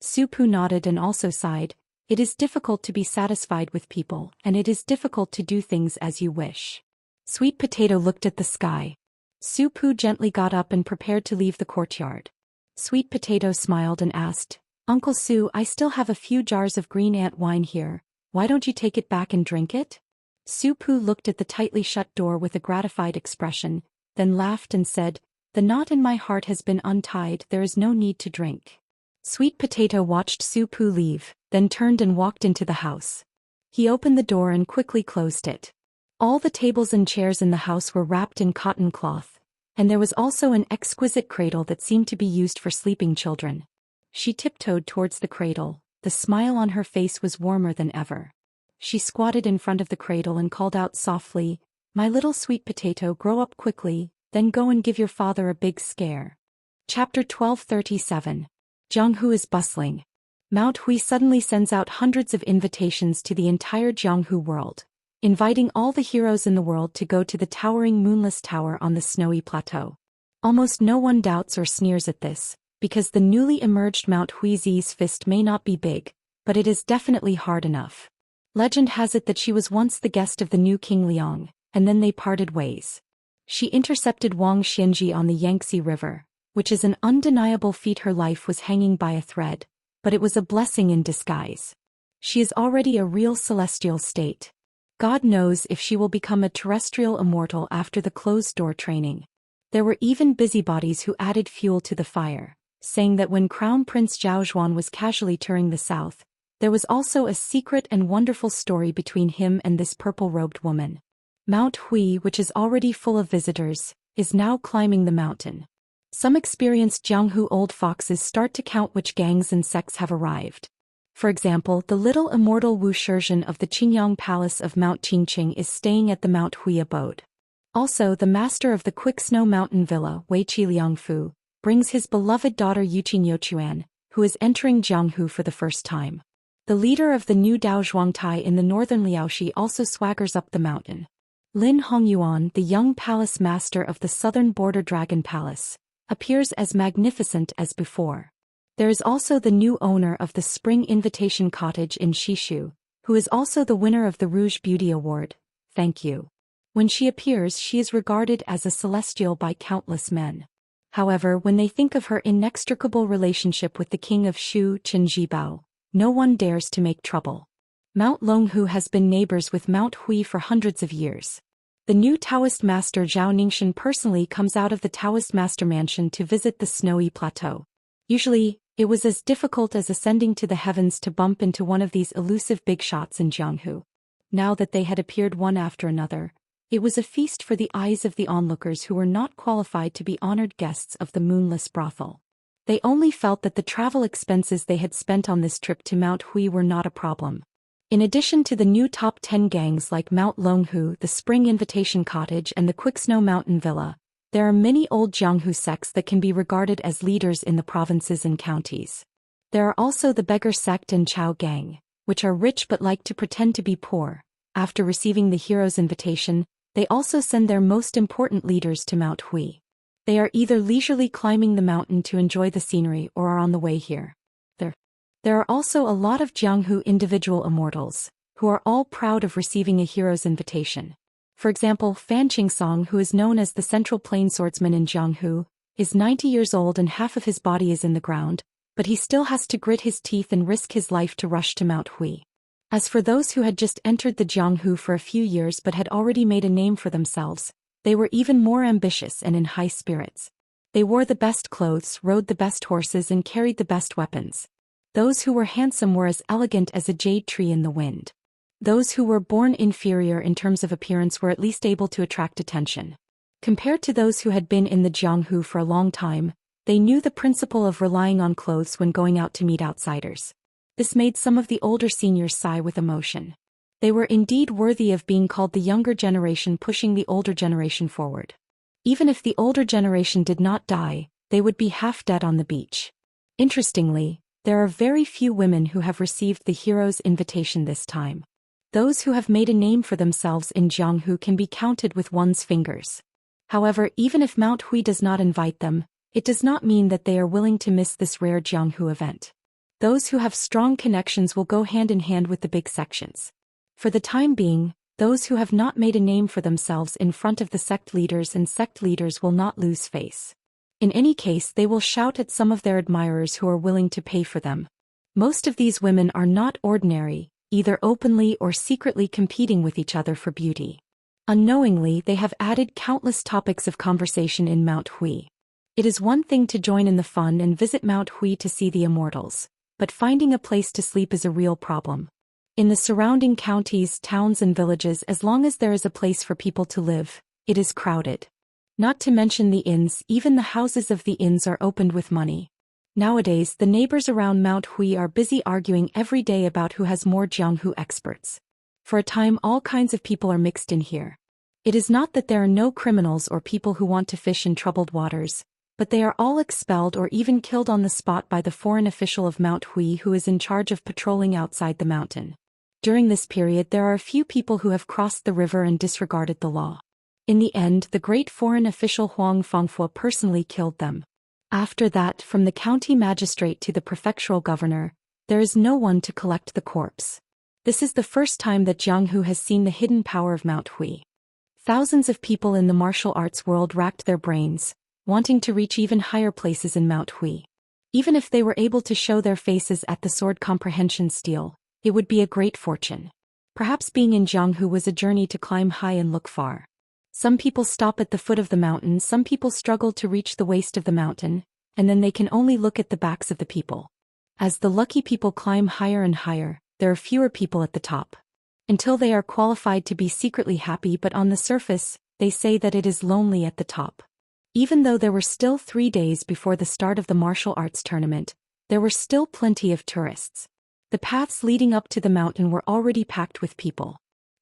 Su Pu nodded and also sighed. It is difficult to be satisfied with people, and it is difficult to do things as you wish. Sweet Potato looked at the sky. Su Pu gently got up and prepared to leave the courtyard. Sweet Potato smiled and asked, "Uncle Su, I still have a few jars of green ant wine here, why don't you take it back and drink it?" Su Pu looked at the tightly shut door with a gratified expression, then laughed and said, "The knot in my heart has been untied, there is no need to drink." Sweet Potato watched Su Pu leave, then turned and walked into the house. He opened the door and quickly closed it. All the tables and chairs in the house were wrapped in cotton cloth, and there was also an exquisite cradle that seemed to be used for sleeping children. She tiptoed towards the cradle, the smile on her face was warmer than ever. She squatted in front of the cradle and called out softly, "My little Sweet Potato, grow up quickly, then go and give your father a big scare." Chapter 1237. Jianghu is bustling. Mount Hui suddenly sends out hundreds of invitations to the entire Jianghu world, inviting all the heroes in the world to go to the towering moonless tower on the snowy plateau. Almost no one doubts or sneers at this, because the newly emerged Mount Hui's fist may not be big, but it is definitely hard enough. Legend has it that she was once the guest of the new King Liang, and then they parted ways. She intercepted Wang Xianji on the Yangtze River, which is an undeniable feat. Her life was hanging by a thread, but it was a blessing in disguise. She is already a real celestial state. God knows if she will become a terrestrial immortal after the closed-door training. There were even busybodies who added fuel to the fire, saying that when Crown Prince Zhou Xian was casually touring the south, there was also a secret and wonderful story between him and this purple-robed woman. Mount Hui, which is already full of visitors, is now climbing the mountain. Some experienced Jianghu old foxes start to count which gangs and sects have arrived. For example, the little immortal Wu Shizhen of the Qingyang Palace of Mount Qingqing is staying at the Mount Hui abode. Also, the master of the Quick Snow Mountain Villa, Wei Qi Liangfu, brings his beloved daughter Yuqin Youquan, who is entering Jianghu for the first time. The leader of the new Dao Zhuangtai in the northern Liaoxi also swaggers up the mountain. Lin Hongyuan, the young palace master of the southern border Dragon Palace, appears as magnificent as before. There is also the new owner of the Spring Invitation Cottage in Shishu, who is also the winner of the Rouge Beauty Award. Thank you. When she appears, she is regarded as a celestial by countless men. However, when they think of her inextricable relationship with the king of Shu, Chen Zhibao, no one dares to make trouble. Mount Longhu has been neighbors with Mount Hui for hundreds of years. The new Taoist master Zhao Ningxian personally comes out of the Taoist master mansion to visit the snowy plateau. Usually, it was as difficult as ascending to the heavens to bump into one of these elusive big shots in Jianghu. Now that they had appeared one after another, it was a feast for the eyes of the onlookers who were not qualified to be honored guests of the moonless brothel. They only felt that the travel expenses they had spent on this trip to Mount Hui were not a problem. In addition to the new top 10 gangs like Mount Longhu, the Spring Invitation Cottage and the Quick Snow Mountain Villa, there are many old Jianghu sects that can be regarded as leaders in the provinces and counties. There are also the Beggar sect and Chao gang, which are rich but like to pretend to be poor. After receiving the hero's invitation, they also send their most important leaders to Mount Hui. They are either leisurely climbing the mountain to enjoy the scenery or are on the way here. There are also a lot of Jianghu individual immortals, who are all proud of receiving a hero's invitation. For example, Fan Qingsong, who is known as the Central Plain Swordsman in Jianghu, is 90 years old and half of his body is in the ground, but he still has to grit his teeth and risk his life to rush to Mount Hui. As for those who had just entered the Jianghu for a few years but had already made a name for themselves, they were even more ambitious and in high spirits. They wore the best clothes, rode the best horses and carried the best weapons. Those who were handsome were as elegant as a jade tree in the wind. Those who were born inferior in terms of appearance were at least able to attract attention. Compared to those who had been in the Jianghu for a long time, They knew the principle of relying on clothes when going out to meet outsiders. This made some of the older seniors sigh with emotion. They were indeed worthy of being called the younger generation pushing the older generation forward. Even if the older generation did not die, they would be half dead on the beach. Interestingly, there are very few women who have received the hero's invitation this time. Those who have made a name for themselves in Jianghu can be counted with one's fingers. However, even if Mount Hui does not invite them, it does not mean that they are willing to miss this rare Jianghu event. Those who have strong connections will go hand in hand with the big sections. For the time being, those who have not made a name for themselves in front of the sect leaders and sect leaders will not lose face. In any case, they will shout at some of their admirers who are willing to pay for them. Most of these women are not ordinary, either openly or secretly competing with each other for beauty. Unknowingly, they have added countless topics of conversation in Mount Hui. It is one thing to join in the fun and visit Mount Hui to see the immortals, but finding a place to sleep is a real problem. In the surrounding counties, towns and villages, as long as there is a place for people to live, it is crowded. Not to mention the inns, even the houses of the inns are opened with money. Nowadays, the neighbors around Mount Hui are busy arguing every day about who has more Jianghu experts. For a time, all kinds of people are mixed in here. It is not that there are no criminals or people who want to fish in troubled waters, but they are all expelled or even killed on the spot by the foreign official of Mount Hui who is in charge of patrolling outside the mountain. During this period, there are a few people who have crossed the river and disregarded the law. In the end, the great foreign official Huang Fangfo personally killed them. After that, from the county magistrate to the prefectural governor, there is no one to collect the corpse. This is the first time that Jianghu has seen the hidden power of Mount Hui. Thousands of people in the martial arts world racked their brains, wanting to reach even higher places in Mount Hui. Even if they were able to show their faces at the sword comprehension steel, it would be a great fortune. Perhaps being in Jianghu was a journey to climb high and look far. Some people stop at the foot of the mountain, some people struggle to reach the waist of the mountain, and then they can only look at the backs of the people. As the lucky people climb higher and higher, there are fewer people at the top. Until they are qualified to be secretly happy, but on the surface, they say that it is lonely at the top. Even though there were still 3 days before the start of the martial arts tournament, there were still plenty of tourists. The paths leading up to the mountain were already packed with people.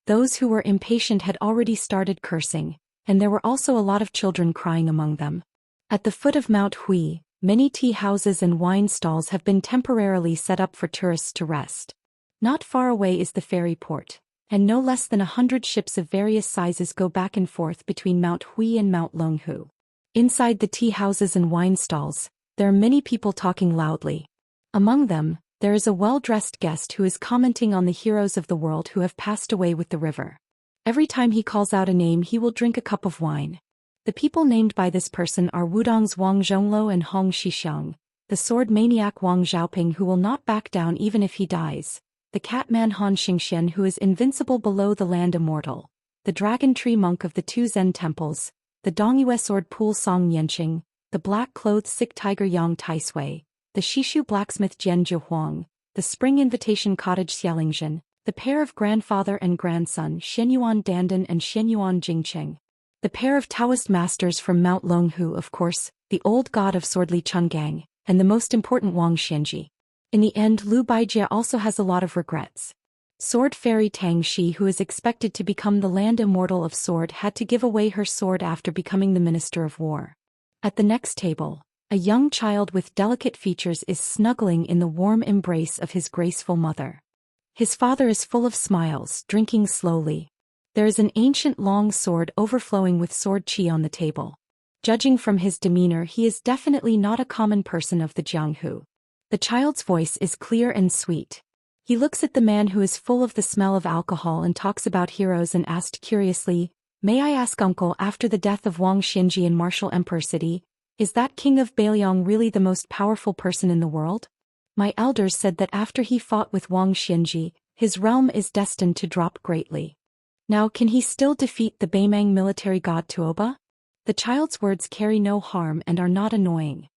Those who were impatient had already started cursing, and there were also a lot of children crying among them. At the foot of Mount Hui, many tea houses and wine stalls have been temporarily set up for tourists to rest. Not far away is the ferry port, and no less than 100 ships of various sizes go back and forth between Mount Hui and Mount Longhu. Inside the tea houses and wine stalls, there are many people talking loudly. Among them, there is a well-dressed guest who is commenting on the heroes of the world who have passed away with the river. Every time he calls out a name, he will drink a cup of wine. The people named by this person are Wudong's Wang Zhongluo and Hong Shixiang, the sword maniac Wang Xiaoping who will not back down even if he dies, the catman Han Xingxian who is invincible below the land Immortal, the dragon tree monk of the 2 Zen temples, the Dongyue sword pool Song Yanqing, the black-clothed sick tiger Yang Taisui, the Shishu blacksmith Jian Zhuhuang, the spring invitation cottage Xialingzhen, the pair of grandfather and grandson Shenyuan Dandan and Shenyuan Jingcheng, the pair of Taoist masters from Mount Longhu, of course, the old god of sword Li Chungang, and the most important Wang Xianji. In the end, Lu Baijie also has a lot of regrets. Sword fairy Tang Shi, who is expected to become the land immortal of sword, had to give away her sword after becoming the minister of war. At the next table, a young child with delicate features is snuggling in the warm embrace of his graceful mother. His father is full of smiles, drinking slowly. There is an ancient long sword overflowing with sword qi on the table. Judging from his demeanor, he is definitely not a common person of the Jianghu. The child's voice is clear and sweet. He looks at the man who is full of the smell of alcohol and talks about heroes and asked curiously, "May I ask, uncle, after the death of Wang Xinji in Martial Emperor City, is that king of Beiliang really the most powerful person in the world? My elders said that after he fought with Wang Xinji, his realm is destined to drop greatly. Now can he still defeat the Beimang military god Tuoba?" The child's words carry no harm and are not annoying.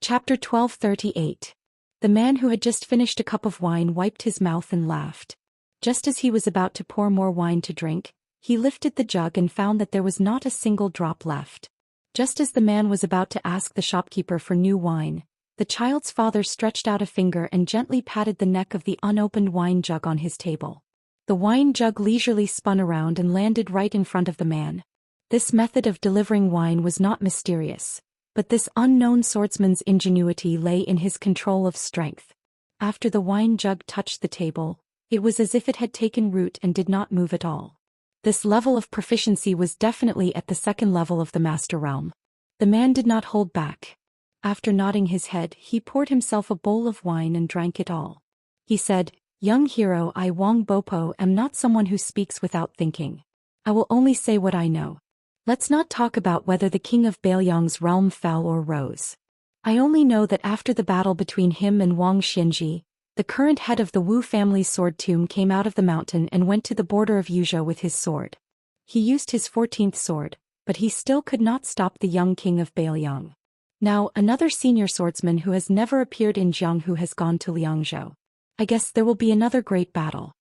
Chapter 1238. The man who had just finished a cup of wine wiped his mouth and laughed. Just as he was about to pour more wine to drink, he lifted the jug and found that there was not a single drop left. Just as the man was about to ask the shopkeeper for new wine, the child's father stretched out a finger and gently patted the neck of the unopened wine jug on his table. The wine jug leisurely spun around and landed right in front of the man. This method of delivering wine was not mysterious, but this unknown swordsman's ingenuity lay in his control of strength. After the wine jug touched the table, it was as if it had taken root and did not move at all. This level of proficiency was definitely at the second level of the master realm. The man did not hold back. After nodding his head, he poured himself a bowl of wine and drank it all. He said, "Young hero, I Wang Bopo am not someone who speaks without thinking. I will only say what I know. Let's not talk about whether the king of Bailiang's realm fell or rose. I only know that after the battle between him and Wang Xianji, the current head of the Wu family's sword tomb came out of the mountain and went to the border of Yuzhou with his sword. He used his 14th sword, but he still could not stop the young king of Bailiang. Now another senior swordsman who has never appeared in Jianghu has gone to Liangzhou. I guess there will be another great battle."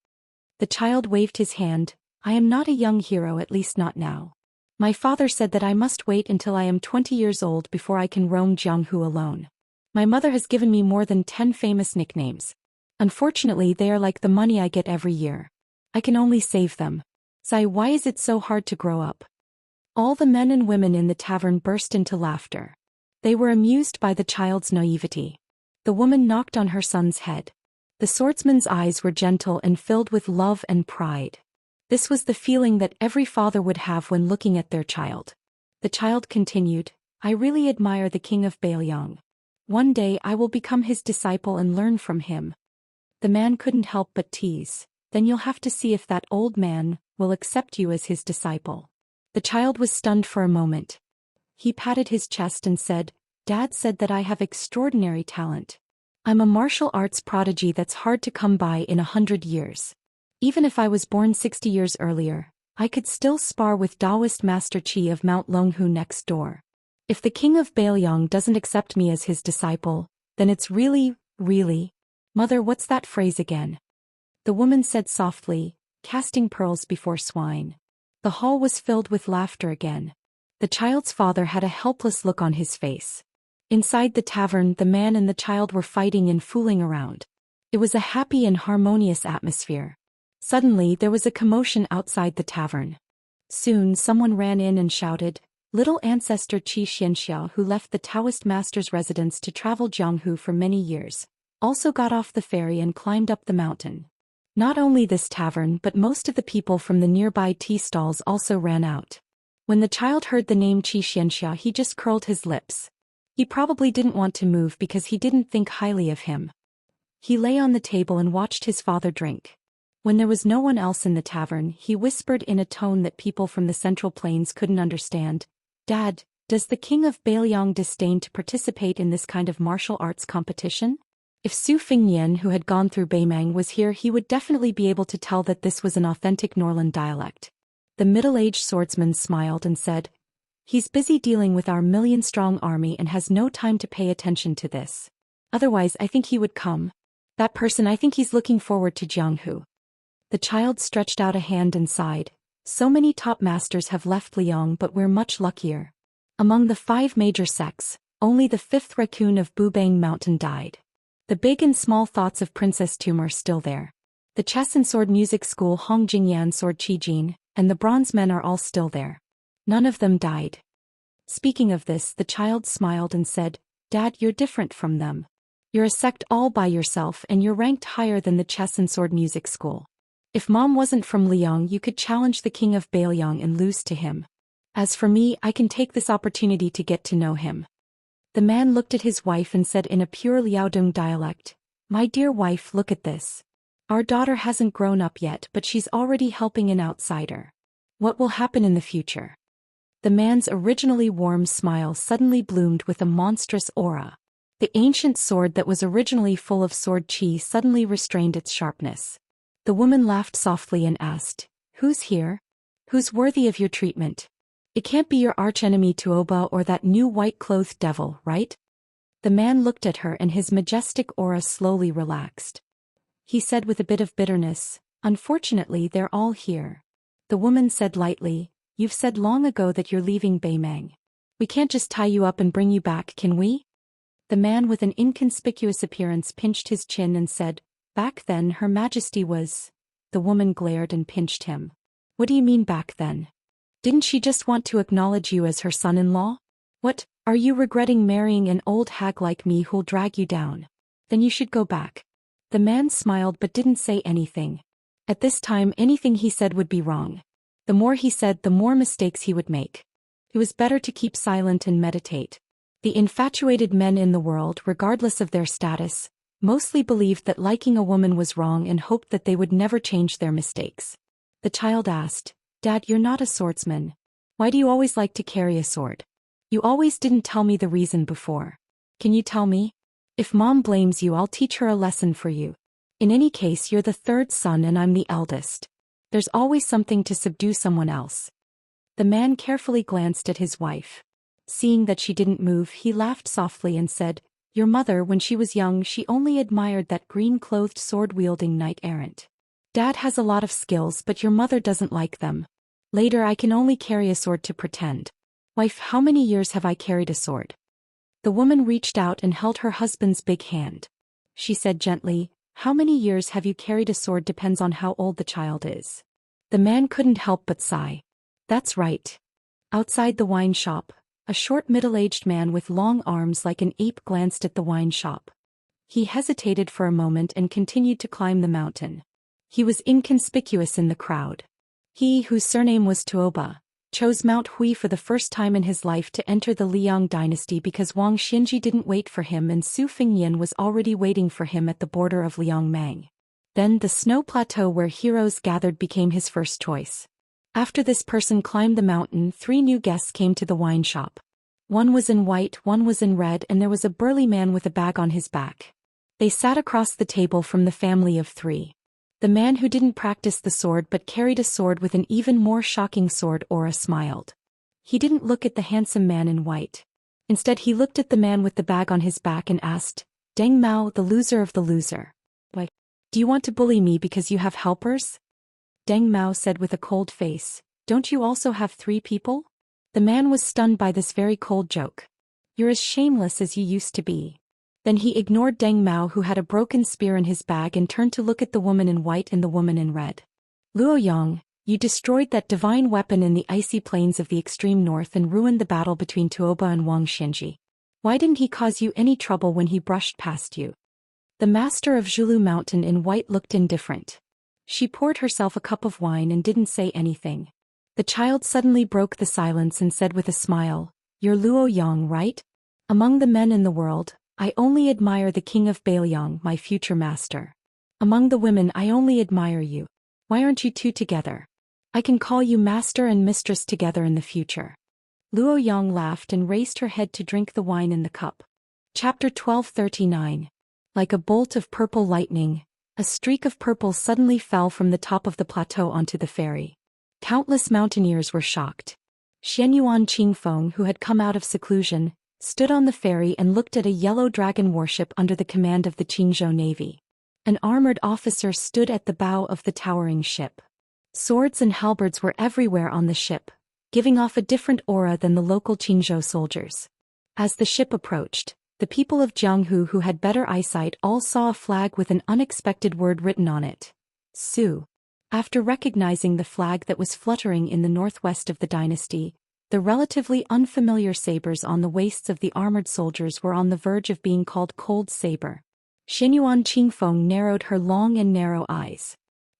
The child waved his hand. "I am not a young hero, at least not now. My father said that I must wait until I am 20 years old before I can roam Jianghu alone. My mother has given me more than 10 famous nicknames. Unfortunately, they are like the money I get every year. I can only save them. Sai, why is it so hard to grow up?" All the men and women in the tavern burst into laughter. They were amused by the child's naivety. The woman knocked on her son's head. The swordsman's eyes were gentle and filled with love and pride. This was the feeling that every father would have when looking at their child. The child continued, "I really admire the king of Bailiang. One day I will become his disciple and learn from him." The man couldn't help but tease, "Then you'll have to see if that old man will accept you as his disciple." The child was stunned for a moment. He patted his chest and said, "Dad said that I have extraordinary talent. I'm a martial arts prodigy that's hard to come by in 100 years. Even if I was born 60 years earlier, I could still spar with Daoist Master Qi of Mount Longhu next door. If the king of Bailiang doesn't accept me as his disciple, then it's really. Mother, what's that phrase again?" The woman said softly, "Casting pearls before swine." The hall was filled with laughter again. The child's father had a helpless look on his face. Inside the tavern, the man and the child were fighting and fooling around. It was a happy and harmonious atmosphere. Suddenly, there was a commotion outside the tavern. Soon, someone ran in and shouted, "Little ancestor Qi Xianxia, who left the Taoist master's residence to travel Jianghu for many years, also got off the ferry and climbed up the mountain." Not only this tavern but most of the people from the nearby tea stalls also ran out. When the child heard the name Qi Xianxia, he just curled his lips. He probably didn't want to move because he didn't think highly of him. He lay on the table and watched his father drink. When there was no one else in the tavern, he whispered in a tone that people from the Central Plains couldn't understand, "Dad, does the king of Bailiang disdain to participate in this kind of martial arts competition?" If Su Fingnian, who had gone through Beimang, was here, he would definitely be able to tell that this was an authentic Norland dialect. The middle-aged swordsman smiled and said, "He's busy dealing with our million-strong army and has no time to pay attention to this. Otherwise, I think he would come. That person, I think he's looking forward to Jianghu." The child stretched out a hand and sighed, "So many top masters have left Liang, but we're much luckier. Among the 5 major sects, only the 5th raccoon of Bubang Mountain died. The big and small thoughts of Princess Tum are still there. The chess and sword music school Hong Jingyan Sword Qijin, and the bronze men are all still there. None of them died." Speaking of this, the child smiled and said, "Dad, you're different from them. You're a sect all by yourself and you're ranked higher than the chess and sword music school. If Mom wasn't from Liang, you could challenge the king of Bailiang and lose to him. As for me, I can take this opportunity to get to know him." The man looked at his wife and said in a pure Liaodong dialect, "My dear wife, look at this. Our daughter hasn't grown up yet, but she's already helping an outsider. What will happen in the future?" The man's originally warm smile suddenly bloomed with a monstrous aura. The ancient sword that was originally full of sword chi suddenly restrained its sharpness. The woman laughed softly and asked, "Who's here? Who's worthy of your treatment? It can't be your archenemy Tuoba or that new white-clothed devil, right?" The man looked at her and his majestic aura slowly relaxed. He said with a bit of bitterness, "Unfortunately, they're all here." The woman said lightly, "You've said long ago that you're leaving Beimang. We can't just tie you up and bring you back, can we? The man with an inconspicuous appearance pinched his chin and said, "Back then Her Majesty was..." The woman glared and pinched him. "What do you mean back then? Didn't she just want to acknowledge you as her son-in-law? What, are you regretting marrying an old hag like me who'll drag you down? Then you should go back." The man smiled but didn't say anything. At this time anything he said would be wrong. The more he said, the more mistakes he would make. It was better to keep silent and meditate. The infatuated men in the world, regardless of their status, mostly believed that liking a woman was wrong and hoped that they would never change their mistakes. The child asked, "Dad, you're not a swordsman. Why do you always like to carry a sword? You always didn't tell me the reason before. Can you tell me? If Mom blames you, I'll teach her a lesson for you. In any case, you're the third son and I'm the eldest. There's always something to subdue someone else." The man carefully glanced at his wife. Seeing that she didn't move, he laughed softly and said, "Your mother, when she was young, she only admired that green-clothed sword-wielding knight-errant. Dad has a lot of skills, but your mother doesn't like them. Later I can only carry a sword to pretend. Wife, how many years have I carried a sword?" The woman reached out and held her husband's big hand. She said gently, "How many years have you carried a sword depends on how old the child is." The man couldn't help but sigh. "That's right." Outside the wine shop, a short middle-aged man with long arms like an ape glanced at the wine shop. He hesitated for a moment and continued to climb the mountain. He was inconspicuous in the crowd. He, whose surname was Tuoba, chose Mount Hui for the first time in his life to enter the Liang dynasty because Wang Xinji didn't wait for him and Su Fingyan was already waiting for him at the border of Liangmang. Then the snow plateau where heroes gathered became his first choice. After this person climbed the mountain, 3 new guests came to the wine shop. One was in white, one was in red, and there was a burly man with a bag on his back. They sat across the table from the family of 3. The man who didn't practice the sword but carried a sword with an even more shocking sword aura smiled. He didn't look at the handsome man in white. Instead he looked at the man with the bag on his back and asked, "Deng Mao, the loser of the loser. Why? Do you want to bully me because you have helpers?" Deng Mao said with a cold face, "Don't you also have 3 people?" The man was stunned by this very cold joke. "You're as shameless as you used to be." Then he ignored Deng Mao, who had a broken spear in his bag, and turned to look at the woman in white and the woman in red. "Luo Yang, you destroyed that divine weapon in the icy plains of the extreme north and ruined the battle between Tuoba and Wang Xinji. Why didn't he cause you any trouble when he brushed past you?" The master of Zhulu Mountain in white looked indifferent. She poured herself a cup of wine and didn't say anything. The child suddenly broke the silence and said with a smile, "You're Luo Yang, right? Among the men in the world, I only admire the king of Bailiang, my future master. Among the women I only admire you. Why aren't you 2 together? I can call you master and mistress together in the future." Luo Yang laughed and raised her head to drink the wine in the cup. Chapter 1239. Like a bolt of purple lightning, a streak of purple suddenly fell from the top of the plateau onto the ferry. Countless mountaineers were shocked. Xianyuan Qingfeng, who had come out of seclusion, stood on the ferry and looked at a yellow dragon warship under the command of the Qingzhou Navy. An armored officer stood at the bow of the towering ship. Swords and halberds were everywhere on the ship, giving off a different aura than the local Qingzhou soldiers. As the ship approached, the people of Jianghu who had better eyesight all saw a flag with an unexpected word written on it. Su. After recognizing the flag that was fluttering in the northwest of the dynasty, the relatively unfamiliar sabers on the waists of the armored soldiers were on the verge of being called Cold Saber. Xianyuan Qingfeng narrowed her long and narrow eyes.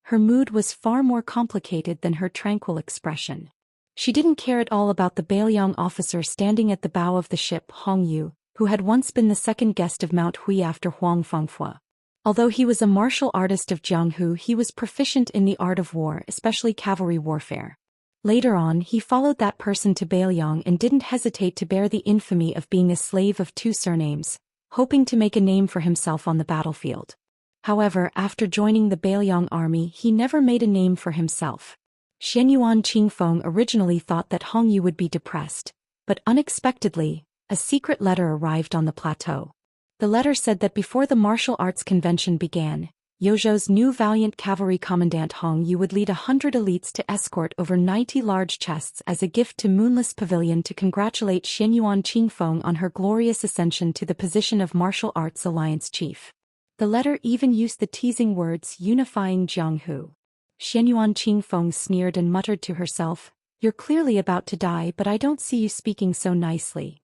Her mood was far more complicated than her tranquil expression. She didn't care at all about the Bailiang officer standing at the bow of the ship, Hong Yu, who had once been the second guest of Mount Hui after Huang Fengfua. Although he was a martial artist of Jianghu, he was proficient in the art of war, especially cavalry warfare. Later on, he followed that person to Bailiang and didn't hesitate to bear the infamy of being a slave of 2 surnames, hoping to make a name for himself on the battlefield. However, after joining the Bailiang army, he never made a name for himself. Xianyuan Qingfeng originally thought that Hong Yu would be depressed, but unexpectedly, a secret letter arrived on the plateau. The letter said that before the martial arts convention began, Yozhou's new valiant cavalry commandant Hong Yu would lead 100 elites to escort over 90 large chests as a gift to Moonless Pavilion to congratulate Xianyuan Qingfeng on her glorious ascension to the position of Martial Arts Alliance Chief. The letter even used the teasing words unifying Jianghu. Xianyuan Qingfeng sneered and muttered to herself, "You're clearly about to die, but I don't see you speaking so nicely."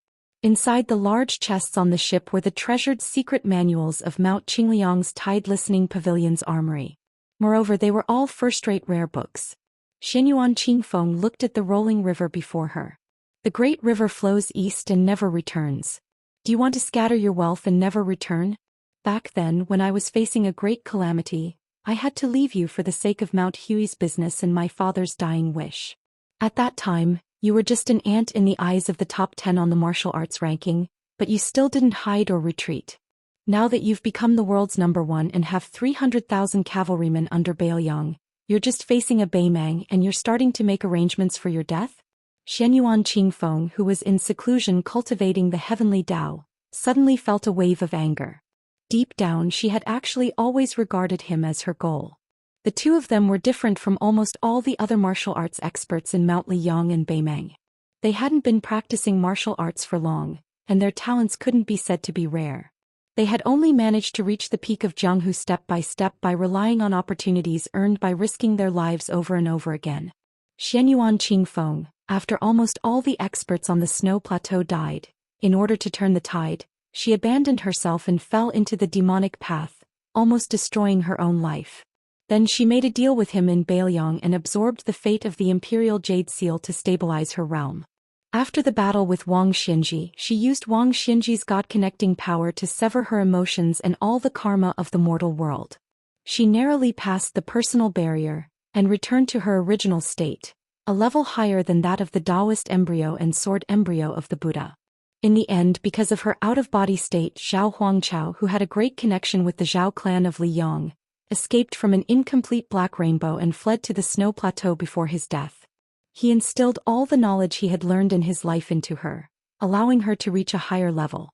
Inside the large chests on the ship were the treasured secret manuals of Mount Qingliang's Tide Listening Pavilion's armory. Moreover, they were all first-rate rare books. Xianyuan Qingfeng looked at the rolling river before her. The great river flows east and never returns. Do you want to scatter your wealth and never return? Back then, when I was facing a great calamity, I had to leave you for the sake of Mount Hui's business and my father's dying wish. At that time, you were just an ant in the eyes of the top 10 on the martial arts ranking, but you still didn't hide or retreat. Now that you've become the world's #1 and have 300,000 cavalrymen under Bailiang, you're just facing a Beimang and you're starting to make arrangements for your death? Xianyuan Qingfeng, who was in seclusion cultivating the heavenly Tao, suddenly felt a wave of anger. Deep down, she had actually always regarded him as her goal. The two of them were different from almost all the other martial arts experts in Mount Liyang and Beimang. They hadn't been practicing martial arts for long, and their talents couldn't be said to be rare. They had only managed to reach the peak of Jianghu step by relying on opportunities earned by risking their lives over and over again. Xianyuan Qingfeng, after almost all the experts on the snow plateau died, in order to turn the tide, she abandoned herself and fell into the demonic path, almost destroying her own life. Then she made a deal with him in Bailiang and absorbed the fate of the Imperial Jade Seal to stabilize her realm. After the battle with Wang Xinji, she used Wang Xinji's God-connecting power to sever her emotions and all the karma of the mortal world. She narrowly passed the personal barrier, and returned to her original state, a level higher than that of the Daoist embryo and sword embryo of the Buddha. In the end, because of her out-of-body state, Zhao Huangchao, who had a great connection with the Zhao clan of Liyang, escaped from an incomplete black rainbow and fled to the snow plateau before his death. He instilled all the knowledge he had learned in his life into her, allowing her to reach a higher level.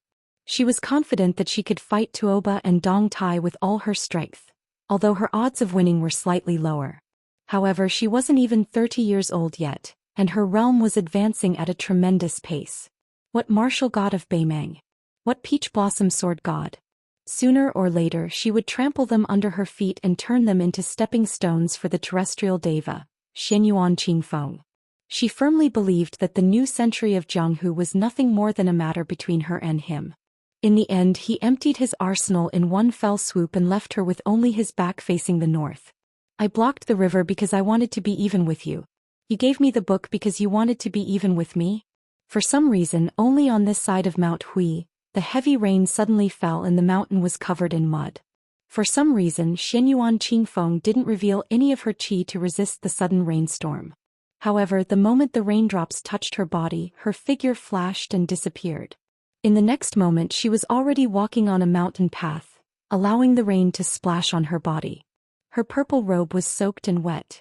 She was confident that she could fight Tuoba and Dong Tai with all her strength, although her odds of winning were slightly lower. However, she wasn't even 30 years old yet, and her realm was advancing at a tremendous pace. What martial god of Beimang? What peach blossom sword god? Sooner or later she would trample them under her feet and turn them into stepping stones for the terrestrial deva, Xianyuan Qingfeng. She firmly believed that the new century of Jianghu was nothing more than a matter between her and him. In the end, he emptied his arsenal in one fell swoop and left her with only his back facing the north. I blocked the river because I wanted to be even with you. You gave me the book because you wanted to be even with me? For some reason, only on this side of Mount Hui, the heavy rain suddenly fell and the mountain was covered in mud. For some reason, Xianyuan Qingfeng didn't reveal any of her qi to resist the sudden rainstorm. However, the moment the raindrops touched her body, her figure flashed and disappeared. In the next moment she was already walking on a mountain path, allowing the rain to splash on her body. Her purple robe was soaked and wet.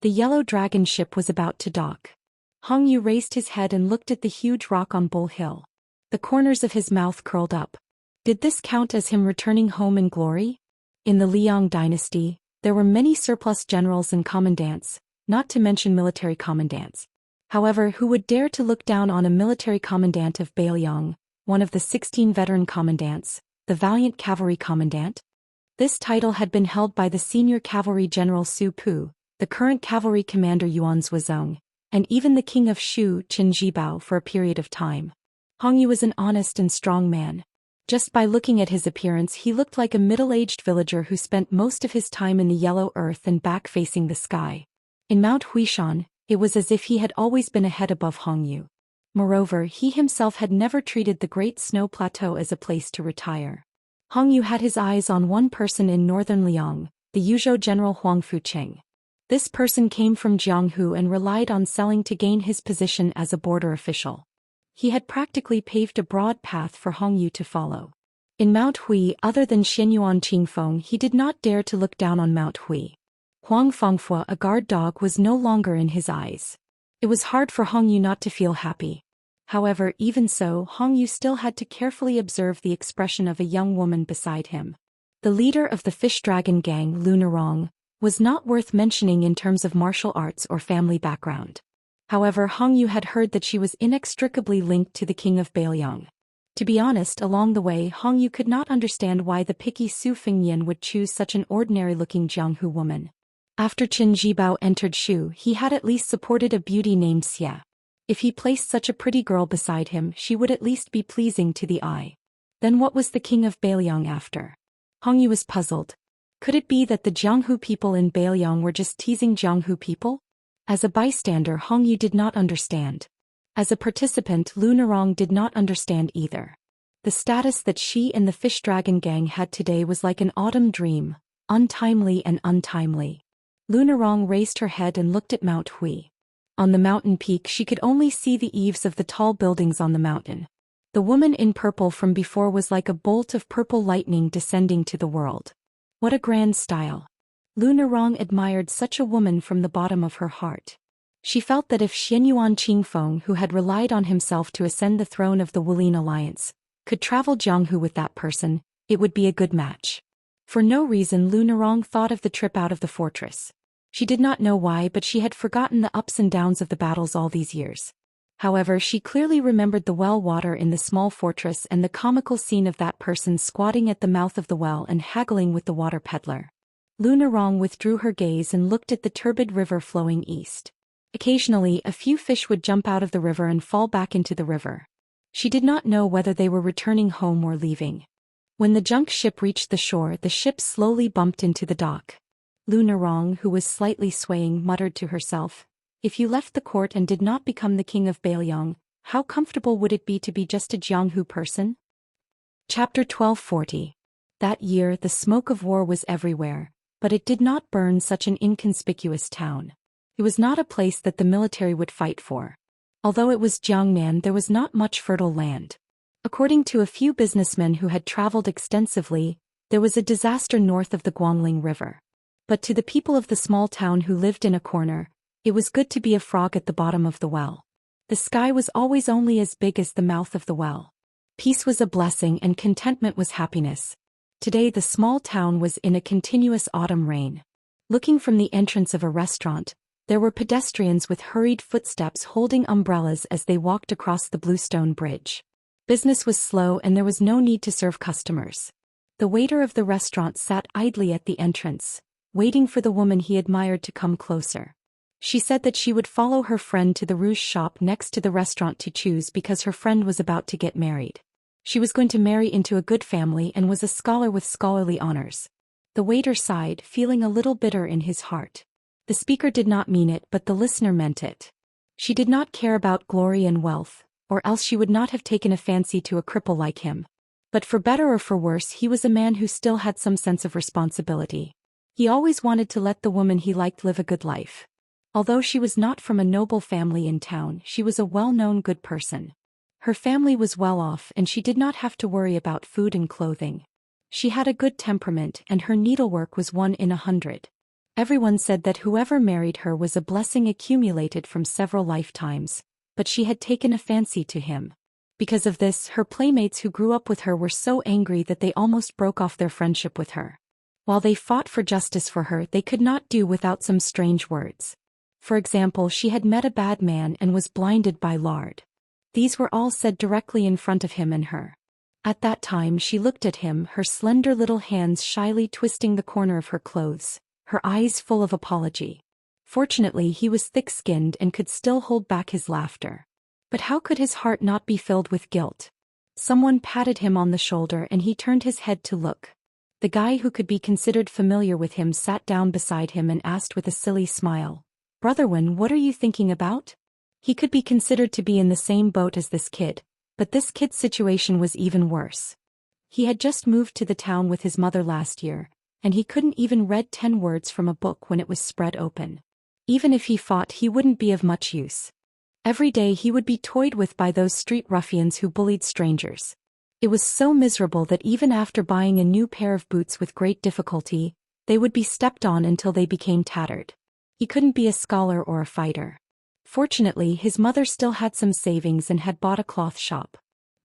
The yellow dragon ship was about to dock. Hong Yu raised his head and looked at the huge rock on Bull Hill. The corners of his mouth curled up. Did this count as him returning home in glory? In the Liang dynasty, there were many surplus generals and commandants, not to mention military commandants. However, who would dare to look down on a military commandant of Bailiang, one of the 16 veteran commandants, the valiant cavalry commandant? This title had been held by the senior cavalry general Su Pu, the current cavalry commander Yuan Zuozong, and even the king of Shu, Qin Jibao, for a period of time. Hong Yu was an honest and strong man. Just by looking at his appearance he looked like a middle-aged villager who spent most of his time in the yellow earth and back facing the sky. In Mount Huishan, it was as if he had always been a head above Hong Yu. Moreover, he himself had never treated the Great Snow Plateau as a place to retire. Hong Yu had his eyes on one person in northern Liang, the Yuzhou general Huang Fucheng. This person came from Jianghu and relied on selling to gain his position as a border official. He had practically paved a broad path for Hong Yu to follow. In Mount Hui, other than Xianyuan Qingfeng, he did not dare to look down on Mount Hui. Huang Fengfua, a guard dog, was no longer in his eyes. It was hard for Hong Yu not to feel happy. However, even so, Hong Yu still had to carefully observe the expression of a young woman beside him. The leader of the fish dragon gang, Lunarong, was not worth mentioning in terms of martial arts or family background. However, Hong Yu had heard that she was inextricably linked to the king of Bailiang. To be honest, along the way Hong Yu could not understand why the picky Su Fingyan would choose such an ordinary-looking Jianghu woman. After Qin Jibao entered Shu, he had at least supported a beauty named Xia. If he placed such a pretty girl beside him, she would at least be pleasing to the eye. Then what was the king of Bailiang after? Hong Yu was puzzled. Could it be that the Jianghu people in Bailiang were just teasing Jianghu people? As a bystander, Hong Yu did not understand. As a participant, Lunarong did not understand either. The status that she and the fish dragon gang had today was like an autumn dream, untimely and untimely. Lunarong raised her head and looked at Mount Hui. On the mountain peak she could only see the eaves of the tall buildings on the mountain. The woman in purple from before was like a bolt of purple lightning descending to the world. What a grand style! Lunarong admired such a woman from the bottom of her heart. She felt that if Xianyuan Qingfeng, who had relied on himself to ascend the throne of the Wulin Alliance, could travel Jianghu with that person, it would be a good match. For no reason Lunarong thought of the trip out of the fortress. She did not know why, but she had forgotten the ups and downs of the battles all these years. However, she clearly remembered the well water in the small fortress and the comical scene of that person squatting at the mouth of the well and haggling with the water peddler. Lunarong withdrew her gaze and looked at the turbid river flowing east. Occasionally, a few fish would jump out of the river and fall back into the river. She did not know whether they were returning home or leaving. When the junk ship reached the shore, the ship slowly bumped into the dock. Lunarong, who was slightly swaying, muttered to herself, "If you left the court and did not become the king of Bailiang, how comfortable would it be to be just a Jianghu person?" Chapter 1240. That year the smoke of war was everywhere, but it did not burn such an inconspicuous town. It was not a place that the military would fight for. Although it was Jiangnan, there was not much fertile land. According to a few businessmen who had traveled extensively, there was a disaster north of the Guangling River. But to the people of the small town who lived in a corner, it was good to be a frog at the bottom of the well. The sky was always only as big as the mouth of the well. Peace was a blessing and contentment was happiness. Today the small town was in a continuous autumn rain. Looking from the entrance of a restaurant, there were pedestrians with hurried footsteps holding umbrellas as they walked across the Bluestone Bridge. Business was slow and there was no need to serve customers. The waiter of the restaurant sat idly at the entrance, waiting for the woman he admired to come closer. She said that she would follow her friend to the rouge shop next to the restaurant to choose because her friend was about to get married. She was going to marry into a good family and was a scholar with scholarly honors. The waiter sighed, feeling a little bitter in his heart. The speaker did not mean it, but the listener meant it. She did not care about glory and wealth, or else she would not have taken a fancy to a cripple like him. But for better or for worse, he was a man who still had some sense of responsibility. He always wanted to let the woman he liked live a good life. Although she was not from a noble family in town, she was a well-known good person. Her family was well off and she did not have to worry about food and clothing. She had a good temperament and her needlework was 1 in 100. Everyone said that whoever married her was a blessing accumulated from several lifetimes, but she had taken a fancy to him. Because of this, her playmates who grew up with her were so angry that they almost broke off their friendship with her. While they fought for justice for her, they could not do without some strange words. For example, she had met a bad man and was blinded by lard. These were all said directly in front of him and her. At that time she looked at him, her slender little hands shyly twisting the corner of her clothes, her eyes full of apology. Fortunately he was thick-skinned and could still hold back his laughter. But how could his heart not be filled with guilt? Someone patted him on the shoulder and he turned his head to look. The guy who could be considered familiar with him sat down beside him and asked with a silly smile, "Brother Wen, what are you thinking about?" He could be considered to be in the same boat as this kid, but this kid's situation was even worse. He had just moved to the town with his mother last year, and he couldn't even read 10 words from a book when it was spread open. Even if he fought, he wouldn't be of much use. Every day he would be toyed with by those street ruffians who bullied strangers. It was so miserable that even after buying a new pair of boots with great difficulty, they would be stepped on until they became tattered. He couldn't be a scholar or a fighter. Fortunately, his mother still had some savings and had bought a cloth shop.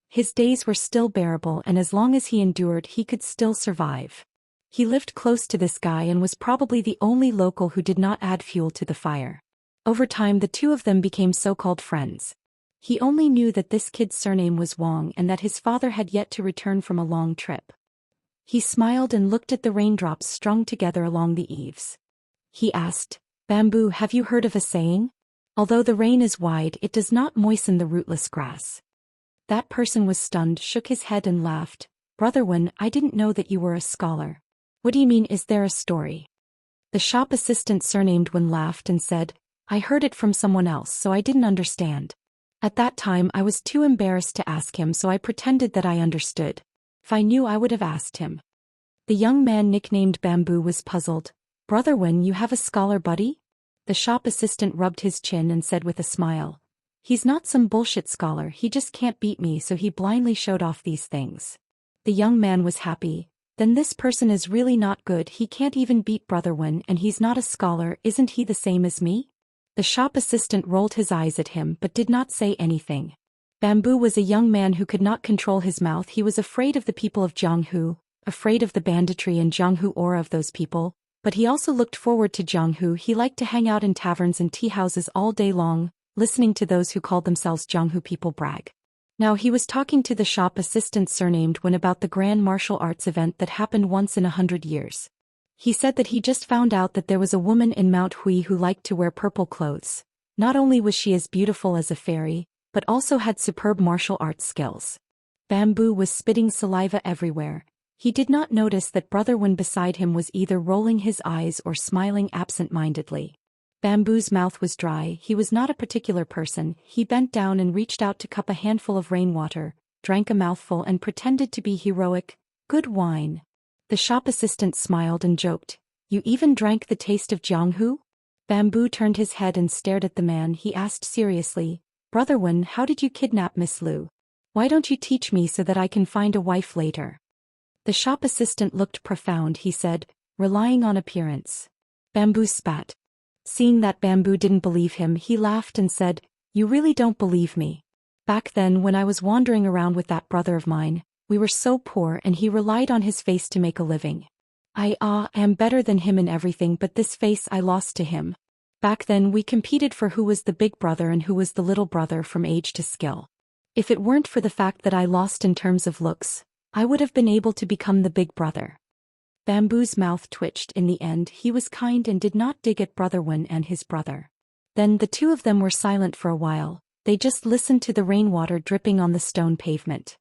His days were still bearable and as long as he endured he could still survive. He lived close to this guy and was probably the only local who did not add fuel to the fire. Over time the two of them became so-called friends. He only knew that this kid's surname was Wang and that his father had yet to return from a long trip. He smiled and looked at the raindrops strung together along the eaves. He asked, "Bamboo, have you heard of a saying? Although the rain is wide, it does not moisten the rootless grass." That person was stunned, shook his head and laughed. "Brother Wen, I didn't know that you were a scholar." "What do you mean, is there a story?" The shop assistant surnamed Wen laughed and said, "I heard it from someone else, so I didn't understand. At that time I was too embarrassed to ask him, so I pretended that I understood. If I knew, I would have asked him." The young man nicknamed Bamboo was puzzled. "Brother Wen, you have a scholar buddy?" The shop assistant rubbed his chin and said with a smile, "He's not some bullshit scholar, he just can't beat me, so he blindly showed off these things." The young man was happy. "Then this person is really not good, he can't even beat Brother Wen, and he's not a scholar, isn't he the same as me?" The shop assistant rolled his eyes at him but did not say anything. Bamboo was a young man who could not control his mouth. He was afraid of the people of Jianghu, afraid of the banditry and Jianghu aura of those people, but he also looked forward to Jianghu. He liked to hang out in taverns and tea houses all day long, listening to those who called themselves Jianghu people brag. Now he was talking to the shop assistant surnamed Wen about the grand martial arts event that happened once in 100 years. He said that he just found out that there was a woman in Mount Hui who liked to wear purple clothes. Not only was she as beautiful as a fairy, but also had superb martial arts skills. Bamboo was spitting saliva everywhere. He did not notice that Brother Wen beside him was either rolling his eyes or smiling absent-mindedly. Bamboo's mouth was dry. He was not a particular person. He bent down and reached out to cup a handful of rainwater, drank a mouthful and pretended to be heroic. "Good wine." The shop assistant smiled and joked, "You even drank the taste of Jianghu?" Bamboo turned his head and stared at the man. He asked seriously, "Brother Wen, how did you kidnap Miss Lu? Why don't you teach me so that I can find a wife later?" The shop assistant looked profound. He said, "Relying on appearance." Bamboo spat. Seeing that Bamboo didn't believe him, he laughed and said, "You really don't believe me? Back then when I was wandering around with that brother of mine, we were so poor and he relied on his face to make a living. I am better than him in everything, but this face I lost to him. Back then we competed for who was the big brother and who was the little brother from age to skill. If it weren't for the fact that I lost in terms of looks, I would have been able to become the big brother." Bamboo's mouth twitched. In the end he was kind and did not dig at Brother Wen and his brother. Then the two of them were silent for a while. They just listened to the rainwater dripping on the stone pavement.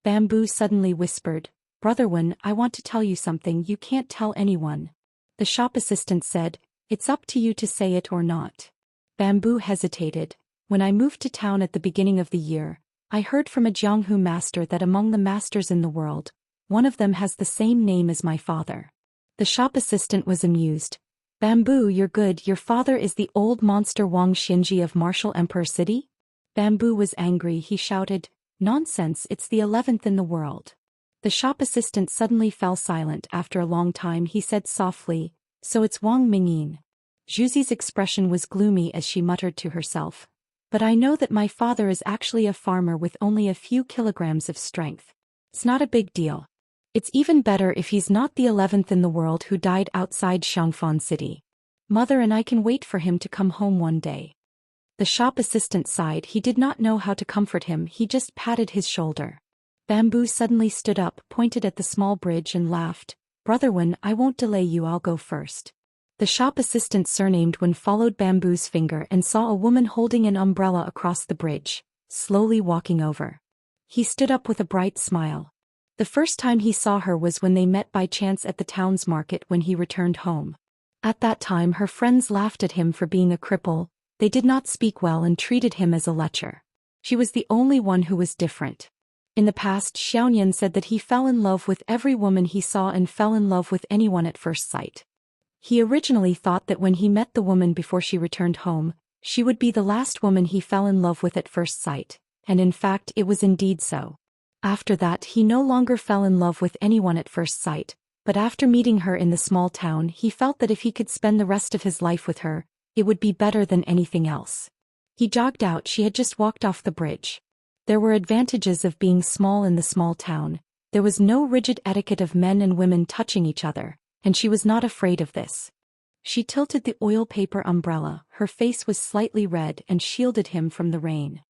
Bamboo suddenly whispered, "Brother Wen, I want to tell you something you can't tell anyone." The shop assistant said, "It's up to you to say it or not." Bamboo hesitated. "When I moved to town at the beginning of the year, I heard from a Jianghu master that among the masters in the world, one of them has the same name as my father." The shop assistant was amused. "Bamboo, you're good. Your father is the old monster Wang Xinji of Martial Emperor City?" Bamboo was angry. He shouted, "Nonsense, it's the 11th in the world." The shop assistant suddenly fell silent. After a long time he said softly, "So it's Wang Mingyin." Zhuzi's expression was gloomy as she muttered to herself, "But I know that my father is actually a farmer with only a few kilograms of strength. It's not a big deal. It's even better if he's not the 11th in the world who died outside Xianxia City. Mother and I can wait for him to come home one day." The shop assistant sighed. He did not know how to comfort him. He just patted his shoulder. Bamboo suddenly stood up, pointed at the small bridge and laughed. "Brother Wen, I won't delay you, I'll go first." The shop assistant surnamed Wen followed Bamboo's finger and saw a woman holding an umbrella across the bridge, slowly walking over. He stood up with a bright smile. The first time he saw her was when they met by chance at the town's market when he returned home. At that time her friends laughed at him for being a cripple. They did not speak well and treated him as a lecher. She was the only one who was different. In the past, Xiaoyan said that he fell in love with every woman he saw and fell in love with anyone at first sight. He originally thought that when he met the woman before she returned home, she would be the last woman he fell in love with at first sight, and in fact it was indeed so. After that he no longer fell in love with anyone at first sight, but after meeting her in the small town he felt that if he could spend the rest of his life with her, it would be better than anything else. He jogged out. She had just walked off the bridge. There were advantages of being small in the small town. There was no rigid etiquette of men and women touching each other, and she was not afraid of this. She tilted the oil paper umbrella, her face was slightly red and shielded him from the rain.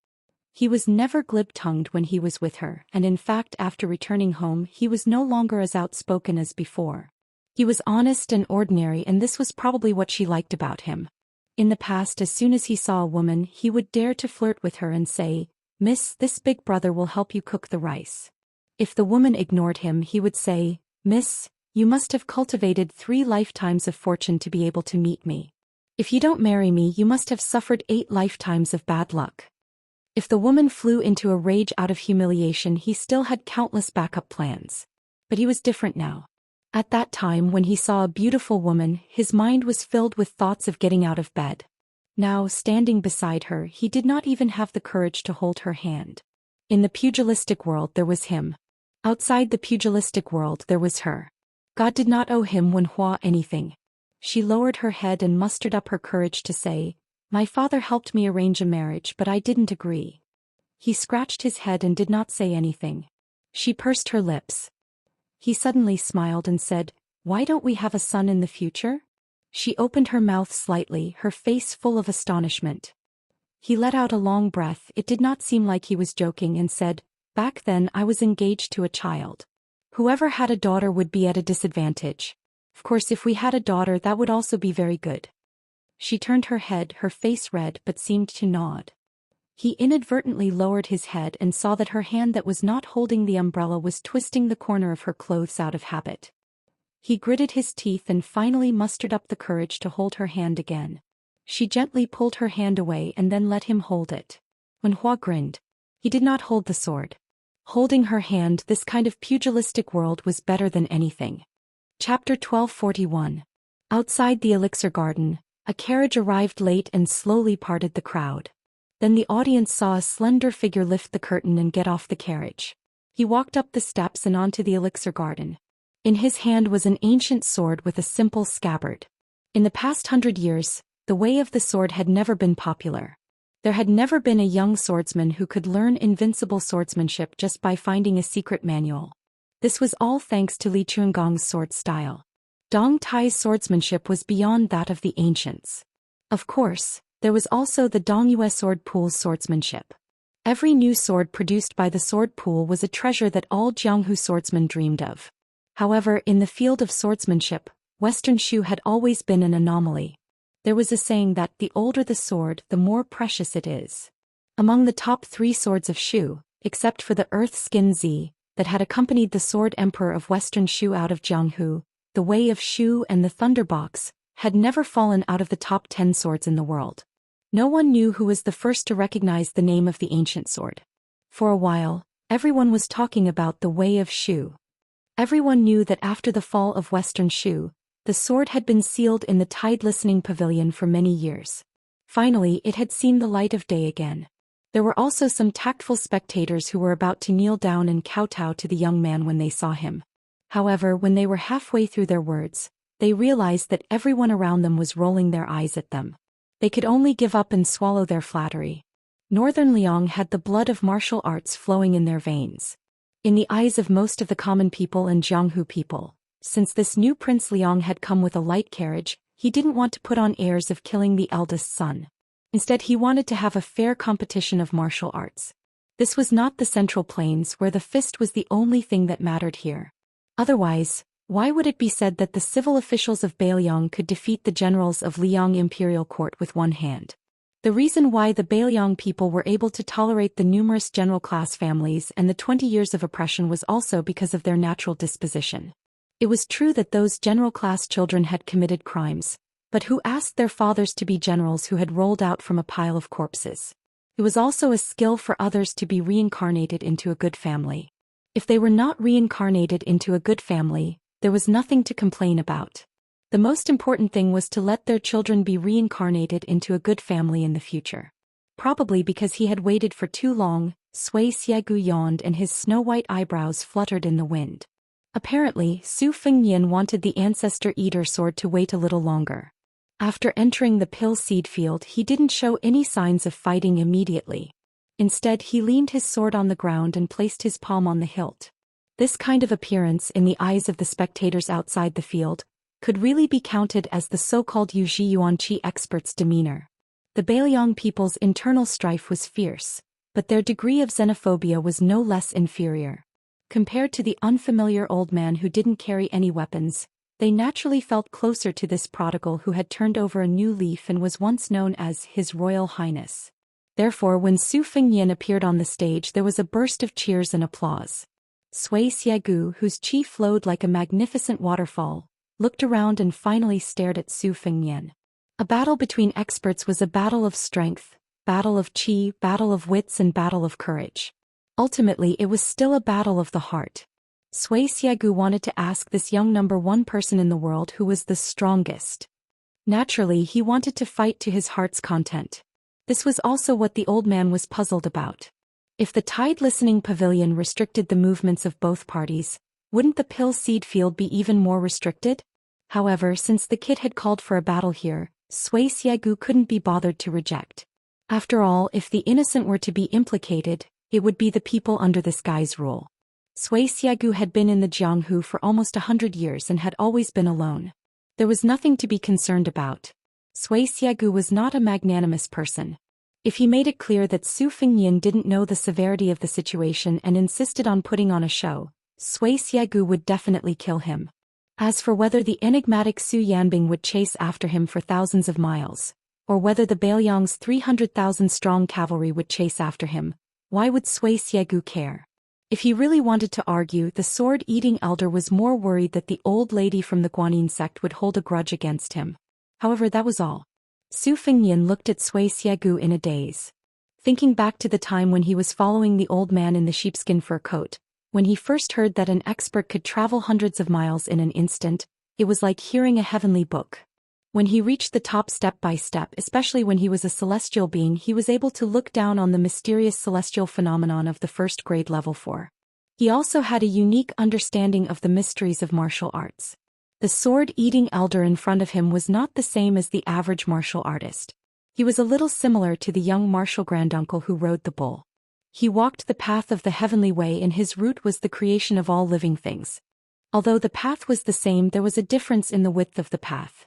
He was never glib-tongued when he was with her, and in fact after returning home he was no longer as outspoken as before. He was honest and ordinary, and this was probably what she liked about him. In the past, as soon as he saw a woman, he would dare to flirt with her and say, "Miss, this big brother will help you cook the rice." If the woman ignored him, he would say, "Miss, you must have cultivated 3 lifetimes of fortune to be able to meet me. If you don't marry me, you must have suffered 8 lifetimes of bad luck." If the woman flew into a rage out of humiliation, he still had countless backup plans. But he was different now. At that time, when he saw a beautiful woman, his mind was filled with thoughts of getting out of bed. Now, standing beside her, he did not even have the courage to hold her hand. In the pugilistic world there was him. Outside the pugilistic world there was her. God did not owe him Wenhua anything. She lowered her head and mustered up her courage to say, "My father helped me arrange a marriage, but I didn't agree." He scratched his head and did not say anything. She pursed her lips. He suddenly smiled and said, "Why don't we have a son in the future?" She opened her mouth slightly, her face full of astonishment. He let out a long breath, it did not seem like he was joking, and said, "Back then I was engaged to a child. Whoever had a daughter would be at a disadvantage. Of course, if we had a daughter, that would also be very good." She turned her head, her face red, but seemed to nod. He inadvertently lowered his head and saw that her hand that was not holding the umbrella was twisting the corner of her clothes out of habit. He gritted his teeth and finally mustered up the courage to hold her hand again. She gently pulled her hand away and then let him hold it. Wenhua grinned. He did not hold the sword. Holding her hand, this kind of pugilistic world was better than anything. Chapter 1241. Outside the elixir garden, a carriage arrived late and slowly parted the crowd. Then the audience saw a slender figure lift the curtain and get off the carriage. He walked up the steps and onto the elixir garden. In his hand was an ancient sword with a simple scabbard. In the past 100 years, the way of the sword had never been popular. There had never been a young swordsman who could learn invincible swordsmanship just by finding a secret manual. This was all thanks to Li Chuangong's sword style. Dong Tai's swordsmanship was beyond that of the ancients. Of course, there was also the Dongyue sword pool's swordsmanship. Every new sword produced by the sword pool was a treasure that all Jianghu swordsmen dreamed of. However, in the field of swordsmanship, Western Shu had always been an anomaly. There was a saying that the older the sword, the more precious it is. Among the top 3 swords of Shu, except for the Earth Skin Z, that had accompanied the sword emperor of Western Shu out of Jianghu, the Way of Shu and the Thunderbox, had never fallen out of the top 10 swords in the world. No one knew who was the first to recognize the name of the ancient sword. For a while, everyone was talking about the Way of Shu. Everyone knew that after the fall of Western Shu, the sword had been sealed in the Tide Listening Pavilion for many years. Finally, it had seen the light of day again. There were also some tactful spectators who were about to kneel down and kowtow to the young man when they saw him. However, when they were halfway through their words, they realized that everyone around them was rolling their eyes at them. They could only give up and swallow their flattery. Northern Liang had the blood of martial arts flowing in their veins. In the eyes of most of the common people and Jianghu people, since this new Prince Liang had come with a light carriage, he didn't want to put on airs of killing the eldest son. Instead, he wanted to have a fair competition of martial arts. This was not the Central Plains where the fist was the only thing that mattered here. Otherwise, why would it be said that the civil officials of Beiliang could defeat the generals of Liang Imperial Court with one hand? The reason why the Beiliang people were able to tolerate the numerous general class families and the 20 years of oppression was also because of their natural disposition. It was true that those general class children had committed crimes, but who asked their fathers to be generals who had rolled out from a pile of corpses? It was also a skill for others to be reincarnated into a good family. If they were not reincarnated into a good family, there was nothing to complain about. The most important thing was to let their children be reincarnated into a good family in the future. Probably because he had waited for too long, Sui Xiegu yawned and his snow-white eyebrows fluttered in the wind. Apparently, Su Fengnian wanted the Ancestor Eater sword to wait a little longer. After entering the pill seed field, he didn't show any signs of fighting immediately. Instead, he leaned his sword on the ground and placed his palm on the hilt. This kind of appearance in the eyes of the spectators outside the field could really be counted as the so-called Yuji Yuanqi experts' demeanor. The Beiliang people's internal strife was fierce, but their degree of xenophobia was no less inferior. Compared to the unfamiliar old man who didn't carry any weapons, they naturally felt closer to this prodigal who had turned over a new leaf and was once known as His Royal Highness. Therefore, when Su Fengnian appeared on the stage, there was a burst of cheers and applause. Sui Xiegu, whose chi flowed like a magnificent waterfall, looked around and finally stared at Su Fengnian. A battle between experts was a battle of strength, battle of chi, battle of wits and battle of courage. Ultimately, it was still a battle of the heart. Sui Xiegu wanted to ask this young number one person in the world who was the strongest. Naturally, he wanted to fight to his heart's content. This was also what the old man was puzzled about. If the Tide Listening Pavilion restricted the movements of both parties, wouldn't the Pill Seed Field be even more restricted? However, since the kid had called for a battle here, Sui Xiegu couldn't be bothered to reject. After all, if the innocent were to be implicated, it would be the people under this guy's rule. Sui Xiegu had been in the Jianghu for almost 100 years and had always been alone. There was nothing to be concerned about. Sui Xiegu was not a magnanimous person. If he made it clear that Su Fengnian didn't know the severity of the situation and insisted on putting on a show, Sui Xiegu would definitely kill him. As for whether the enigmatic Su Yanbing would chase after him for thousands of miles, or whether the Beiliang's 300,000-strong cavalry would chase after him, why would Sui Xiegu care? If he really wanted to argue, the sword-eating elder was more worried that the old lady from the Guanyin sect would hold a grudge against him. However, that was all. Su Fengnian looked at Sui Xiegu in a daze. Thinking back to the time when he was following the old man in the sheepskin fur coat, when he first heard that an expert could travel hundreds of miles in an instant, it was like hearing a heavenly book. When he reached the top step by step, especially when he was a celestial being, he was able to look down on the mysterious celestial phenomenon of the first grade level 4. He also had a unique understanding of the mysteries of martial arts. The sword-eating elder in front of him was not the same as the average martial artist. He was a little similar to the young martial granduncle who rode the bull. He walked the path of the heavenly way and his route was the creation of all living things. Although the path was the same, there was a difference in the width of the path.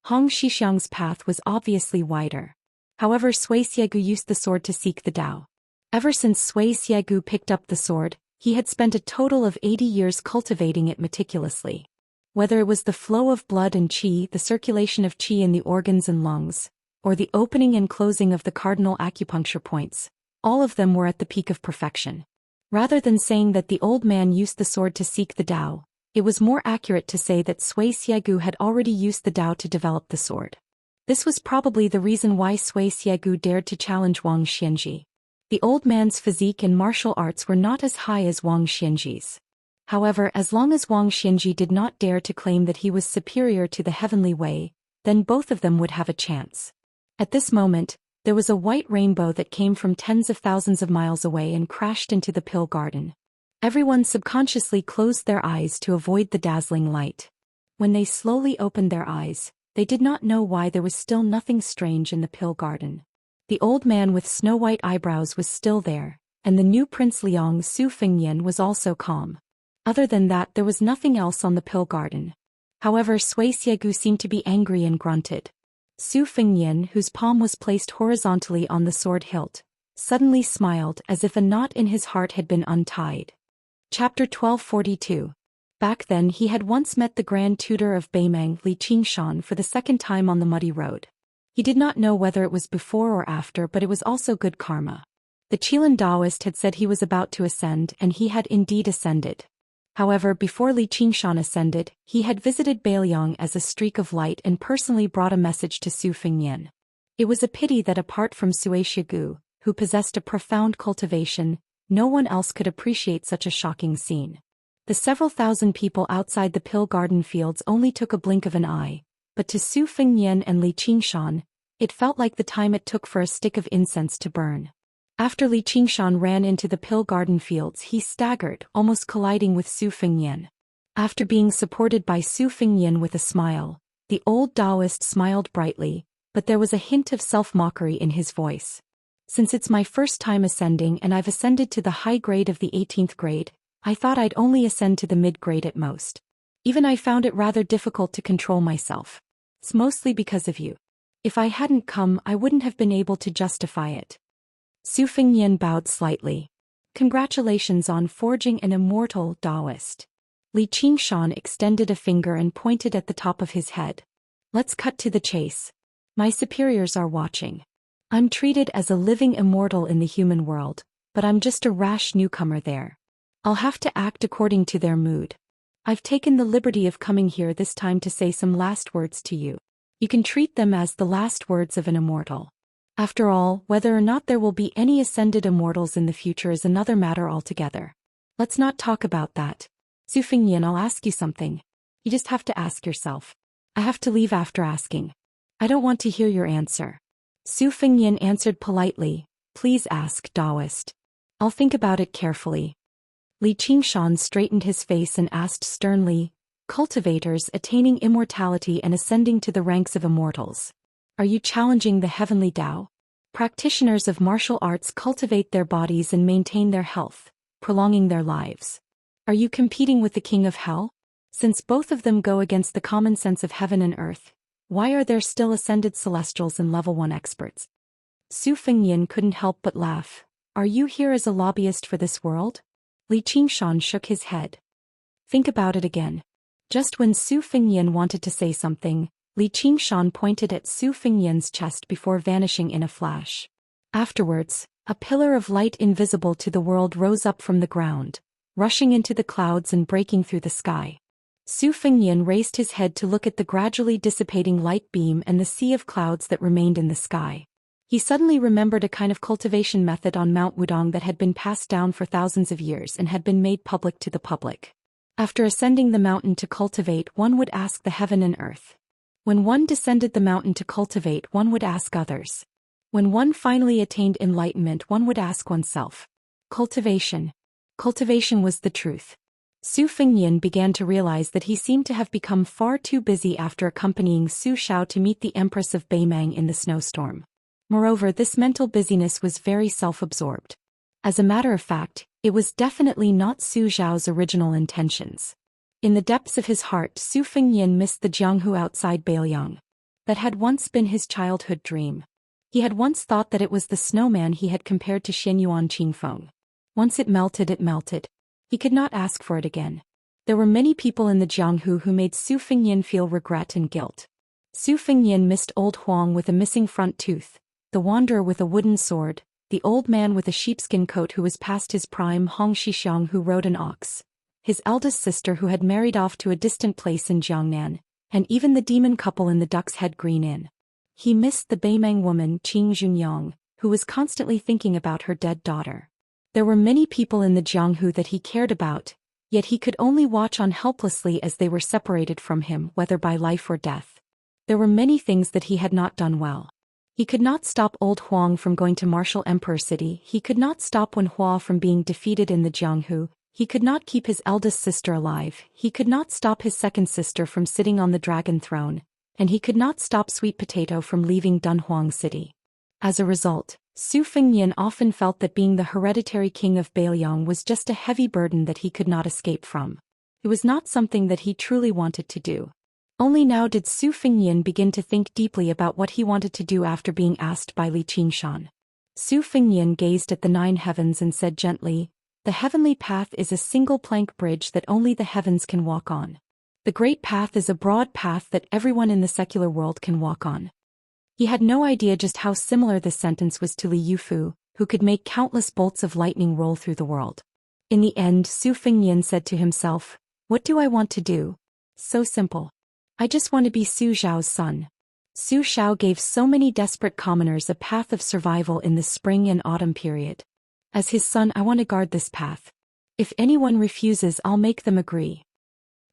Hong Shixiang's path was obviously wider. However, Sui Xiegu used the sword to seek the Tao. Ever since Sui Xiegu picked up the sword, he had spent a total of 80 years cultivating it meticulously. Whether it was the flow of blood and qi, the circulation of qi in the organs and lungs, or the opening and closing of the cardinal acupuncture points, all of them were at the peak of perfection. Rather than saying that the old man used the sword to seek the Tao, it was more accurate to say that Sui Xiegu had already used the Tao to develop the sword. This was probably the reason why Sui Xiegu dared to challenge Wang Xianji. The old man's physique and martial arts were not as high as Wang Xianji's. However, as long as Wang Xianji did not dare to claim that he was superior to the heavenly way, then both of them would have a chance. At this moment, there was a white rainbow that came from tens of thousands of miles away and crashed into the pill garden. Everyone subconsciously closed their eyes to avoid the dazzling light. When they slowly opened their eyes, they did not know why there was still nothing strange in the pill garden. The old man with snow-white eyebrows was still there, and the new Prince Liang Su Fengnian was also calm. Other than that, there was nothing else on the pill garden. However, Sui Xiegu seemed to be angry and grunted. Su Fengnian, whose palm was placed horizontally on the sword hilt, suddenly smiled as if a knot in his heart had been untied. Chapter 1242. Back then he had once met the grand tutor of Beimeng, Li Qingshan, for the second time on the muddy road. He did not know whether it was before or after, but it was also good karma. The Qilin Daoist had said he was about to ascend, and he had indeed ascended. However, before Li Qingshan ascended, he had visited Beiliang as a streak of light and personally brought a message to Su Fengnian. It was a pity that apart from Sui Xiegu, who possessed a profound cultivation, no one else could appreciate such a shocking scene. The several thousand people outside the pill garden fields only took a blink of an eye, but to Su Fengnian and Li Qingshan, it felt like the time it took for a stick of incense to burn. After Li Qingshan ran into the pill garden fields, he staggered, almost colliding with Su Fengnian. After being supported by Su Fengnian with a smile, the old Daoist smiled brightly, but there was a hint of self-mockery in his voice. Since it's my first time ascending and I've ascended to the high grade of the 18th grade, I thought I'd only ascend to the mid-grade at most. Even I found it rather difficult to control myself. It's mostly because of you. If I hadn't come, I wouldn't have been able to justify it. Su Fengnian bowed slightly. Congratulations on forging an immortal Daoist. Li Qingshan extended a finger and pointed at the top of his head. Let's cut to the chase. My superiors are watching. I'm treated as a living immortal in the human world, but I'm just a rash newcomer there. I'll have to act according to their mood. I've taken the liberty of coming here this time to say some last words to you. You can treat them as the last words of an immortal. After all, whether or not there will be any ascended immortals in the future is another matter altogether. Let's not talk about that. Su Fengnian, I'll ask you something. You just have to ask yourself. I have to leave after asking. I don't want to hear your answer. Su Fengnian answered politely, please ask, Daoist. I'll think about it carefully. Li Qingshan straightened his face and asked sternly, cultivators attaining immortality and ascending to the ranks of immortals. Are you challenging the heavenly Tao? Practitioners of martial arts cultivate their bodies and maintain their health, prolonging their lives. Are you competing with the king of hell? Since both of them go against the common sense of heaven and earth, why are there still ascended celestials and level 1 experts? Su Fengnian couldn't help but laugh. Are you here as a lobbyist for this world? Li Qingshan shook his head. Think about it again. Just when Su Fengnian wanted to say something, Li Qingshan pointed at Su Fengnian's chest before vanishing in a flash. Afterwards, a pillar of light invisible to the world rose up from the ground, rushing into the clouds and breaking through the sky. Su Fengnian raised his head to look at the gradually dissipating light beam and the sea of clouds that remained in the sky. He suddenly remembered a kind of cultivation method on Mount Wudong that had been passed down for thousands of years and had been made public to the public. After ascending the mountain to cultivate, one would ask the heaven and earth. When one descended the mountain to cultivate, one would ask others. When one finally attained enlightenment, one would ask oneself. Cultivation. Cultivation was the truth. Su Fengnian began to realize that he seemed to have become far too busy after accompanying Su Xiao to meet the Empress of Beimang in the snowstorm. Moreover, this mental busyness was very self-absorbed. As a matter of fact, it was definitely not Su Xiao's original intentions. In the depths of his heart, Su Fengnian missed the Jianghu outside Beiliang. That had once been his childhood dream. He had once thought that it was the snowman he had compared to Xianyuan Qingfeng. Once it melted, it melted. He could not ask for it again. There were many people in the Jianghu who made Su Fengnian feel regret and guilt. Su Fengnian missed old Huang with a missing front tooth, the wanderer with a wooden sword, the old man with a sheepskin coat who was past his prime, Hong Shixiang who rode an ox, his eldest sister who had married off to a distant place in Jiangnan, and even the demon couple in the Duck's Head Green Inn. He missed the Beimang woman Qing Junyang, who was constantly thinking about her dead daughter. There were many people in the Jianghu that he cared about, yet he could only watch on helplessly as they were separated from him, whether by life or death. There were many things that he had not done well. He could not stop old Huang from going to Martial Emperor City, he could not stop Wen Hua from being defeated in the Jianghu, he could not keep his eldest sister alive, he could not stop his second sister from sitting on the dragon throne, and he could not stop Sweet Potato from leaving Dunhuang City. As a result, Su Fengnian often felt that being the hereditary king of Beiliang was just a heavy burden that he could not escape from. It was not something that he truly wanted to do. Only now did Su Fengnian begin to think deeply about what he wanted to do after being asked by Li Qingshan. Su Fengnian gazed at the 9 heavens and said gently, "The heavenly path is a single plank bridge that only the heavens can walk on. The great path is a broad path that everyone in the secular world can walk on." He had no idea just how similar this sentence was to Li Yufu, who could make countless bolts of lightning roll through the world. In the end, Su Fengnian said to himself, "What do I want to do? So simple. I just want to be Su Xiao's son." Su Xiao gave so many desperate commoners a path of survival in the spring and autumn period. As his son, I want to guard this path. If anyone refuses, I'll make them agree.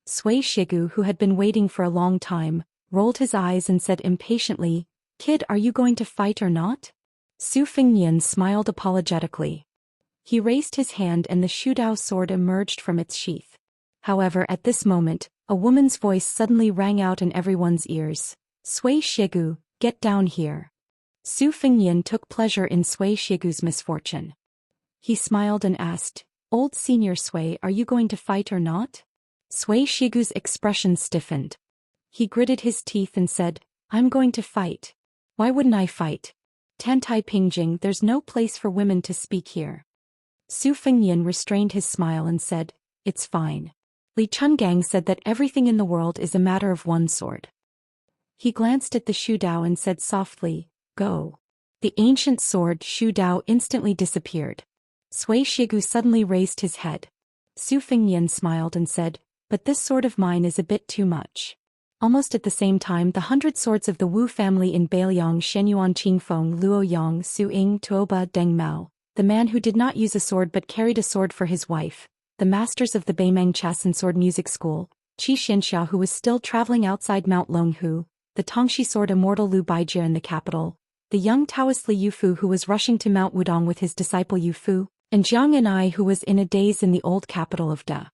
Sui Shigu, who had been waiting for a long time, rolled his eyes and said impatiently, "Kid, are you going to fight or not?" Su Fengnian smiled apologetically. He raised his hand and the Shudao sword emerged from its sheath. However, at this moment, a woman's voice suddenly rang out in everyone's ears. "Sui Shigu, get down here." Su Fengnian took pleasure in Sui Shigu's misfortune. He smiled and asked, Old Senior Sui, are you going to fight or not? Sui Shigu's expression stiffened. He gritted his teeth and said, I'm going to fight. Why wouldn't I fight? Tantai Pingjing, there's no place for women to speak here. Su Fengyan restrained his smile and said, it's fine. Li Chungang said that everything in the world is a matter of one sword. He glanced at the Shu Dao and said softly, go. The ancient sword Shu Dao instantly disappeared. Sui Shigu suddenly raised his head. Su Fengyan smiled and said, but this sword of mine is a bit too much. Almost at the same time, the 100 swords of the Wu family in Beiliang, Shenyuan Qingfeng, Luo Yang, Su Ying, Tuoba, Deng Mao, the man who did not use a sword but carried a sword for his wife, the masters of the Beimeng Chess and Sword Music School, Qi Xianxia who was still traveling outside Mount Longhu, the Tongxi sword Immortal Lu Baijie in the capital, the young Taoist Li Yufu who was rushing to Mount Wudong with his disciple Yufu, and Jiang and I who was in a daze in the old capital of Da.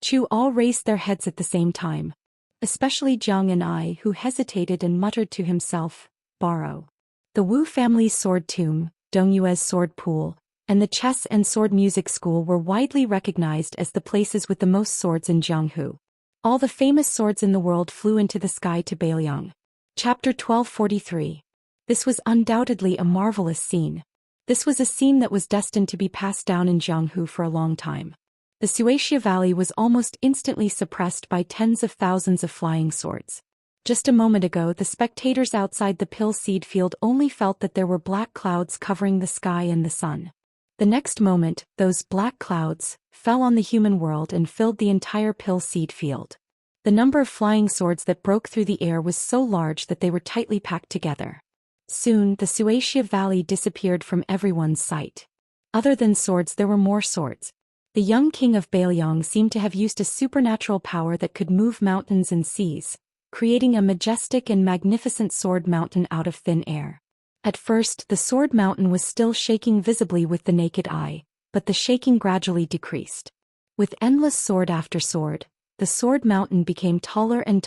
Chu all raised their heads at the same time. Especially Jiang and I who hesitated and muttered to himself, borrow. The Wu family's sword tomb, Dongyue's sword pool, and the chess and sword music school were widely recognized as the places with the most swords in Jianghu. All the famous swords in the world flew into the sky to Beiliang. Chapter 1243. This was undoubtedly a marvelous scene. This was a scene that was destined to be passed down in Jianghu for a long time. The Xianxia Valley was almost instantly suppressed by tens of thousands of flying swords. Just a moment ago, the spectators outside the pill seed field only felt that there were black clouds covering the sky and the sun. The next moment, those black clouds fell on the human world and filled the entire pill seed field. The number of flying swords that broke through the air was so large that they were tightly packed together. Soon, the Xianxia Valley disappeared from everyone's sight. Other than swords, there were more swords. The young king of Beiliang seemed to have used a supernatural power that could move mountains and seas, creating a majestic and magnificent sword mountain out of thin air. At first, the sword mountain was still shaking visibly with the naked eye, but the shaking gradually decreased. With endless sword after sword, the sword mountain became taller and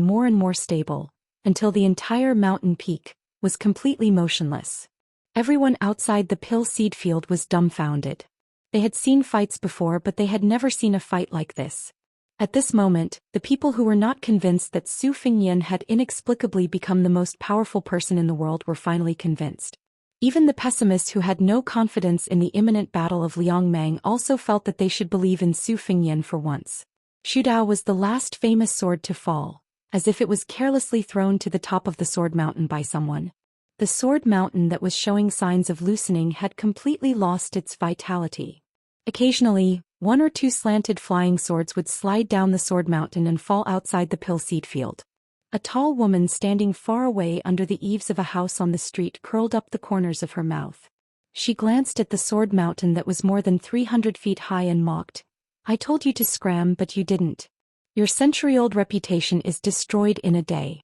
more stable, until the entire mountain peak was completely motionless. Everyone outside the pill seed field was dumbfounded. They had seen fights before, but they had never seen a fight like this. At this moment, the people who were not convinced that Su Fengyan had inexplicably become the most powerful person in the world were finally convinced. Even the pessimists who had no confidence in the imminent battle of Liangmang also felt that they should believe in Su Fengyan for once. Shu Dao was the last famous sword to fall, as if it was carelessly thrown to the top of the sword mountain by someone. The sword mountain that was showing signs of loosening had completely lost its vitality. Occasionally, one or two slanted flying swords would slide down the sword mountain and fall outside the pill seed field. A tall woman standing far away under the eaves of a house on the street curled up the corners of her mouth. She glanced at the sword mountain that was more than 300 feet high and mocked, I told you to scram, but you didn't. Your century-old reputation is destroyed in a day.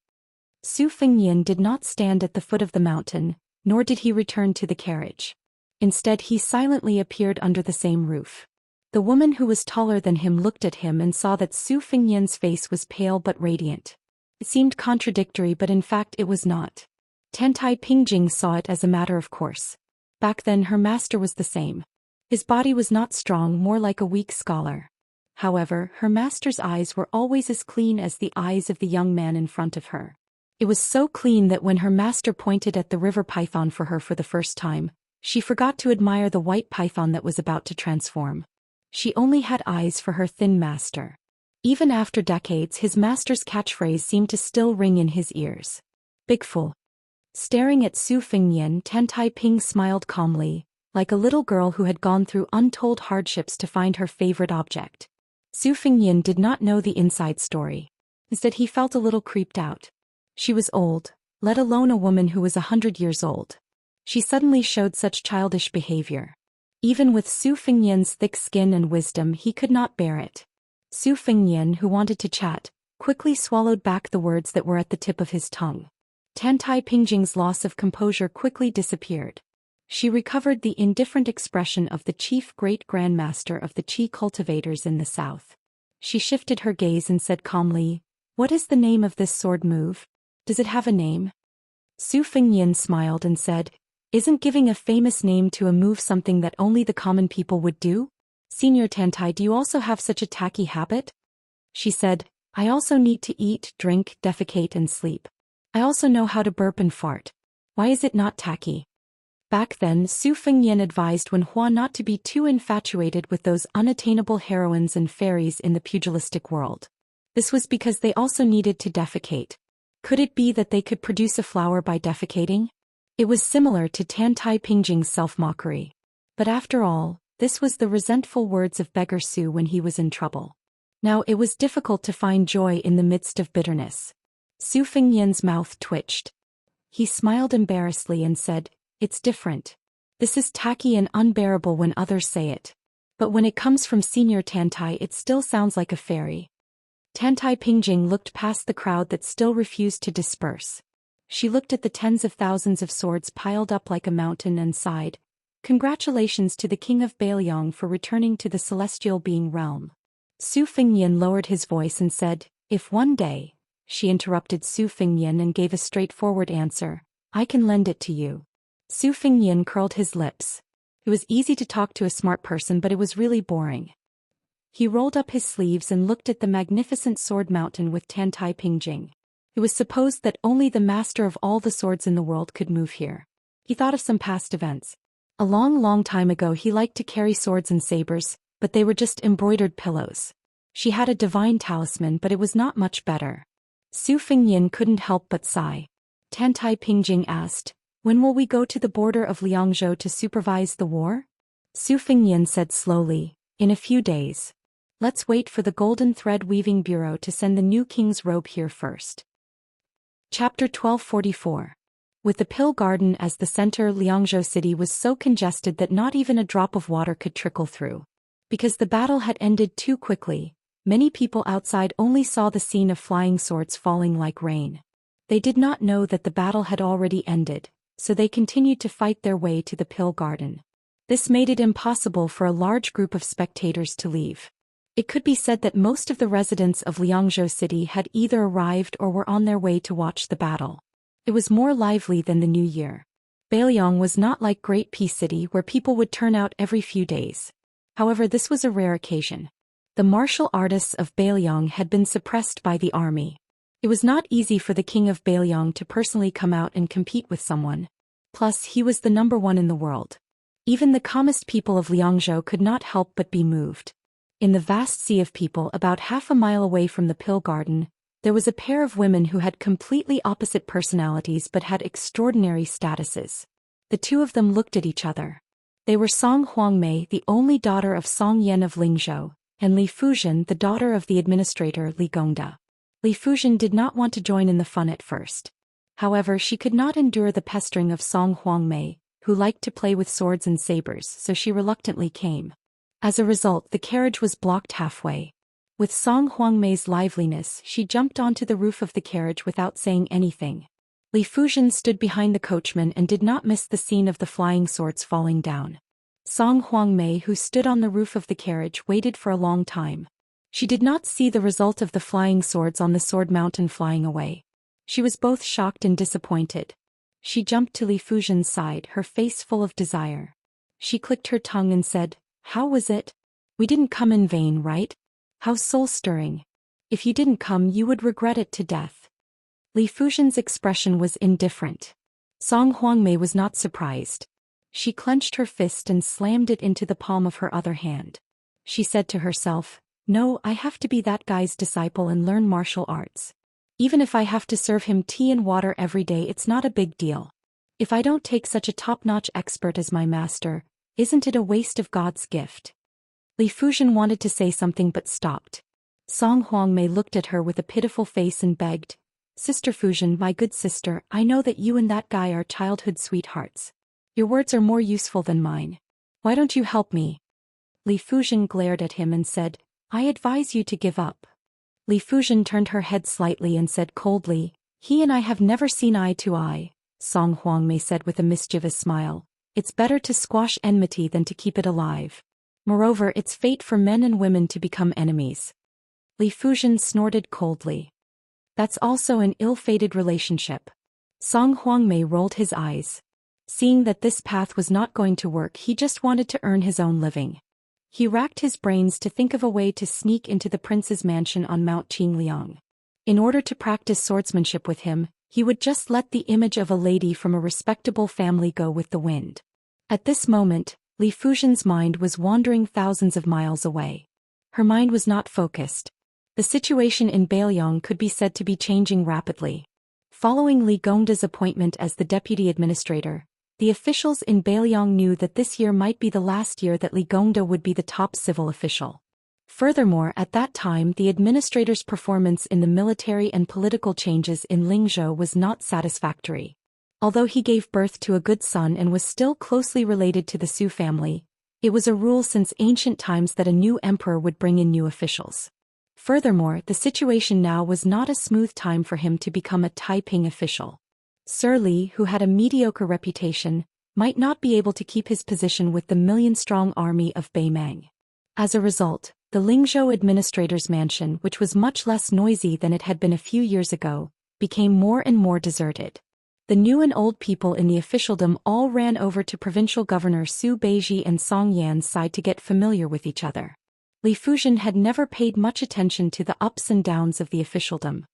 Su Fengyan did not stand at the foot of the mountain, nor did he return to the carriage. Instead, he silently appeared under the same roof. The woman who was taller than him looked at him and saw that Su Fengyan's face was pale but radiant. It seemed contradictory, but in fact it was not. Tantai Pingjing saw it as a matter of course. Back then her master was the same. His body was not strong, more like a weak scholar. However, her master's eyes were always as clean as the eyes of the young man in front of her. It was so clean that when her master pointed at the river python for her for the first time, she forgot to admire the white python that was about to transform. She only had eyes for her thin master. Even after decades, his master's catchphrase seemed to still ring in his ears. Big fool. Staring at Su Fengyan, Tantai Ping smiled calmly, like a little girl who had gone through untold hardships to find her favorite object. Su Fengyan did not know the inside story. Instead, he felt a little creeped out. She was old, let alone a woman who was 100 years old. She suddenly showed such childish behavior. Even with Su Fengyan's thick skin and wisdom, he could not bear it. Su Fengyan, who wanted to chat, quickly swallowed back the words that were at the tip of his tongue. Tantai Pingjing's loss of composure quickly disappeared. She recovered the indifferent expression of the chief great-grandmaster of the Qi cultivators in the south. She shifted her gaze and said calmly, "What is the name of this sword move? Does it have a name?" Su Fengyan smiled and said, "Isn't giving a famous name to a move something that only the common people would do?" Senior Tantai, do you also have such a tacky habit? She said, I also need to eat, drink, defecate and sleep. I also know how to burp and fart. Why is it not tacky? Back then, Su Fengyan advised Wen Hua not to be too infatuated with those unattainable heroines and fairies in the pugilistic world. This was because they also needed to defecate. Could it be that they could produce a flower by defecating? It was similar to Tantai Pingjing's self-mockery. But after all, this was the resentful words of Beggar Su when he was in trouble. Now it was difficult to find joy in the midst of bitterness. Su Fengyan's mouth twitched. He smiled embarrassedly and said, It's different. This is tacky and unbearable when others say it. But when it comes from Senior Tantai, it still sounds like a fairy. Tantai Pingjing looked past the crowd that still refused to disperse. She looked at the tens of thousands of swords piled up like a mountain and sighed, Congratulations to the King of Bailiang for returning to the celestial being realm. Su Fengyan lowered his voice and said, If one day, she interrupted Su Fengyan and gave a straightforward answer, I can lend it to you. Su Fengyan curled his lips. It was easy to talk to a smart person, but it was really boring. He rolled up his sleeves and looked at the magnificent sword mountain with Tantai Pingjing. It was supposed that only the master of all the swords in the world could move here. He thought of some past events. A long time ago he liked to carry swords and sabers, but they were just embroidered pillows. She had a divine talisman, but it was not much better. Su Fengyan couldn't help but sigh. Tantai Pingjing asked, When will we go to the border of Liangzhou to supervise the war? Su Fengyan said slowly, In a few days. Let's wait for the Golden Thread Weaving Bureau to send the new king's robe here first. Chapter 1244. With the Pill Garden as the center, Liangzhou city was so congested that not even a drop of water could trickle through. Because the battle had ended too quickly, many people outside only saw the scene of flying swords falling like rain. They did not know that the battle had already ended, so they continued to fight their way to the Pill Garden. This made it impossible for a large group of spectators to leave. It could be said that most of the residents of Liangzhou city had either arrived or were on their way to watch the battle. It was more lively than the New Year. Bailiang was not like Great Peace City where people would turn out every few days. However, this was a rare occasion. The martial artists of Bailiang had been suppressed by the army. It was not easy for the king of Bailiang to personally come out and compete with someone. Plus, he was the #1 in the world. Even the calmest people of Liangzhou could not help but be moved. In the vast sea of people about half a mile away from the Pill Garden, there was a pair of women who had completely opposite personalities but had extraordinary statuses. The two of them looked at each other. They were Song Huangmei, the only daughter of Song Yan of Lingzhou, and Li Fuzhen, the daughter of the administrator Li Gongda. Li Fuzhen did not want to join in the fun at first. However, she could not endure the pestering of Song Huangmei, who liked to play with swords and sabers, so she reluctantly came. As a result, the carriage was blocked halfway. With Song Huangmei's liveliness, she jumped onto the roof of the carriage without saying anything. Li Fuzhen stood behind the coachman and did not miss the scene of the flying swords falling down. Song Huangmei, who stood on the roof of the carriage, waited for a long time. She did not see the result of the flying swords on the sword mountain flying away. She was both shocked and disappointed. She jumped to Li Fuzhen's side, her face full of desire. She clicked her tongue and said, How was it? We didn't come in vain, right? How soul-stirring. If you didn't come, you would regret it to death. Li Fuzhen's expression was indifferent. Song Huangmei was not surprised. She clenched her fist and slammed it into the palm of her other hand. She said to herself, No, I have to be that guy's disciple and learn martial arts. Even if I have to serve him tea and water every day, it's not a big deal. If I don't take such a top-notch expert as my master, isn't it a waste of God's gift? Li Fuzhen wanted to say something but stopped. Song Huangmei looked at her with a pitiful face and begged, Sister Fuzhen, my good sister, I know that you and that guy are childhood sweethearts. Your words are more useful than mine. Why don't you help me? Li Fuzhen glared at him and said, I advise you to give up. Li Fuzhen turned her head slightly and said coldly, He and I have never seen eye to eye. Song Huangmei said with a mischievous smile, It's better to squash enmity than to keep it alive. Moreover, it's fate for men and women to become enemies. Li Fuzhen snorted coldly. That's also an ill-fated relationship. Song Huangmei rolled his eyes. Seeing that this path was not going to work, he just wanted to earn his own living. He racked his brains to think of a way to sneak into the prince's mansion on Mount Qingliang. In order to practice swordsmanship with him, he would just let the image of a lady from a respectable family go with the wind. At this moment, Li Fujian's mind was wandering thousands of miles away. Her mind was not focused. The situation in Bailiang could be said to be changing rapidly. Following Li Gongda's appointment as the deputy administrator, the officials in Bailiang knew that this year might be the last year that Li Gongda would be the top civil official. Furthermore, at that time the administrator's performance in the military and political changes in Lingzhou was not satisfactory. Although he gave birth to a good son and was still closely related to the Su family, it was a rule since ancient times that a new emperor would bring in new officials. Furthermore, the situation now was not a smooth time for him to become a Taiping official. Sir Li, who had a mediocre reputation, might not be able to keep his position with the million-strong army of Beimang. As a result, the Lingzhou administrator's mansion, which was much less noisy than it had been a few years ago, became more and more deserted. The new and old people in the officialdom all ran over to provincial governor Su Beiji and Song Yan's side to get familiar with each other. Li Fujian had never paid much attention to the ups and downs of the officialdom.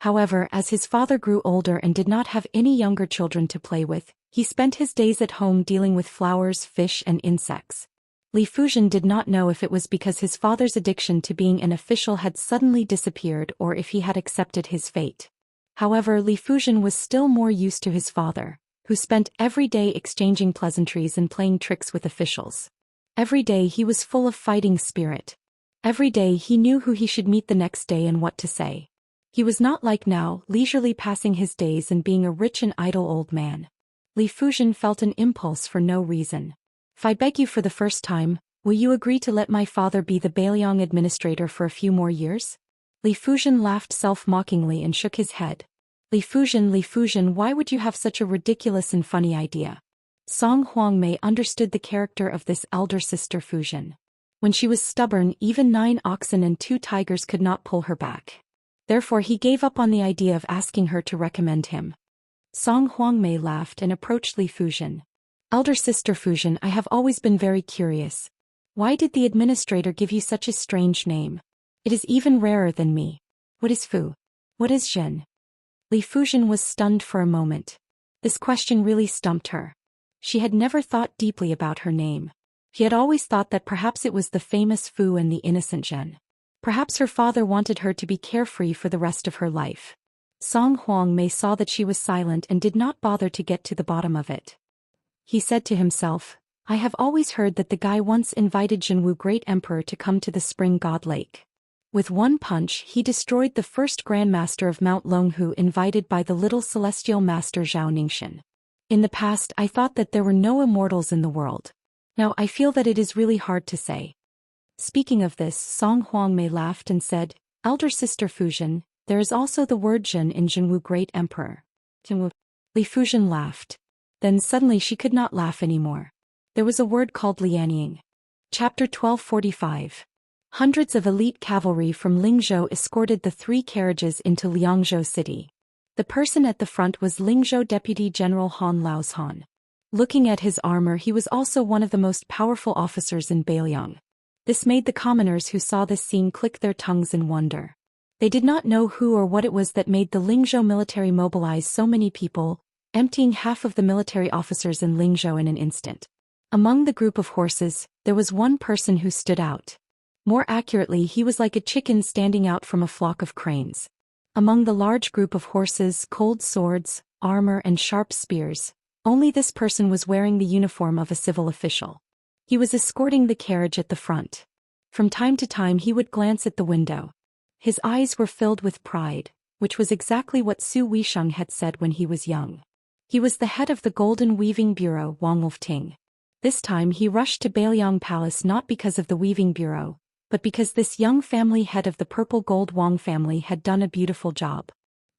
However, as his father grew older and did not have any younger children to play with, he spent his days at home dealing with flowers, fish and insects. Li Fujian did not know if it was because his father's addiction to being an official had suddenly disappeared or if he had accepted his fate. However, Li Fujian was still more used to his father, who spent every day exchanging pleasantries and playing tricks with officials. Every day he was full of fighting spirit. Every day he knew who he should meet the next day and what to say. He was not like now, leisurely passing his days and being a rich and idle old man. Li Fujian felt an impulse for no reason. If I beg you for the first time, will you agree to let my father be the Bailiang administrator for a few more years? Li Fujian laughed self-mockingly and shook his head. Li Fujian, why would you have such a ridiculous and funny idea? Song Huangmei understood the character of this elder sister Fujian. When she was stubborn, even 9 oxen and 2 tigers could not pull her back. Therefore he gave up on the idea of asking her to recommend him. Song Huangmei laughed and approached Li Fujian. Elder sister Fujian, I have always been very curious. Why did the administrator give you such a strange name? It is even rarer than me. What is Fu? What is Zhen? Li Fujian was stunned for a moment. This question really stumped her. She had never thought deeply about her name. She had always thought that perhaps it was the famous Fu and the innocent Zhen. Perhaps her father wanted her to be carefree for the rest of her life. Song Huangmei saw that she was silent and did not bother to get to the bottom of it. He said to himself, I have always heard that the guy once invited Zhenwu Great Emperor to come to the Spring God Lake. With one punch he destroyed the first Grandmaster of Mount Longhu invited by the little celestial master Zhao Ningxian. In the past I thought that there were no immortals in the world. Now I feel that it is really hard to say. Speaking of this, Song Huangmei laughed and said, Elder sister Fujian, there is also the word Zhen in Zhenwu Great Emperor. Li Fujian laughed. Then suddenly she could not laugh anymore. There was a word called Lianying. Chapter 1245. Hundreds of elite cavalry from Lingzhou escorted the 3 carriages into Liangzhou city. The person at the front was Lingzhou Deputy General Han Laoshan. Looking at his armor, he was also one of the most powerful officers in Bailiang. This made the commoners who saw this scene click their tongues in wonder. They did not know who or what it was that made the Lingzhou military mobilize so many people, emptying half of the military officers in Lingzhou in an instant. Among the group of horses, there was one person who stood out. More accurately, he was like a chicken standing out from a flock of cranes. Among the large group of horses, cold swords, armor and sharp spears, only this person was wearing the uniform of a civil official. He was escorting the carriage at the front. From time to time he would glance at the window. His eyes were filled with pride, which was exactly what Su Weisheng had said when he was young. He was the head of the Golden Weaving Bureau, Wang Wolfting. This time he rushed to Bailiang Palace not because of the Weaving Bureau, but because this young family head of the purple gold Wang family had done a beautiful job.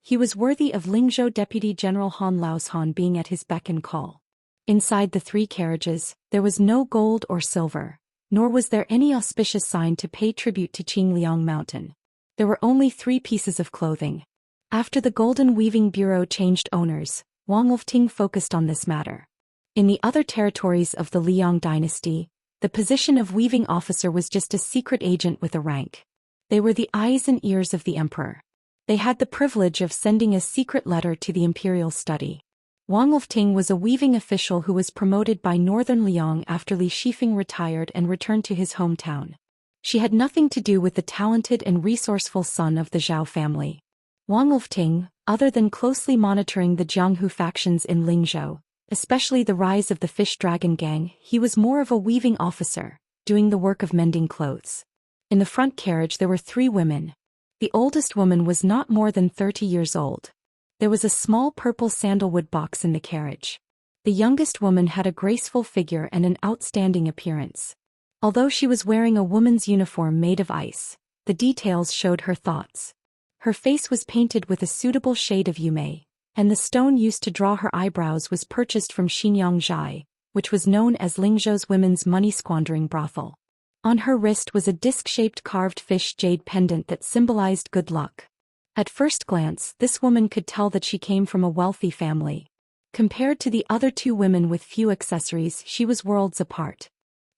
He was worthy of Lingzhou Deputy General Han Laoshan being at his beck and call. Inside the 3 carriages, there was no gold or silver, nor was there any auspicious sign to pay tribute to Qingliang Mountain. There were only 3 pieces of clothing. After the Golden Weaving Bureau changed owners, Wang Wolfting focused on this matter. In the other territories of the Liang dynasty, The position of weaving officer was just a secret agent with a rank. They were the eyes and ears of the emperor. They had the privilege of sending a secret letter to the imperial study. Wang Lifting was a weaving official who was promoted by Northern Liang after Li Shifeng retired and returned to his hometown. She had nothing to do with the talented and resourceful son of the Zhao family. Wang Lifting, other than closely monitoring the Jianghu factions in Lingzhou, especially the rise of the Fish Dragon Gang, he was more of a weaving officer, doing the work of mending clothes. In the front carriage there were 3 women. The oldest woman was not more than 30 years old. There was a small purple sandalwood box in the carriage. The youngest woman had a graceful figure and an outstanding appearance. Although she was wearing a woman's uniform made of ice, the details showed her thoughts. Her face was painted with a suitable shade of yume, and the stone used to draw her eyebrows was purchased from Xianxia, which was known as Lingzhou's women's money-squandering brothel. On her wrist was a disc-shaped carved fish jade pendant that symbolized good luck. At first glance, this woman could tell that she came from a wealthy family. Compared to the other 2 women with few accessories, she was worlds apart.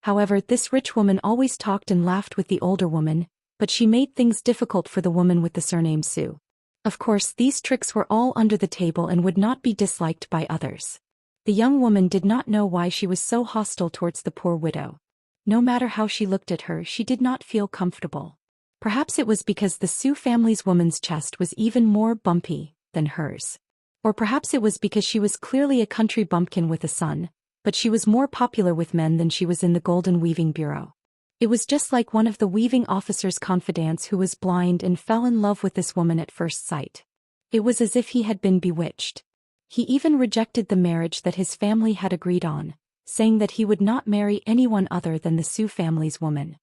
However, this rich woman always talked and laughed with the older woman, but she made things difficult for the woman with the surname Su. Of course, these tricks were all under the table and would not be disliked by others. The young woman did not know why she was so hostile towards the poor widow. No matter how she looked at her, she did not feel comfortable. Perhaps it was because the Su family's woman's chest was even more bumpy than hers. Or perhaps it was because she was clearly a country bumpkin with a son, but she was more popular with men than she was in the Golden Weaving Bureau. It was just like one of the weaving officer's confidants who was blind and fell in love with this woman at first sight. It was as if he had been bewitched. He even rejected the marriage that his family had agreed on, saying that he would not marry anyone other than the Su family's woman.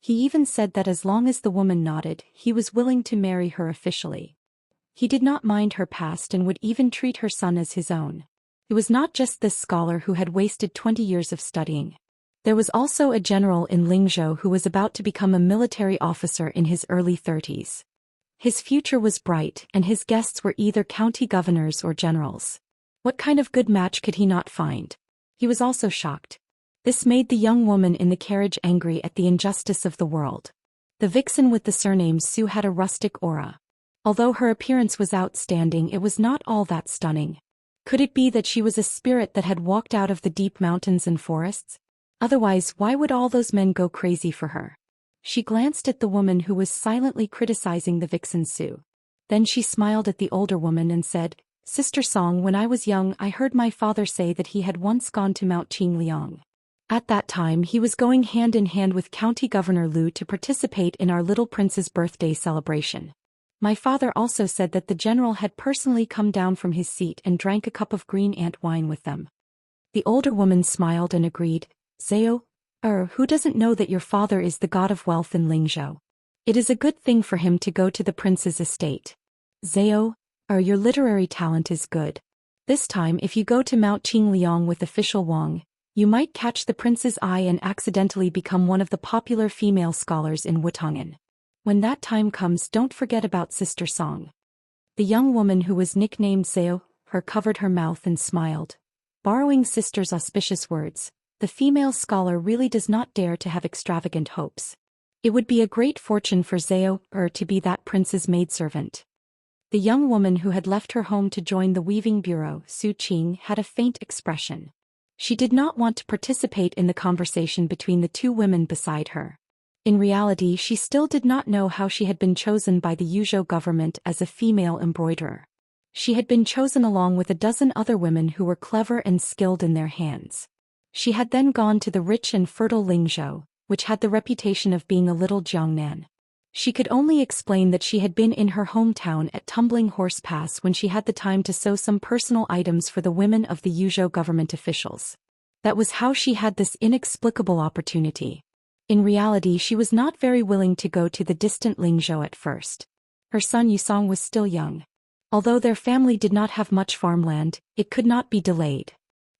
He even said that as long as the woman nodded, he was willing to marry her officially. He did not mind her past and would even treat her son as his own. It was not just this scholar who had wasted 20 years of studying. There was also a general in Lingzhou who was about to become a military officer in his early 30s. His future was bright, and his guests were either county governors or generals. What kind of good match could he not find? He was also shocked. This made the young woman in the carriage angry at the injustice of the world. The vixen with the surname Su had a rustic aura. Although her appearance was outstanding, it was not all that stunning. Could it be that she was a spirit that had walked out of the deep mountains and forests? Otherwise, why would all those men go crazy for her? She glanced at the woman who was silently criticizing the vixen Su. Then she smiled at the older woman and said, "Sister Song, when I was young I heard my father say that he had once gone to Mount Qingliang. At that time he was going hand in hand with County Governor Lu to participate in our little prince's birthday celebration. My father also said that the general had personally come down from his seat and drank a cup of green ant wine with them." The older woman smiled and agreed, "Zhao, who doesn't know that your father is the god of wealth in Lingzhou? It is a good thing for him to go to the prince's estate. Zhao, your literary talent is good. This time if you go to Mount Qingliang with official Wang, you might catch the prince's eye and accidentally become one of the popular female scholars in Wutangan. When that time comes, don't forget about Sister Song." The young woman who was nicknamed Zhao, covered her mouth and smiled. Borrowing Sister's auspicious words, the female scholar really does not dare to have extravagant hopes. It would be a great fortune for Zhao to be that prince's maidservant. The young woman who had left her home to join the weaving bureau, Su Qing, had a faint expression. She did not want to participate in the conversation between the 2 women beside her. In reality, she still did not know how she had been chosen by the Yuzhou government as a female embroiderer. She had been chosen along with a dozen other women who were clever and skilled in their hands. She had then gone to the rich and fertile Lingzhou, which had the reputation of being a little Jiangnan. She could only explain that she had been in her hometown at Tumbling Horse Pass when she had the time to sew some personal items for the women of the Yuzhou government officials. That was how she had this inexplicable opportunity. In reality, she was not very willing to go to the distant Lingzhou at first. Her son Yusong was still young. Although their family did not have much farmland, it could not be delayed.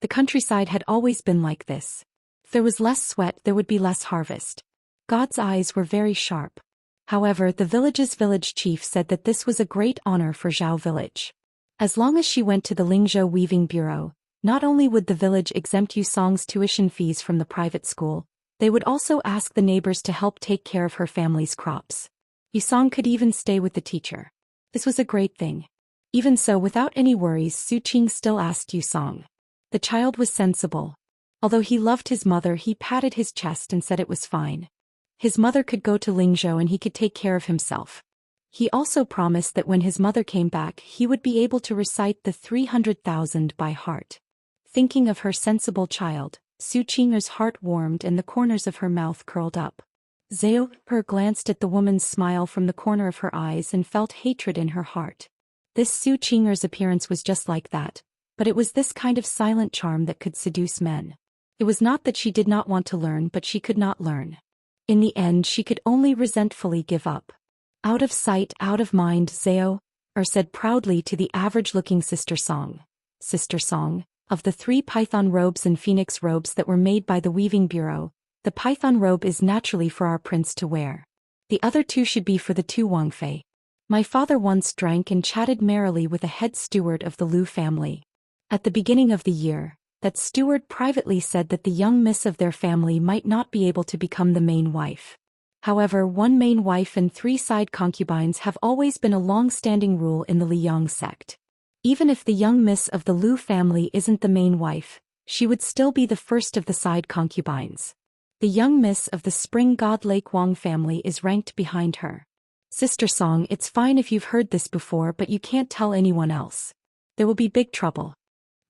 The countryside had always been like this. If there was less sweat, there would be less harvest. God's eyes were very sharp. However, the village's village chief said that this was a great honor for Zhao village. As long as she went to the Lingzhou Weaving Bureau, not only would the village exempt Yusong's tuition fees from the private school, They would also ask the neighbors to help take care of her family's crops. Yusong could even stay with the teacher. This was a great thing. Even so, without any worries, Su Qing still asked Yusong. The child was sensible. Although he loved his mother, he patted his chest and said it was fine. His mother could go to Lingzhou and he could take care of himself. He also promised that when his mother came back, he would be able to recite the 300,000 by heart. Thinking of her sensible child, Su Qing's heart warmed and the corners of her mouth curled up. Zhou glanced at the woman's smile from the corner of her eyes and felt hatred in her heart. This Su Qing's appearance was just like that, but it was this kind of silent charm that could seduce men. It was not that she did not want to learn, but she could not learn. In the end, she could only resentfully give up. Out of sight, out of mind, Zhou said proudly to the average-looking Sister Song. Sister Song, of the 3 python robes and phoenix robes that were made by the Weaving Bureau, the python robe is naturally for our prince to wear. The other 2 should be for the 2 Wangfei. My father once drank and chatted merrily with a head steward of the Liu family. At the beginning of the year, that steward privately said that the young miss of their family might not be able to become the main wife. However, 1 main wife and 3 side concubines have always been a long-standing rule in the Liang sect. Even if the young miss of the Liu family isn't the main wife, she would still be the first of the side concubines. The young miss of the Spring God Lake Wang family is ranked behind her. Sister Song, it's fine if you've heard this before, but you can't tell anyone else. There will be big trouble.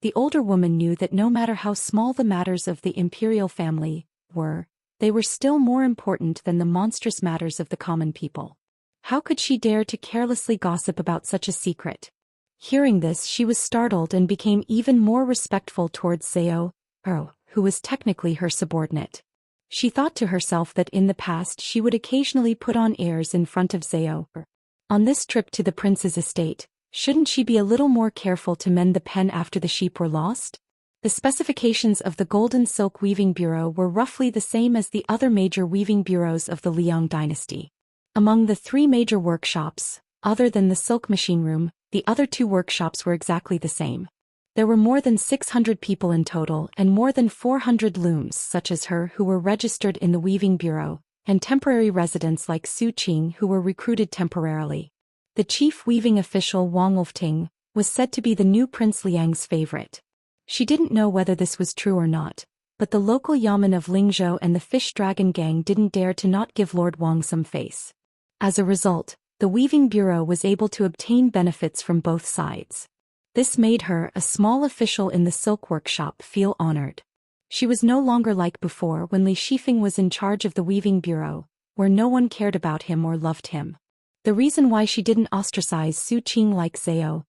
The older woman knew that no matter how small the matters of the imperial family were, they were still more important than the monstrous matters of the common people. How could she dare to carelessly gossip about such a secret? Hearing this, she was startled and became even more respectful towards Zhou, who was technically her subordinate. She thought to herself that in the past she would occasionally put on airs in front of Zhou. On this trip to the prince's estate, shouldn't she be a little more careful to mend the pen after the sheep were lost? The specifications of the Golden Silk Weaving Bureau were roughly the same as the other major weaving bureaus of the Liang dynasty. Among the 3 major workshops, other than the silk machine room, the other 2 workshops were exactly the same. There were more than 600 people in total and more than 400 looms such as her who were registered in the Weaving Bureau, and temporary residents like Su Qing who were recruited temporarily. The chief weaving official Wang Wolfting was said to be the new Prince Liang's favorite. She didn't know whether this was true or not, but the local yamen of Lingzhou and the Fish Dragon Gang didn't dare to not give Lord Wang some face. As a result, the Weaving Bureau was able to obtain benefits from both sides. This made her, a small official in the silk workshop, feel honored. She was no longer like before when Li Shifeng was in charge of the Weaving Bureau, where no one cared about him or loved him. The reason why she didn't ostracize Su Qing like Zhou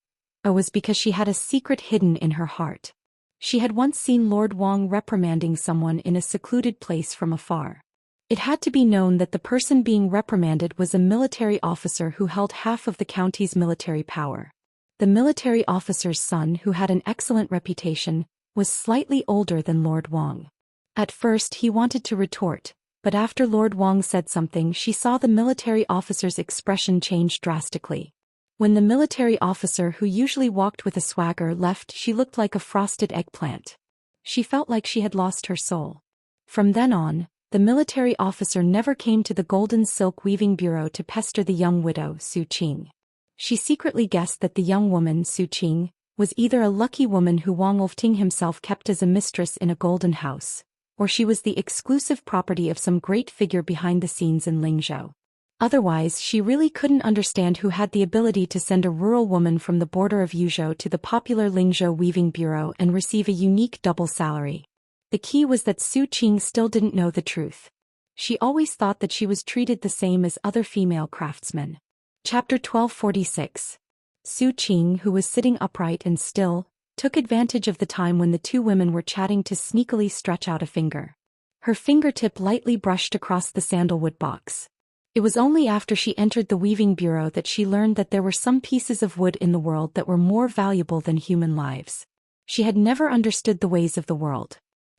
was because she had a secret hidden in her heart. She had once seen Lord Wang reprimanding someone in a secluded place from afar. It had to be known that the person being reprimanded was a military officer who held half of the county's military power. The military officer's son, who had an excellent reputation, was slightly older than Lord Wang. At first he wanted to retort, but after Lord Wang said something, she saw the military officer's expression change drastically. When the military officer, who usually walked with a swagger, left, she looked like a frosted eggplant. She felt like she had lost her soul. From then on, the military officer never came to the Golden Silk Weaving Bureau to pester the young widow, Su Qing. She secretly guessed that the young woman, Su Qing, was either a lucky woman who Wang Wolfting himself kept as a mistress in a golden house, or she was the exclusive property of some great figure behind the scenes in Lingzhou. Otherwise, she really couldn't understand who had the ability to send a rural woman from the border of Yuzhou to the popular Lingzhou Weaving Bureau and receive a unique double salary. The key was that Su Qing still didn't know the truth. She always thought that she was treated the same as other female craftsmen. Chapter 1246. Su Qing, who was sitting upright and still, took advantage of the time when the 2 women were chatting to sneakily stretch out a finger. Her fingertip lightly brushed across the sandalwood box. It was only after she entered the Weaving Bureau that she learned that there were some pieces of wood in the world that were more valuable than human lives. She had never understood the ways of the world.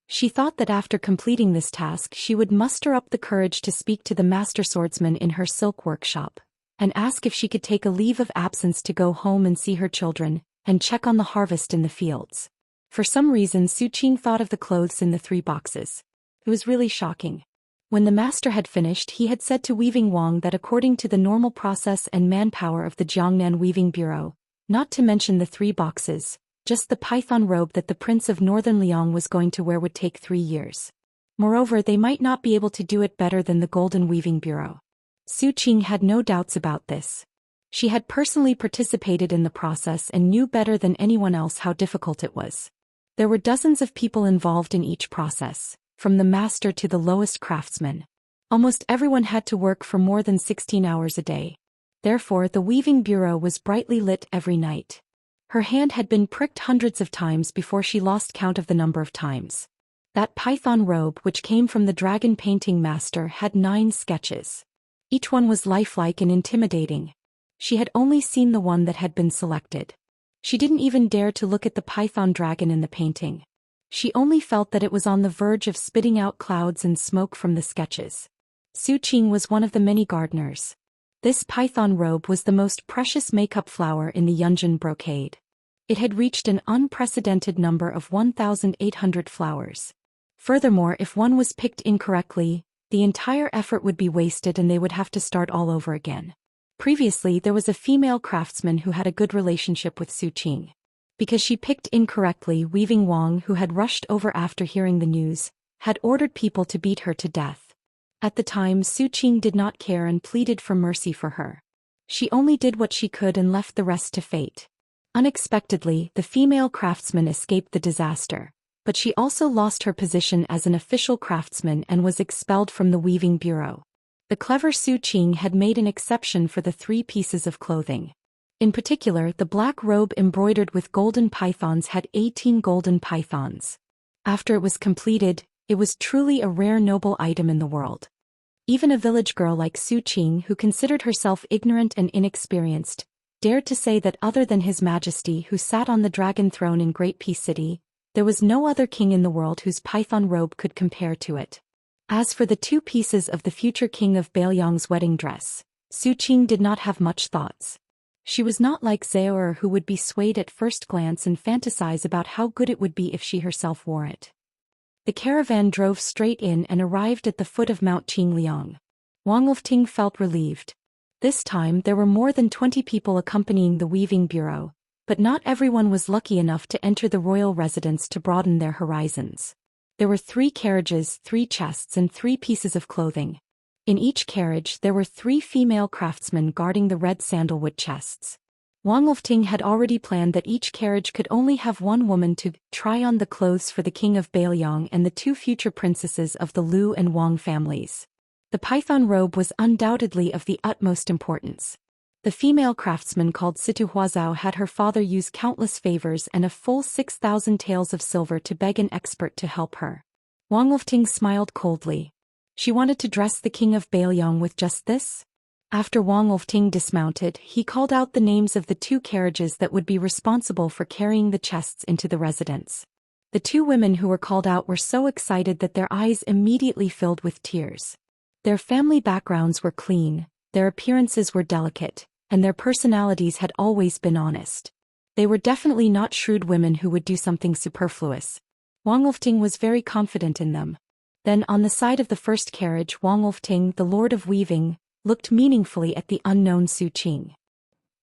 She thought that after completing this task she would muster up the courage to speak to the master swordsman in her silk workshop, and ask if she could take a leave of absence to go home and see her children, and check on the harvest in the fields. For some reason Su Qing thought of the clothes in the 3 boxes. It was really shocking. When the master had finished, he had said to Weaving Wang that according to the normal process and manpower of the Jiangnan Weaving Bureau, not to mention the 3 boxes, just the python robe that the Prince of Northern Liang was going to wear would take 3 years. Moreover, they might not be able to do it better than the Golden Weaving Bureau. Su Qing had no doubts about this. She had personally participated in the process and knew better than anyone else how difficult it was. There were dozens of people involved in each process, from the master to the lowest craftsman. Almost everyone had to work for more than 16 hours a day. Therefore, the Weaving Bureau was brightly lit every night. Her hand had been pricked hundreds of times before she lost count of the number of times. That python robe which came from the dragon painting master had 9 sketches. Each one was lifelike and intimidating. She had only seen the one that had been selected. She didn't even dare to look at the python dragon in the painting. She only felt that it was on the verge of spitting out clouds and smoke from the sketches. Su Qing was one of the many gardeners. This python robe was the most precious makeup flower in the Yunjin brocade. It had reached an unprecedented number of 1,800 flowers. Furthermore, if one was picked incorrectly, the entire effort would be wasted and they would have to start all over again. Previously, there was a female craftsman who had a good relationship with Su Qing. Because she picked incorrectly, Weaving Wang, who had rushed over after hearing the news, had ordered people to beat her to death. At the time, Su Qing did not care and pleaded for mercy for her. She only did what she could and left the rest to fate. Unexpectedly, the female craftsman escaped the disaster, but she also lost her position as an official craftsman and was expelled from the Weaving Bureau. The clever Su Qing had made an exception for the 3 pieces of clothing. In particular, the black robe embroidered with golden pythons had 18 golden pythons. After it was completed, it was truly a rare noble item in the world. Even a village girl like Su Qing, who considered herself ignorant and inexperienced, dared to say that other than His Majesty who sat on the dragon throne in Great Peace City, there was no other king in the world whose python robe could compare to it. As for the 2 pieces of the future king of Bailiang's wedding dress, Su Qing did not have much thoughts. She was not like Zhao, who would be swayed at first glance and fantasize about how good it would be if she herself wore it. The caravan drove straight in and arrived at the foot of Mount Qingliang. Wang Lifting felt relieved. This time there were more than 20 people accompanying the Weaving Bureau, but not everyone was lucky enough to enter the royal residence to broaden their horizons. There were 3 carriages, 3 chests and 3 pieces of clothing. In each carriage there were 3 female craftsmen guarding the red sandalwood chests. Wang Lifting had already planned that each carriage could only have 1 woman to try on the clothes for the king of Bailiang and the 2 future princesses of the Lu and Wang families. The python robe was undoubtedly of the utmost importance. The female craftsman called Situ Huazhao had her father use countless favors and a full 6,000 taels of silver to beg an expert to help her. Wang Lifting smiled coldly. She wanted to dress the king of Bailiang with just this? After Wang Lifting dismounted, he called out the names of the 2 carriages that would be responsible for carrying the chests into the residence. The 2 women who were called out were so excited that their eyes immediately filled with tears. Their family backgrounds were clean, their appearances were delicate, and their personalities had always been honest. They were definitely not shrewd women who would do something superfluous. Wang Lifting was very confident in them. Then on the side of the first carriage, Wang Lifting, the Lord of Weaving, looked meaningfully at the unknown Su Qing.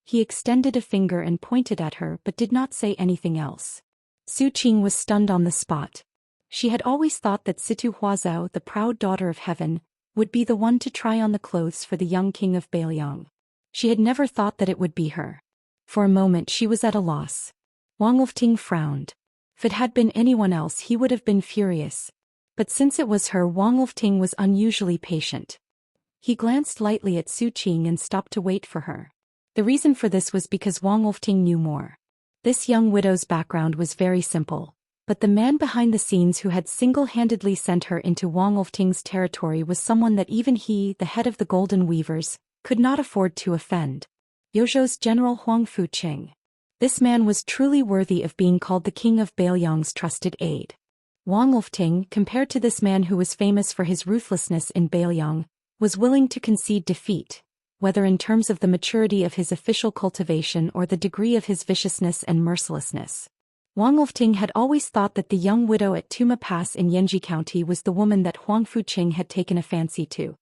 He extended a finger and pointed at her but did not say anything else. Su Qing was stunned on the spot. She had always thought that Situ Huazhao, the proud daughter of heaven, would be the one to try on the clothes for the young king of Bailiang. She had never thought that it would be her. For a moment she was at a loss. Wang Lifting frowned. If it had been anyone else he would have been furious. But since it was her, Wang Lifting was unusually patient. He glanced lightly at Su Qing and stopped to wait for her. The reason for this was because Wang Lifting knew more. This young widow's background was very simple, but the man behind the scenes who had single-handedly sent her into Wang Lifting's territory was someone that even he, the head of the Golden Weavers, could not afford to offend. Yozhou's General Huang Fuqing. This man was truly worthy of being called the king of Bailiang's trusted aide. Wang Lifting, compared to this man who was famous for his ruthlessness in Bailiang, was willing to concede defeat, whether in terms of the maturity of his official cultivation or the degree of his viciousness and mercilessness. Wang Lifting had always thought that the young widow at Tuma Pass in Yanji County was the woman that Huang Fuqing had taken a fancy to.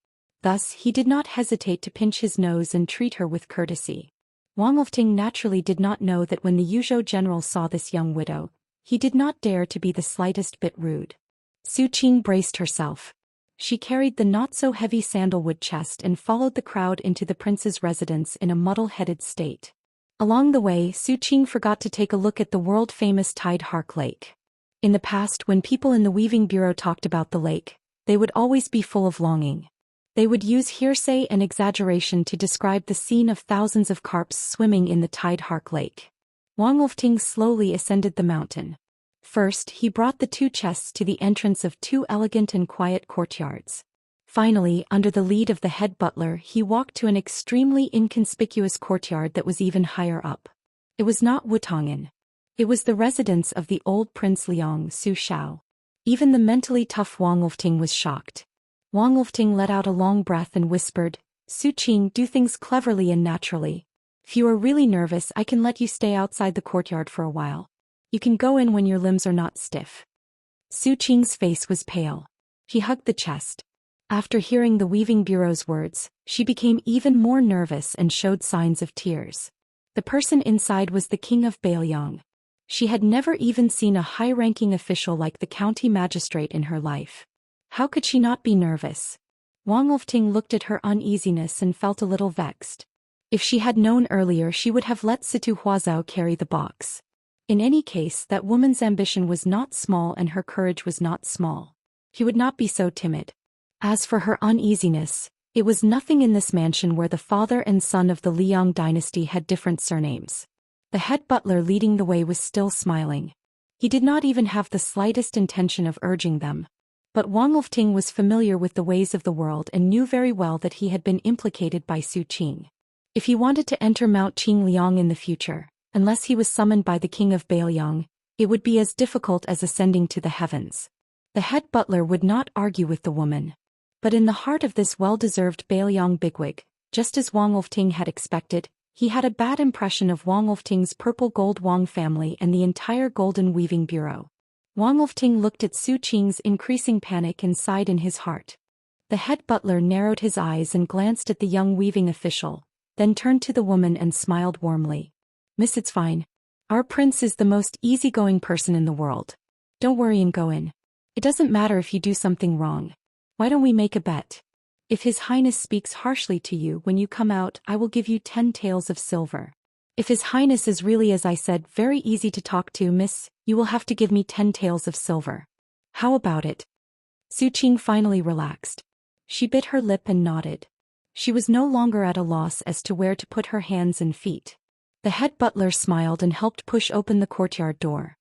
Thus, he did not hesitate to pinch his nose and treat her with courtesy. Wang Lifting naturally did not know that when the Yuzhou general saw this young widow, he did not dare to be the slightest bit rude. Su Qing braced herself. She carried the not-so-heavy sandalwood chest and followed the crowd into the prince's residence in a muddle-headed state. Along the way, Su Qing forgot to take a look at the world-famous Tide Hark Lake. In the past, when people in the weaving bureau talked about the lake, they would always be full of longing. They would use hearsay and exaggeration to describe the scene of thousands of carps swimming in the Tide Hark Lake. Wang Lifting slowly ascended the mountain. First, he brought the two chests to the entrance of two elegant and quiet courtyards. Finally, under the lead of the head butler, he walked to an extremely inconspicuous courtyard that was even higher up. It was not Wutangan. It was the residence of the old Prince Liang Su Xiao. Even the mentally tough Wang Lifting was shocked. Wang Lifting let out a long breath and whispered, "Su Qing, do things cleverly and naturally. If you are really nervous, I can let you stay outside the courtyard for a while. You can go in when your limbs are not stiff." Su Qing's face was pale. She hugged the chest. After hearing the weaving bureau's words, she became even more nervous and showed signs of tears. The person inside was the king of Bailiang. She had never even seen a high-ranking official like the county magistrate in her life. How could she not be nervous? Wang Lifting looked at her uneasiness and felt a little vexed. If she had known earlier, she would have let Situ Huazhao carry the box. In any case, that woman's ambition was not small and her courage was not small. She would not be so timid. As for her uneasiness, it was nothing in this mansion where the father and son of the Liang dynasty had different surnames. The head butler leading the way was still smiling. He did not even have the slightest intention of urging them. But Wang Lifting was familiar with the ways of the world and knew very well that he had been implicated by Su Qing. If he wanted to enter Mount Qingliang in the future, unless he was summoned by the king of Bailiang, it would be as difficult as ascending to the heavens. The head butler would not argue with the woman. But in the heart of this well-deserved Bailiang bigwig, just as Wang Lifting had expected, he had a bad impression of Wang Lifting's purple gold Wang family and the entire golden weaving bureau. Wang Lifting looked at Su Qing's increasing panic and sighed in his heart. The head butler narrowed his eyes and glanced at the young weaving official, then turned to the woman and smiled warmly. "Miss, it's fine. Our prince is the most easygoing person in the world. Don't worry and go in. It doesn't matter if you do something wrong. Why don't we make a bet? If His Highness speaks harshly to you when you come out, I will give you 10 taels of silver. If His Highness is really, as I said, very easy to talk to, miss, you will have to give me 10 taels of silver. How about it?" Su Qing finally relaxed. She bit her lip and nodded. She was no longer at a loss as to where to put her hands and feet. The head butler smiled and helped push open the courtyard door.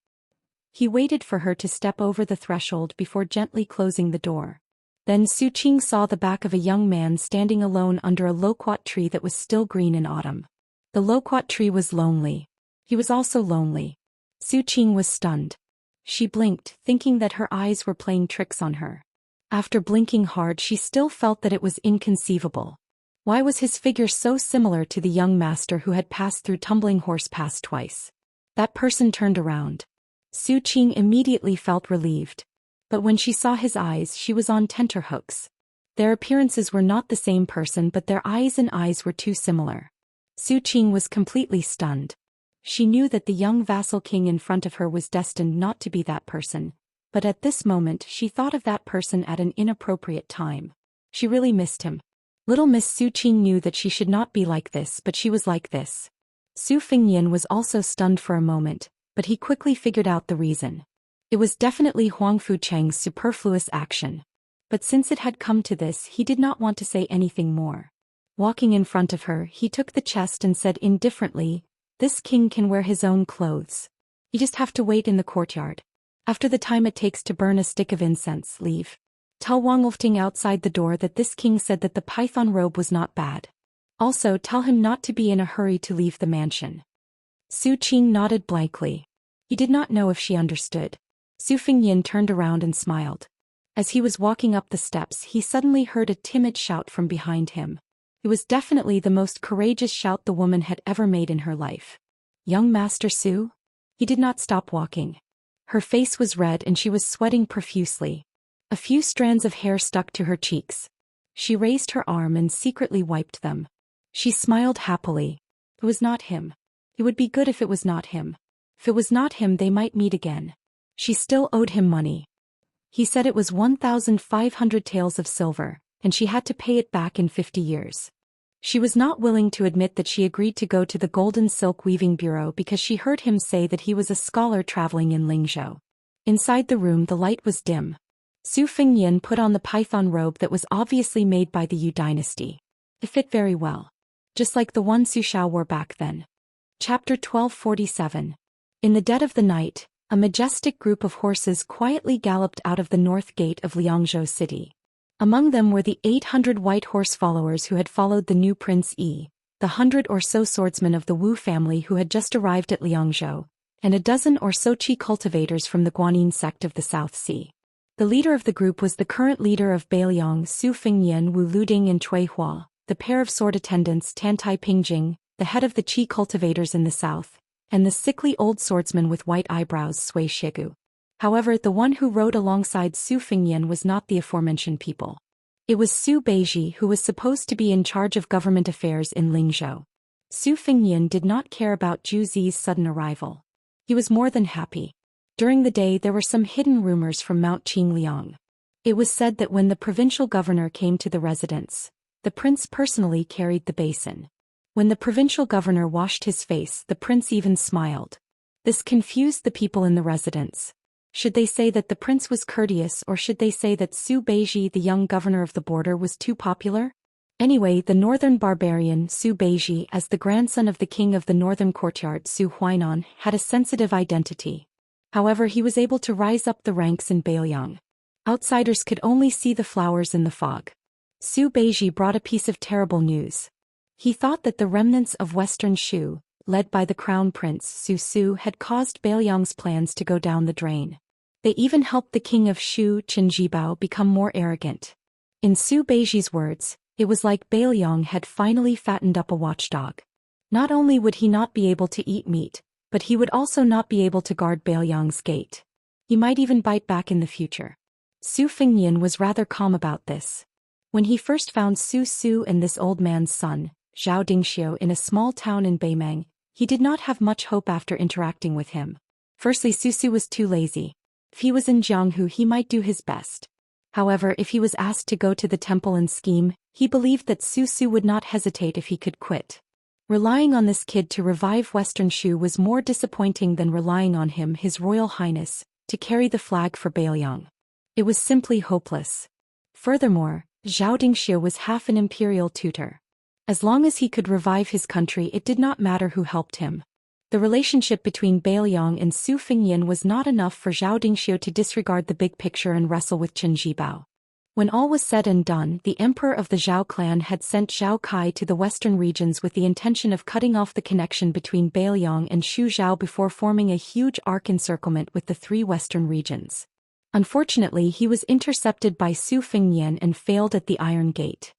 He waited for her to step over the threshold before gently closing the door. Then Su Qing saw the back of a young man standing alone under a loquat tree that was still green in autumn. The loquat tree was lonely. He was also lonely. Su Qing was stunned. She blinked, thinking that her eyes were playing tricks on her. After blinking hard, she still felt that it was inconceivable. Why was his figure so similar to the young master who had passed through Tumbling Horse Pass twice? That person turned around. Su Qing immediately felt relieved. But when she saw his eyes, she was on tenterhooks. Their appearances were not the same person, but their eyes were too similar. Su Qing was completely stunned. She knew that the young vassal king in front of her was destined not to be that person, but at this moment she thought of that person at an inappropriate time. She really missed him. Little Miss Su Qing knew that she should not be like this, but she was like this. Su Fingyan was also stunned for a moment, but he quickly figured out the reason. It was definitely Huang Fucheng's superfluous action. But since it had come to this, he did not want to say anything more. Walking in front of her, he took the chest and said indifferently, "This king can wear his own clothes. You just have to wait in the courtyard. After the time it takes to burn a stick of incense, leave. Tell Wang Lifting outside the door that this king said that the python robe was not bad. Also tell him not to be in a hurry to leave the mansion." Su Qing nodded blankly. He did not know if she understood. Su Fingyan turned around and smiled. As he was walking up the steps, he suddenly heard a timid shout from behind him. It was definitely the most courageous shout the woman had ever made in her life. "Young Master Su?" He did not stop walking. Her face was red and she was sweating profusely. A few strands of hair stuck to her cheeks. She raised her arm and secretly wiped them. She smiled happily. It was not him. It would be good if it was not him. If it was not him, they might meet again. She still owed him money. He said it was 1,500 taels of silver, and she had to pay it back in 50 years. She was not willing to admit that she agreed to go to the Golden Silk Weaving Bureau because she heard him say that he was a scholar traveling in Lingzhou. Inside the room the light was dim. Su Fengyan put on the python robe that was obviously made by the Yu dynasty. It fit very well. Just like the one Su Xiao wore back then. Chapter 1247. In the dead of the night, a majestic group of horses quietly galloped out of the north gate of Liangzhou city. Among them were the 800 white horse followers who had followed the new Prince Yi, the 100 or so swordsmen of the Wu family who had just arrived at Liangzhou, and a dozen or so qi cultivators from the Guanyin sect of the South Sea. The leader of the group was the current leader of Beiliang, Su Fengyan, Wu Luding and Cui Hua, the pair of sword attendants Tantai Pingjing, the head of the qi cultivators in the south, and the sickly old swordsman with white eyebrows Sui Shigu. However, the one who rode alongside Su Fengyan was not the aforementioned people. It was Su Beiji who was supposed to be in charge of government affairs in Lingzhou. Su Fengyan did not care about Zhu Zi's sudden arrival. He was more than happy. During the day there were some hidden rumors from Mount Qingliang. It was said that when the provincial governor came to the residence, the prince personally carried the basin. When the provincial governor washed his face, the prince even smiled. This confused the people in the residence. Should they say that the prince was courteous, or should they say that Su Beiji, the young governor of the border, was too popular? Anyway, the northern barbarian Su Beiji, as the grandson of the king of the northern courtyard Su Huainan, had a sensitive identity. However, he was able to rise up the ranks in Beiliang. Outsiders could only see the flowers in the fog. Su Beiji brought a piece of terrible news. He thought that the remnants of Western Shu, led by the crown prince Su Su, had caused Beiliang's plans to go down the drain. They even helped the king of Shu, Qin Jibao, become more arrogant. In Su Beiji's words, it was like Beiliang had finally fattened up a watchdog. Not only would he not be able to eat meat, but he would also not be able to guard Beiliang's gate. He might even bite back in the future. Su Fengyan was rather calm about this. When he first found Su Su and this old man's son, Zhao Dingxiu, in a small town in Beimeng, he did not have much hope after interacting with him. Firstly, Su Su was too lazy. If he was in Jianghu, he might do his best. However, if he was asked to go to the temple and scheme, he believed that Su Su would not hesitate if he could quit. Relying on this kid to revive Western Shu was more disappointing than relying on him, His Royal Highness, to carry the flag for Beiliang. It was simply hopeless. Furthermore, Zhao Dingxiu was half an imperial tutor. As long as he could revive his country, it did not matter who helped him. The relationship between Beiliang and Su Fengyan was not enough for Zhao Dingxiu to disregard the big picture and wrestle with Qin Jibao. When all was said and done, the emperor of the Zhao clan had sent Zhao Kai to the western regions with the intention of cutting off the connection between Beiliang and Shu Zhao before forming a huge arc encirclement with the three western regions. Unfortunately, he was intercepted by Su Fengyan and failed at the Iron Gate.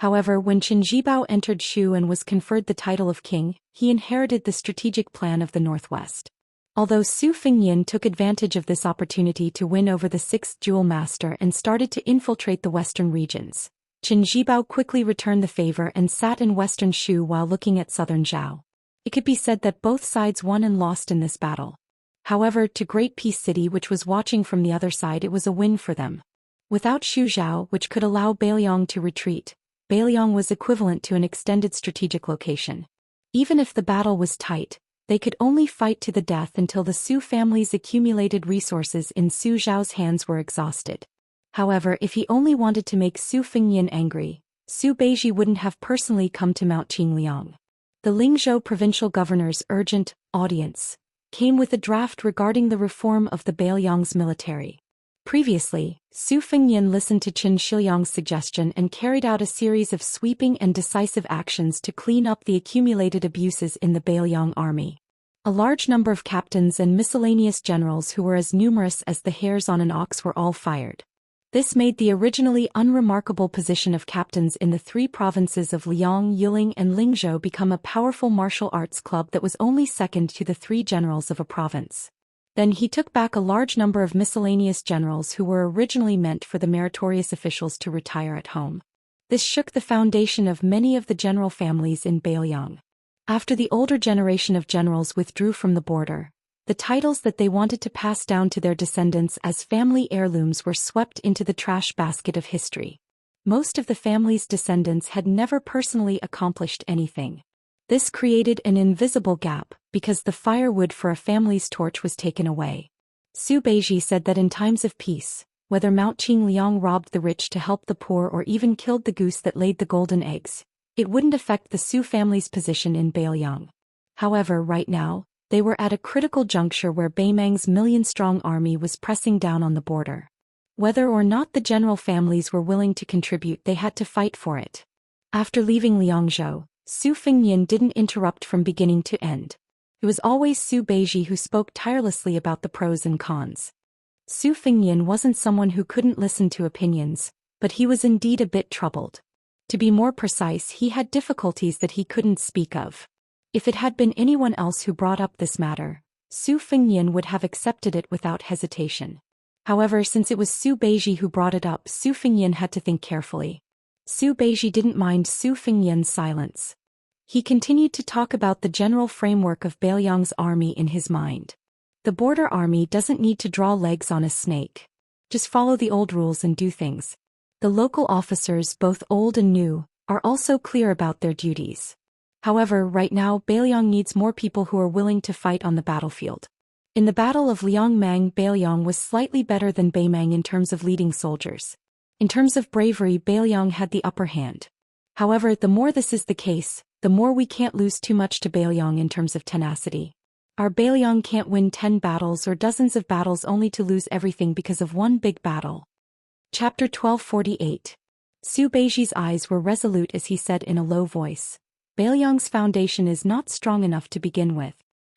However, when Qin Jibao entered Shu and was conferred the title of king, he inherited the strategic plan of the northwest. Although Su Fengyan took advantage of this opportunity to win over the sixth jewel master and started to infiltrate the western regions, Qin Jibao quickly returned the favor and sat in western Shu while looking at southern Zhao. It could be said that both sides won and lost in this battle. However, to Great Peace City, which was watching from the other side, it was a win for them. Without Shu Zhao, which could allow Beiliang to retreat, Beiliang was equivalent to an extended strategic location. Even if the battle was tight, they could only fight to the death until the Su family's accumulated resources in Su Zhao's hands were exhausted. However, if he only wanted to make Su Fengyan angry, Su Beiji wouldn't have personally come to Mount Qingliang. The Lingzhou provincial governor's urgent audience came with a draft regarding the reform of the Beiliang's military. Previously, Su Fengyan listened to Qin Shiliang's suggestion and carried out a series of sweeping and decisive actions to clean up the accumulated abuses in the Beiliang army. A large number of captains and miscellaneous generals who were as numerous as the hairs on an ox were all fired. This made the originally unremarkable position of captains in the three provinces of Liang, Yiling and Lingzhou become a powerful martial arts club that was only second to the three generals of a province. Then he took back a large number of miscellaneous generals who were originally meant for the meritorious officials to retire at home. This shook the foundation of many of the general families in Beiliang. After the older generation of generals withdrew from the border, the titles that they wanted to pass down to their descendants as family heirlooms were swept into the trash basket of history. Most of the family's descendants had never personally accomplished anything. This created an invisible gap, because the firewood for a family's torch was taken away. Su Beiji said that in times of peace, whether Mount Qingliang robbed the rich to help the poor or even killed the goose that laid the golden eggs, it wouldn't affect the Su family's position in Beiliang. However, right now, they were at a critical juncture where Beimang's million-strong army was pressing down on the border. Whether or not the general families were willing to contribute, they had to fight for it. After leaving Liangzhou, Su Fengnian didn't interrupt from beginning to end. It was always Su Beiji who spoke tirelessly about the pros and cons. Su Fengnian wasn't someone who couldn't listen to opinions, but he was indeed a bit troubled. To be more precise, he had difficulties that he couldn't speak of. If it had been anyone else who brought up this matter, Su Fengnian would have accepted it without hesitation. However, since it was Su Beiji who brought it up, Su Fengnian had to think carefully. Su Beiji didn't mind Su Fengnian's silence. He continued to talk about the general framework of Beiliang's army in his mind. The border army doesn't need to draw legs on a snake. Just follow the old rules and do things. The local officers, both old and new, are also clear about their duties. However, right now Beiliang needs more people who are willing to fight on the battlefield. In the Battle of Liangmang, Beiliang was slightly better than Beimang in terms of leading soldiers. In terms of bravery, Beiliang had the upper hand. However, the more this is the case, the more we can't lose too much to Beiliang in terms of tenacity. Our Beiliang can't win 10 battles or dozens of battles only to lose everything because of one big battle. Chapter 1248. Su Beiji's eyes were resolute as he said in a low voice, Beiliang's foundation is not strong enough to begin with.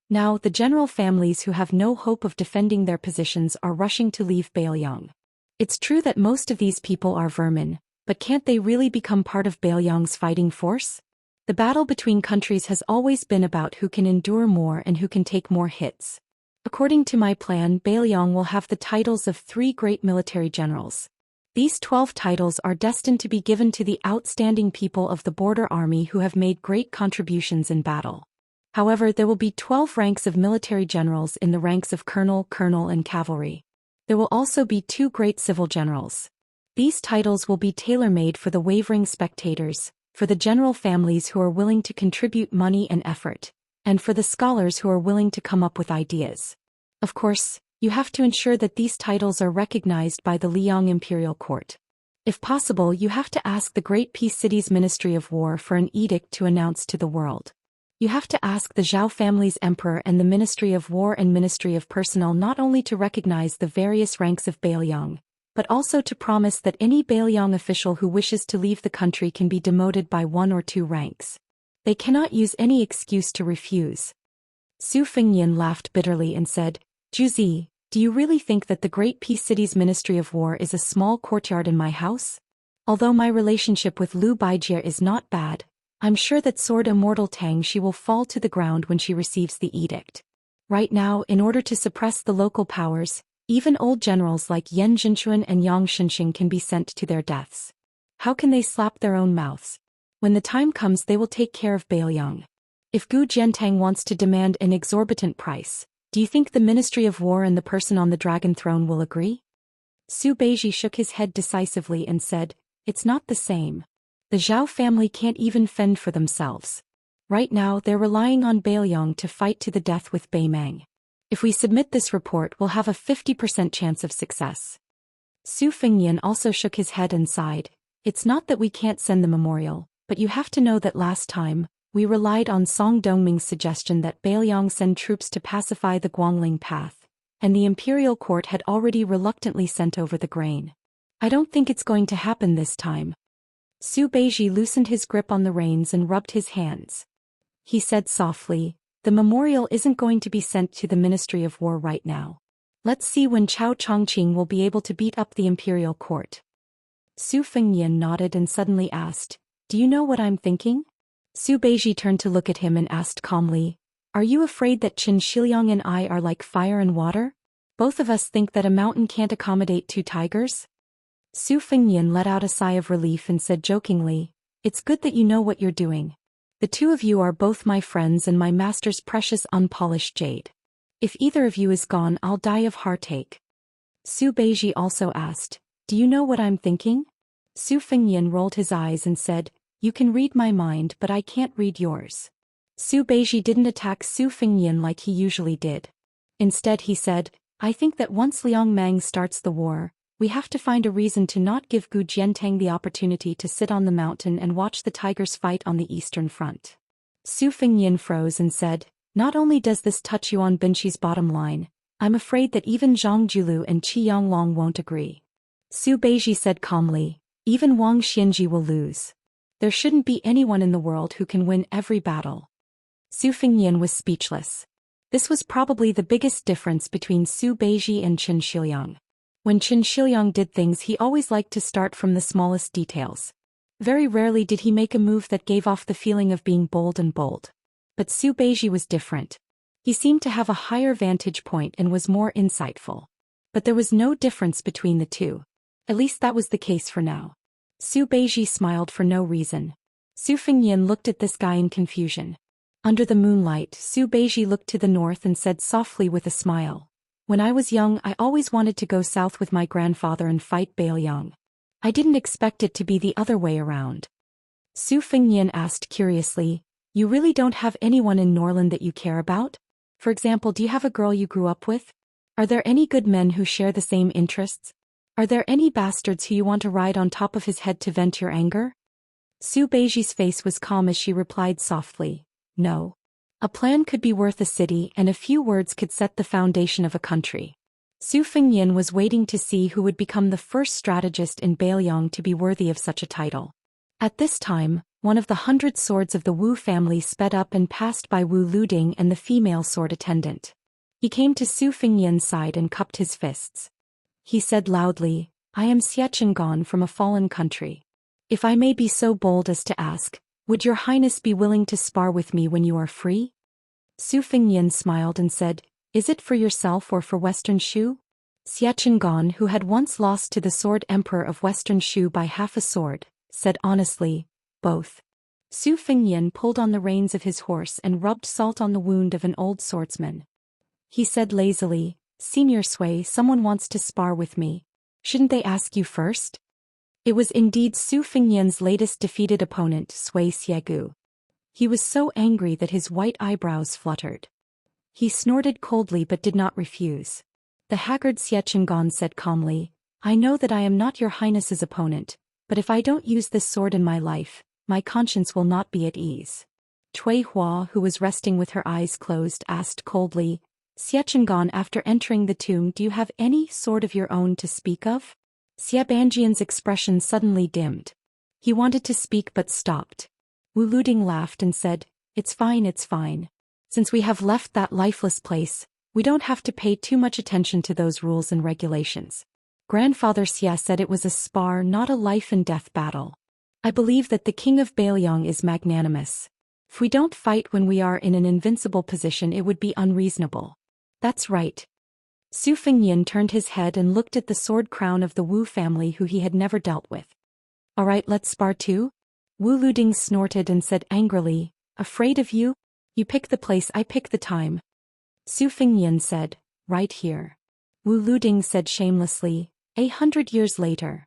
Now, the general families who have no hope of defending their positions are rushing to leave Beiliang. It's true that most of these people are vermin, but can't they really become part of Beiliang's fighting force? The battle between countries has always been about who can endure more and who can take more hits. According to my plan, Beiliang will have the titles of 3 great military generals. These 12 titles are destined to be given to the outstanding people of the border army who have made great contributions in battle. However, there will be 12 ranks of military generals in the ranks of colonel, and cavalry. There will also be 2 great civil generals. These titles will be tailor-made for the wavering spectators, for the general families who are willing to contribute money and effort, and for the scholars who are willing to come up with ideas. Of course, you have to ensure that these titles are recognized by the Liang Imperial Court. If possible, you have to ask the Great Peace City's Ministry of War for an edict to announce to the world. You have to ask the Zhao family's emperor and the Ministry of War and Ministry of Personnel not only to recognize the various ranks of Beiliang, but also to promise that any Beiliang official who wishes to leave the country can be demoted by 1 or 2 ranks. They cannot use any excuse to refuse. Su Fengnian laughed bitterly and said, Juzi, do you really think that the Great Peace City's Ministry of War is a small courtyard in my house? Although my relationship with Liu Baijie is not bad, I'm sure that Sword Immortal Tang she will fall to the ground when she receives the edict. Right now, in order to suppress the local powers, even old generals like Yan Zhinchuan and Yang Xianxia can be sent to their deaths. How can they slap their own mouths? When the time comes, they will take care of Beiliang. If Gu Jiantang wants to demand an exorbitant price, do you think the Ministry of War and the person on the dragon throne will agree? Su Beiji shook his head decisively and said, It's not the same. The Zhao family can't even fend for themselves. Right now, they're relying on Beiliang to fight to the death with Beimang. If we submit this report, we'll have a 50% chance of success. Su Fengnian also shook his head and sighed. It's not that we can't send the memorial, but you have to know that last time, we relied on Song Dongming's suggestion that Beiliang send troops to pacify the Guangling Path, and the imperial court had already reluctantly sent over the grain. I don't think it's going to happen this time. Su Beiji loosened his grip on the reins and rubbed his hands. He said softly, The memorial isn't going to be sent to the Ministry of War right now. Let's see when Chao Chongqing will be able to beat up the imperial court. Su Fengyan nodded and suddenly asked, "Do you know what I'm thinking?" Su Beiji turned to look at him and asked calmly, "Are you afraid that Qin Shiliang and I are like fire and water? Both of us think that a mountain can't accommodate 2 tigers?" Su Fengyan let out a sigh of relief and said jokingly, "It's good that you know what you're doing. The 2 of you are both my friends and my master's precious unpolished jade. If either of you is gone, I'll die of heartache." Su Beiji also asked, "Do you know what I'm thinking?" Su Fengyan rolled his eyes and said, "You can read my mind, but I can't read yours." Su Beiji didn't attack Su Fengyan like he usually did. Instead he said, "I think that once Liang Mang starts the war, we have to find a reason to not give Gu Jiantang the opportunity to sit on the mountain and watch the tigers fight on the eastern front." Su Fengyan froze and said, "Not only does this touch Yuan Binqi's bottom line, I'm afraid that even Zhang Julu and Qi Yanglong won't agree." Su Beiji said calmly, "Even Wang Xianji will lose. There shouldn't be anyone in the world who can win every battle." Su Fengyan was speechless. This was probably the biggest difference between Su Beiji and Qin Shiliang. When Qin Shiliang did things, he always liked to start from the smallest details. Very rarely did he make a move that gave off the feeling of being bold and bold. But Su Beiji was different. He seemed to have a higher vantage point and was more insightful. But there was no difference between the two. At least that was the case for now. Su Beiji smiled for no reason. Su Fengyan looked at this guy in confusion. Under the moonlight, Su Beiji looked to the north and said softly with a smile, "When I was young, I always wanted to go south with my grandfather and fight Bailiang. I didn't expect it to be the other way around." Su Fengyan asked curiously, "You really don't have anyone in Norland that you care about? For example, do you have a girl you grew up with? Are there any good men who share the same interests? Are there any bastards who you want to ride on top of his head to vent your anger?" Su Beiji's face was calm as she replied softly, "No. A plan could be worth a city, and a few words could set the foundation of a country." Su Fengyan was waiting to see who would become the first strategist in Bailiang to be worthy of such a title. At this time, one of the 100 swords of the Wu family sped up and passed by Wu Luding and the female sword attendant. He came to Su Fengyan's side and cupped his fists. He said loudly, "I am Xianxia from a fallen country. If I may be so bold as to ask, would your highness be willing to spar with me when you are free?" Su Fengyan smiled and said, "Is it for yourself or for Western Shu?" Xianxia, who had once lost to the sword emperor of Western Shu by half a sword, said honestly, "Both." Su Fengyan pulled on the reins of his horse and rubbed salt on the wound of an old swordsman. He said lazily, "Senior Sui, someone wants to spar with me. Shouldn't they ask you first?" It was indeed Su Fengyan's latest defeated opponent, Sui Xiegu. He was so angry that his white eyebrows fluttered. He snorted coldly but did not refuse. The haggard Xianxia said calmly, "I know that I am not your highness's opponent, but if I don't use this sword in my life, my conscience will not be at ease." Cui Hua, who was resting with her eyes closed, asked coldly, "Xianxia, after entering the tomb, do you have any sword of your own to speak of?" Xie Banjian's expression suddenly dimmed. He wanted to speak but stopped. Wu Luding laughed and said, it's fine. Since we have left that lifeless place, we don't have to pay too much attention to those rules and regulations. Grandfather Xie said it was a spar, not a life-and-death battle. I believe that the king of Bailiang is magnanimous. If we don't fight when we are in an invincible position, it would be unreasonable. That's right. Su Fengyan turned his head and looked at the sword crown of the Wu family who he had never dealt with. All right, let's spar too? Wu Luding snorted and said angrily, "Afraid of you? You pick the place, I pick the time." Su Fengyan said, "Right here." Wu Luding said shamelessly, 100 years later.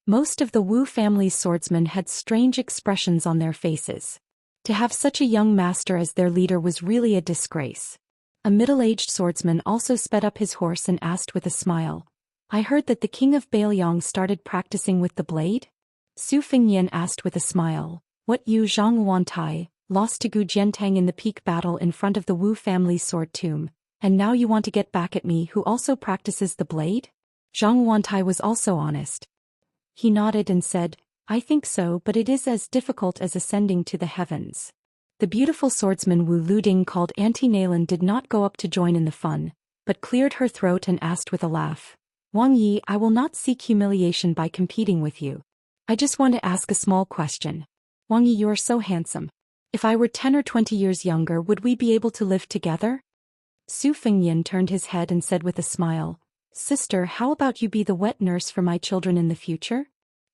Most of the Wu family's swordsmen had strange expressions on their faces. To have such a young master as their leader was really a disgrace. A middle-aged swordsman also sped up his horse and asked with a smile, "I heard that the king of Bailiang started practicing with the blade?" Su Fengyan asked with a smile, "What, you Zhang Wantai, lost to Gu Jiantang in the peak battle in front of the Wu family's sword tomb, and now you want to get back at me who also practices the blade?" Zhang Wantai was also honest. He nodded and said, "I think so, but it is as difficult as ascending to the heavens." The beautiful swordsman Wu Luding called Auntie Nalan did not go up to join in the fun, but cleared her throat and asked with a laugh. Wang Yi, I will not seek humiliation by competing with you. I just want to ask a small question. Wang Yi, you are so handsome. If I were 10 or 20 years younger, would we be able to live together? Su Fengyan turned his head and said with a smile, Sister, how about you be the wet nurse for my children in the future?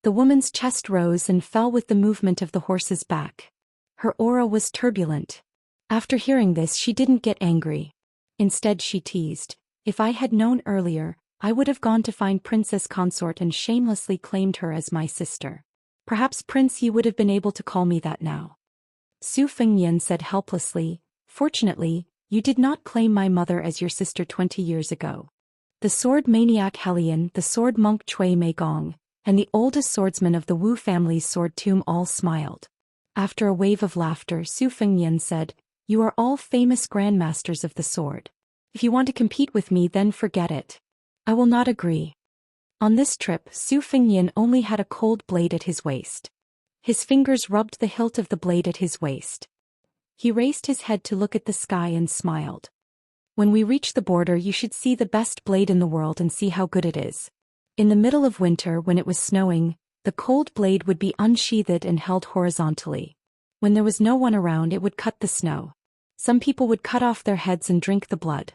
The woman's chest rose and fell with the movement of the horse's back. Her aura was turbulent. After hearing this, she didn't get angry. Instead, she teased, If I had known earlier, I would have gone to find Princess Consort and shamelessly claimed her as my sister. Perhaps Prince Yi would have been able to call me that now. Su Fengyan said helplessly, Fortunately, you did not claim my mother as your sister 20 years ago. The sword maniac Helian, the sword monk Cui Meigong, and the oldest swordsman of the Wu family's sword tomb all smiled. After a wave of laughter, Su Fengyan said, You are all famous grandmasters of the sword. If you want to compete with me, then forget it. I will not agree. On this trip, Su Fengyan only had a cold blade at his waist. His fingers rubbed the hilt of the blade at his waist. He raised his head to look at the sky and smiled. When we reach the border, you should see the best blade in the world and see how good it is. In the middle of winter, when it was snowing, the cold blade would be unsheathed and held horizontally. When there was no one around, it would cut the snow. Some people would cut off their heads and drink the blood.